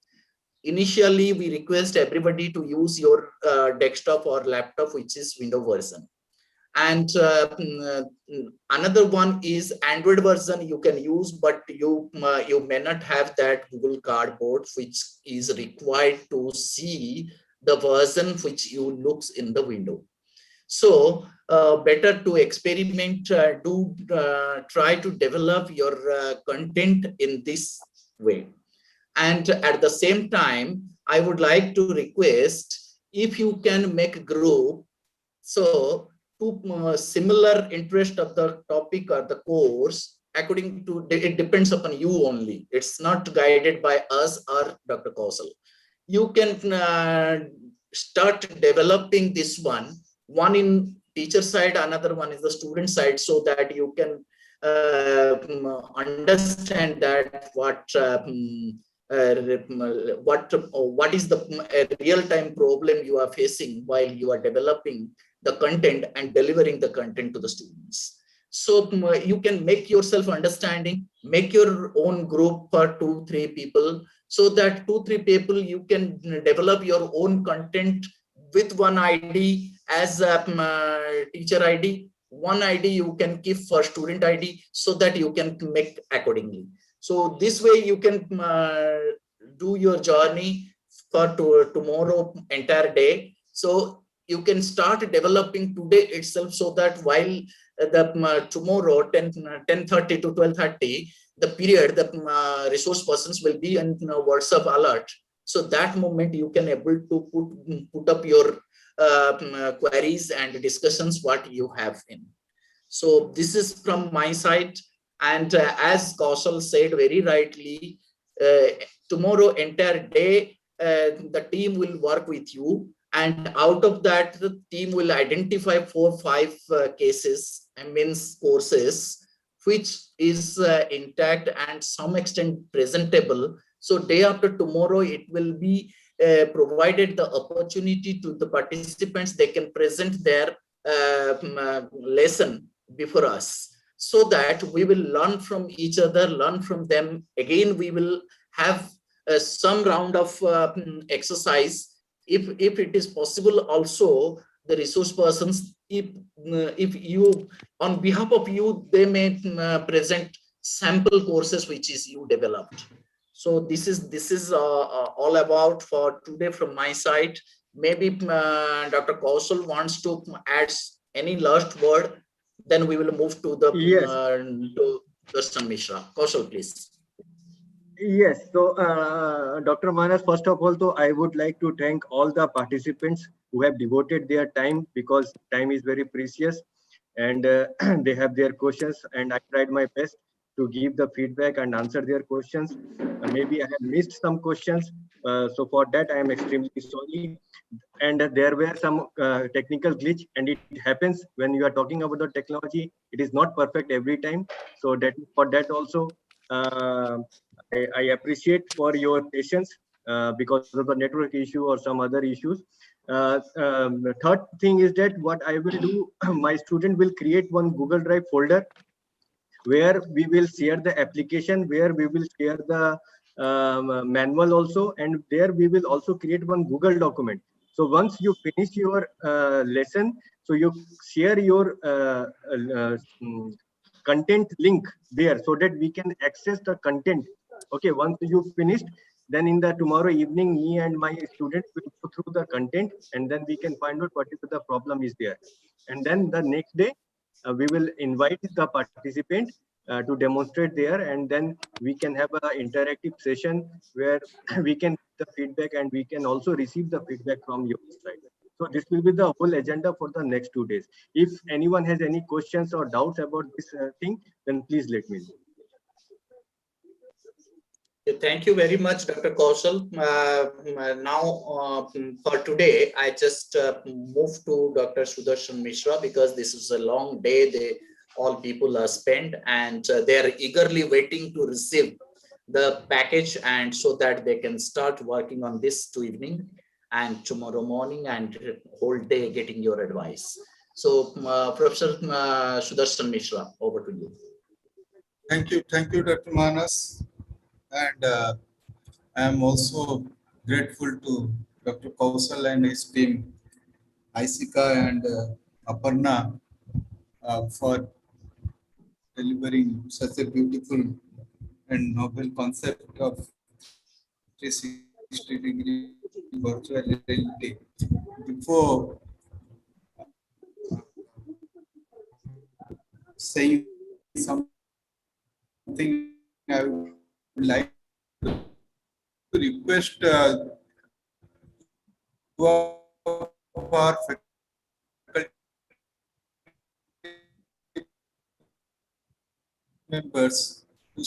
Initially, we request everybody to use your desktop or laptop, which is Windows version. And another one is Android version you can use, but you may not have that Google Cardboard, which is required to see the version which you looks in the window. So better to experiment, try to develop your content in this way. And at the same time, I would like to request if you can make a group, so to similar interest of the topic or the course, according to, it depends upon you only. It's not guided by us or Dr. Kausal. You can start developing this one in teacher side, another one is the student side, so that you can understand that what is the real-time problem you are facing while you are developing the content and delivering the content to the students. So you can make yourself understanding, make your own group for 2-3 people, so that 2-3 people you can develop your own content with one ID as a teacher ID, one ID you can keep for student ID, so that you can make accordingly. So this way you can do your journey for tomorrow entire day. So you can start developing today itself, so that while the tomorrow 10:30 to 12:30, the period the resource persons will be in WhatsApp alert. So that moment you can able to put up your queries and discussions what you have in. So this is from my side. And as Kaushal said very rightly, tomorrow entire day, the team will work with you. And out of that, the team will identify 4-5 cases, means courses, which is intact and some extent presentable. So day after tomorrow, it will be provided the opportunity to the participants. They can present their lesson before us, so that we will learn from each other, learn from them. Again, we will have some round of exercise. If it is possible, also the resource persons, if you, on behalf of you, they may present sample courses which is you developed. So this is all about for today from my side. Maybe Dr. Kaushal wants to add any last word, then we will move to the Yes. to Darshan Mishra. Kaushal, please. Yes, so Dr. Manas, first of all, I would like to thank all the participants who have devoted their time, because time is very precious, and they have their questions, and I tried my best to give the feedback and answer their questions. Maybe I have missed some questions, so for that I am extremely sorry. And there were some technical glitch, and it happens when you are talking about the technology. It is not perfect every time, so that for that also. I appreciate for your patience because of the network issue or some other issues. The third thing is that what I will do, my student will create one Google Drive folder where we will share the application, where we will share the manual also, and there we will also create one Google document. So once you finish your lesson, so you share your content link there so that we can access the content. Okay, once you finished, then in the tomorrow evening, me and my students will go through the content, and then we can find out what is the problem is there. And then the next day, we will invite the participant to demonstrate there, and then we can have an interactive session where we can get the feedback, and we can also receive the feedback from your side. So this will be the whole agenda for the next 2 days. If anyone has any questions or doubts about this thing, then please let me know. Thank you very much, Dr. Kaushal. Now, for today, I just move to Dr. Sudarshan Mishra, because this is a long day. All people are spent, and they are eagerly waiting to receive the package, and so that they can start working on this to evening and tomorrow morning and whole day getting your advice. So, Professor Sudarshan Mishra, over to you. Thank you, Dr. Manas. And I am also grateful to Dr. Kaushal and his team, Aisika and Aparna, for delivering such a beautiful and novel concept of 360-degree virtual reality. Before saying something, I would like to request two of our faculty members to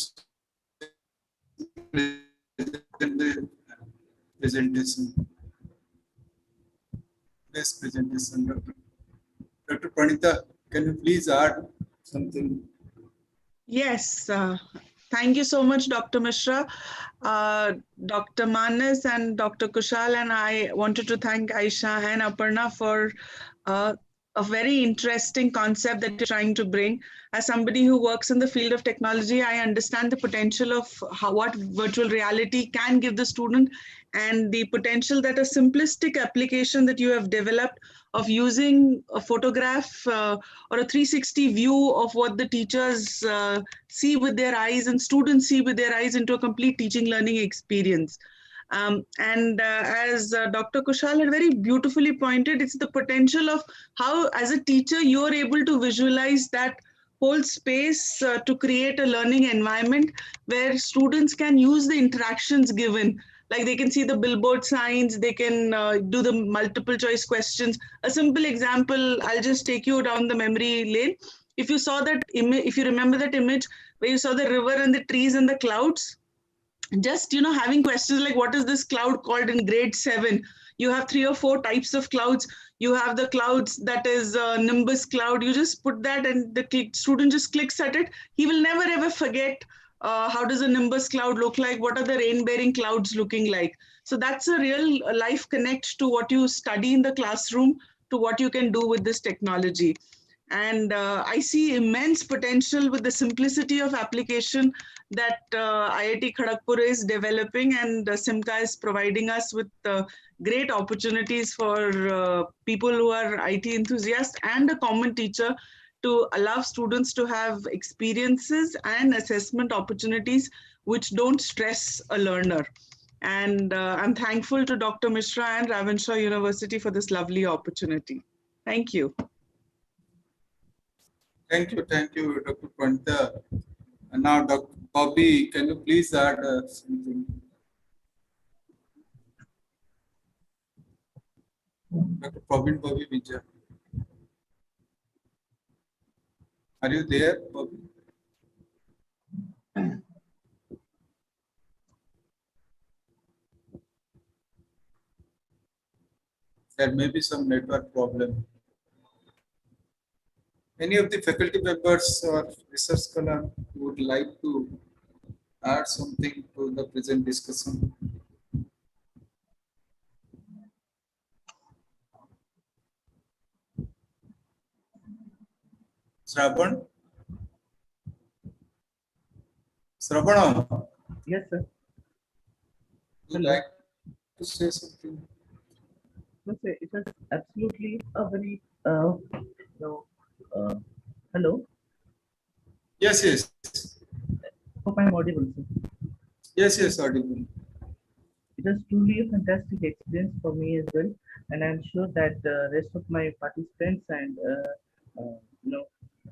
present the presentation. This presentation, Dr. Pranita, can you please add something? Yes, thank you so much, Dr. Mishra. Dr. Manas and Dr. Kushal and I wanted to thank Aisha and Aparna for a very interesting concept that you're trying to bring. As somebody who works in the field of technology, I understand the potential of what virtual reality can give the student, and the potential that a simplistic application that you have developed of using a photograph or a 360 view of what the teachers see with their eyes and students see with their eyes into a complete teaching learning experience. As Dr. Kushal had very beautifully pointed, it's the potential of how, as a teacher, you're able to visualize that whole space to create a learning environment where students can use the interactions given. Like they can see the billboard signs, they can do the multiple choice questions. A simple example, I'll just take you down the memory lane. If you saw that image, if you remember that image where you saw the river and the trees and the clouds, just having questions like what is this cloud called in grade 7, you have 3 or 4 types of clouds. You have the clouds that is nimbus cloud. You just put that and the student just clicks at it. He will never ever forget how does a nimbus cloud look like, what are the rain bearing clouds looking like. So that's a real life connect to what you study in the classroom to what you can do with this technology. And I see immense potential with the simplicity of application that IIT Kharagpur is developing, and CEMCA is providing us with great opportunities for people who are IT enthusiasts and a common teacher to allow students to have experiences and assessment opportunities which don't stress a learner. And I'm thankful to Dr. Mishra and Ravenshaw University for this lovely opportunity. Thank you. Thank you, Dr. Pandita. And now, Dr. Bobby, can you please add something? Dr. Probin Bobby Vijay. Are you there, Bobby? There may be some network problem. Any of the faculty members or research scholar would like to add something to the present discussion? Shravan? Shravan? Yes, sir. Would you like to say something? No, sir, it was absolutely a very, hello? Yes, yes. Hope I'm audible, sir. Yes, audible. It was truly a fantastic experience for me as well, and I'm sure that the rest of my participants and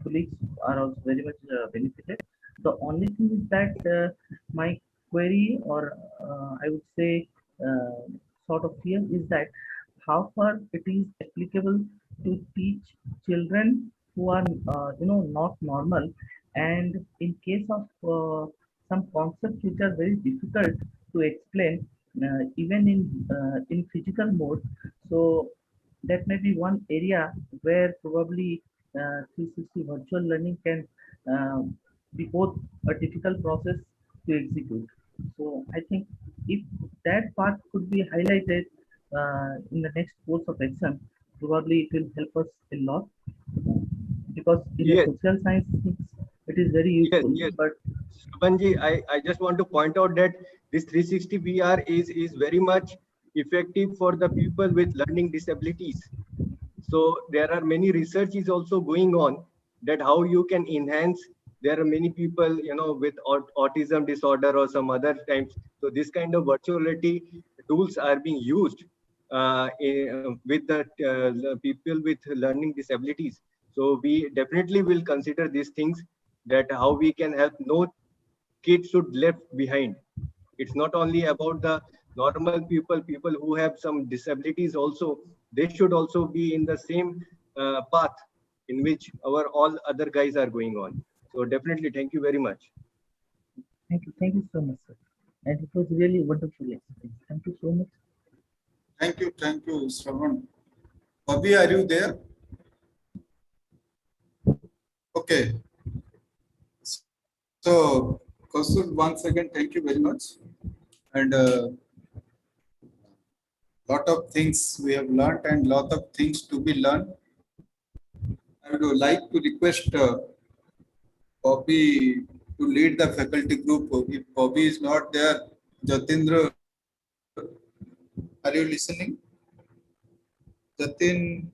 colleagues are also very much benefited. The only thing is that my query, or I would say, sort of fear, is that how far it is applicable to teach children who are not normal, and in case of some concepts which are very difficult to explain, even in physical mode. So that may be one area where probably 360 virtual learning can be both a difficult process to execute. So I think if that part could be highlighted in the next course of action, probably it will help us a lot, because in the social science it is very useful. Yes. But Shravanji, I just want to point out that this 360 VR is very much effective for the people with learning disabilities. So there are many researches also going on that how you can enhance. There are many people, with autism disorder or some other types. So this kind of virtual reality tools are being used with the people with learning disabilities. So we definitely will consider these things, that how we can help. No kid should left behind. It's not only about the normal people who have some disabilities also. They should also be in the same path in which our all other guys are going on. So definitely, thank you very much. thank you so much, sir. And it was really wonderful experience. Thank you so much. Thank you, Shravan. Bobby, are you there? Okay. So, Kaustubh, once again, thank you very much. And lot of things we have learned and lot of things to be learned. I would like to request Bobby to lead the faculty group. If Bobby is not there, Jatindra, are you listening? Jatin,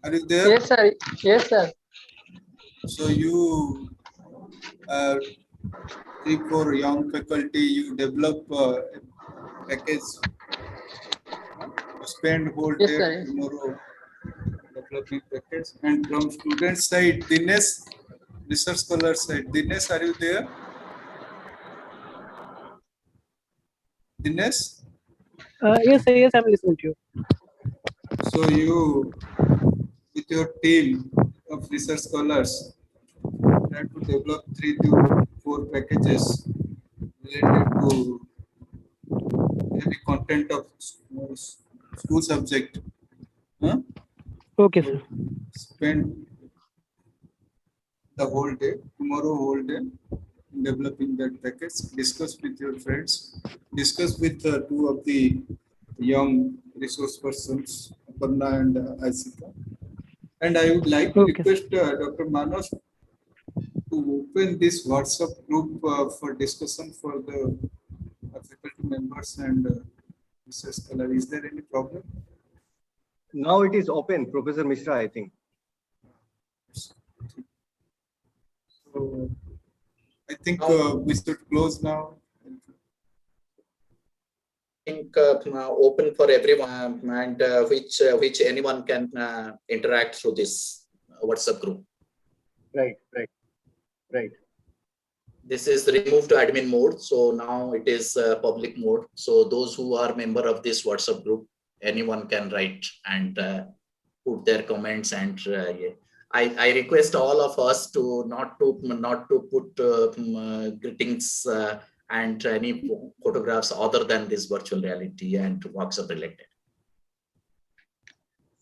are you there? Yes, sir. Yes, sir. So you, 3-4 young faculty, you develop a package. Spend whole Yes, day sir. tomorrow developing package. And from student side, Dinesh, research scholar side, Dinesh, are you there? Dinesh? Yes, sir. Yes, I'm listening to you. So you, with your team of research scholars, try to develop 3 to 4 packages related to every content of school subject. Huh? Okay, sir. Spend the whole day, tomorrow whole day, developing that package. Discuss with your friends. Discuss with 2 of the young resource persons, Aparna and Asika. And I would like to request Dr. Manas to open this WhatsApp group for discussion for the faculty members and research scholar. Is there any problem? Now it is open, Professor Mishra, I think. So I think we should close now. I think open for everyone and which anyone can interact through this WhatsApp group. Right. This is removed to admin mode, so now it is public mode. So those who are member of this WhatsApp group, anyone can write and put their comments. And yeah. I request all of us to not to put greetings and any photographs other than this virtual reality and WhatsApp related.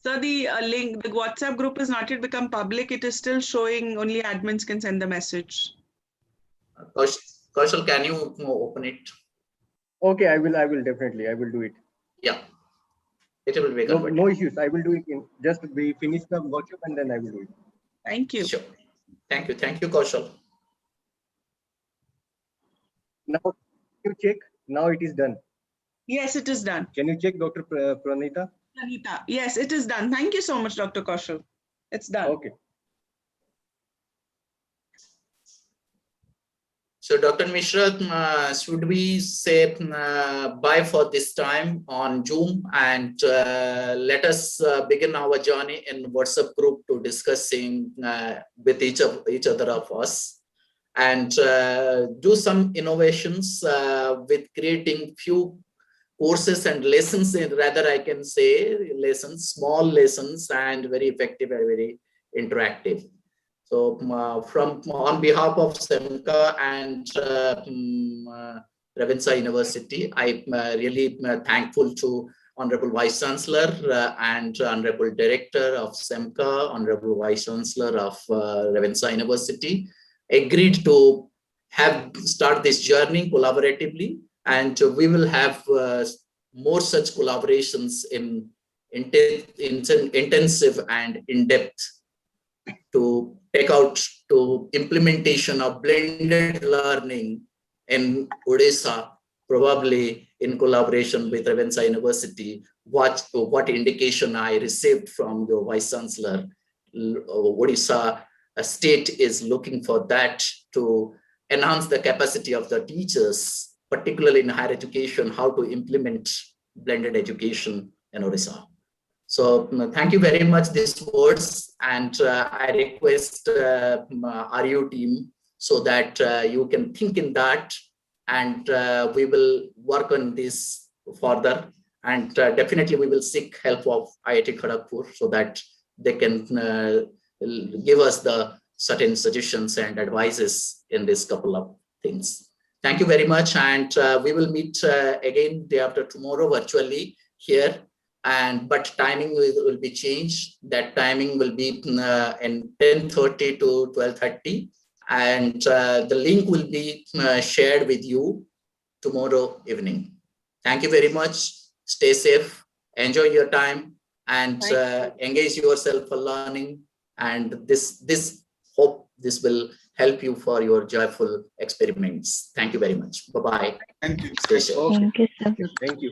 So the link, the WhatsApp group has not yet become public. It is still showing only admins can send the message. Kaushal, can you open it? Okay, I will definitely. I will do it. Yeah. It will be no issues. I will do it in just we finish the workshop and then I will do it. Thank you. Sure. Thank you, Kaushal. Now you check. Now it is done. Yes, it is done. Can you check, Dr. Pranita? Yes, it is done. Thank you so much, Dr. Kaushal. It's done. Okay. So, Dr. Mishra, should we say bye for this time on Zoom and let us begin our journey in WhatsApp group to discussing with each other of us and do some innovations with creating few courses and lessons, rather I can say lessons, small lessons and very effective and very interactive. So on behalf of CEMCA and Ravenshaw University, I'm really thankful to Honorable Vice Chancellor and Honorable Director of CEMCA, Honorable Vice Chancellor of Ravenshaw University, agreed to start this journey collaboratively, and we will have more such collaborations in intensive and in-depth to take out to implementation of blended learning in Odisha, probably in collaboration with Ravenshaw University. What indication I received from your Vice Chancellor, Odisha state is looking for that to enhance the capacity of the teachers, particularly in higher education, how to implement blended education in Odisha. So thank you very much these words, and I request RU team so that you can think in that, and we will work on this further, and definitely we will seek help of IIT Kharagpur so that they can give us the certain suggestions and advices in this couple of things. Thank you very much, and we will meet again day after tomorrow virtually here. But timing will be changed. That timing will be in 10:30 to 12:30, and the link will be shared with you tomorrow evening. Thank you very much. Stay safe, enjoy your time, and engage yourself for learning. And this hope this will help you for your joyful experiments. Thank you very much. Bye bye. Thank you. Stay safe. Thank you, sir. Thank you.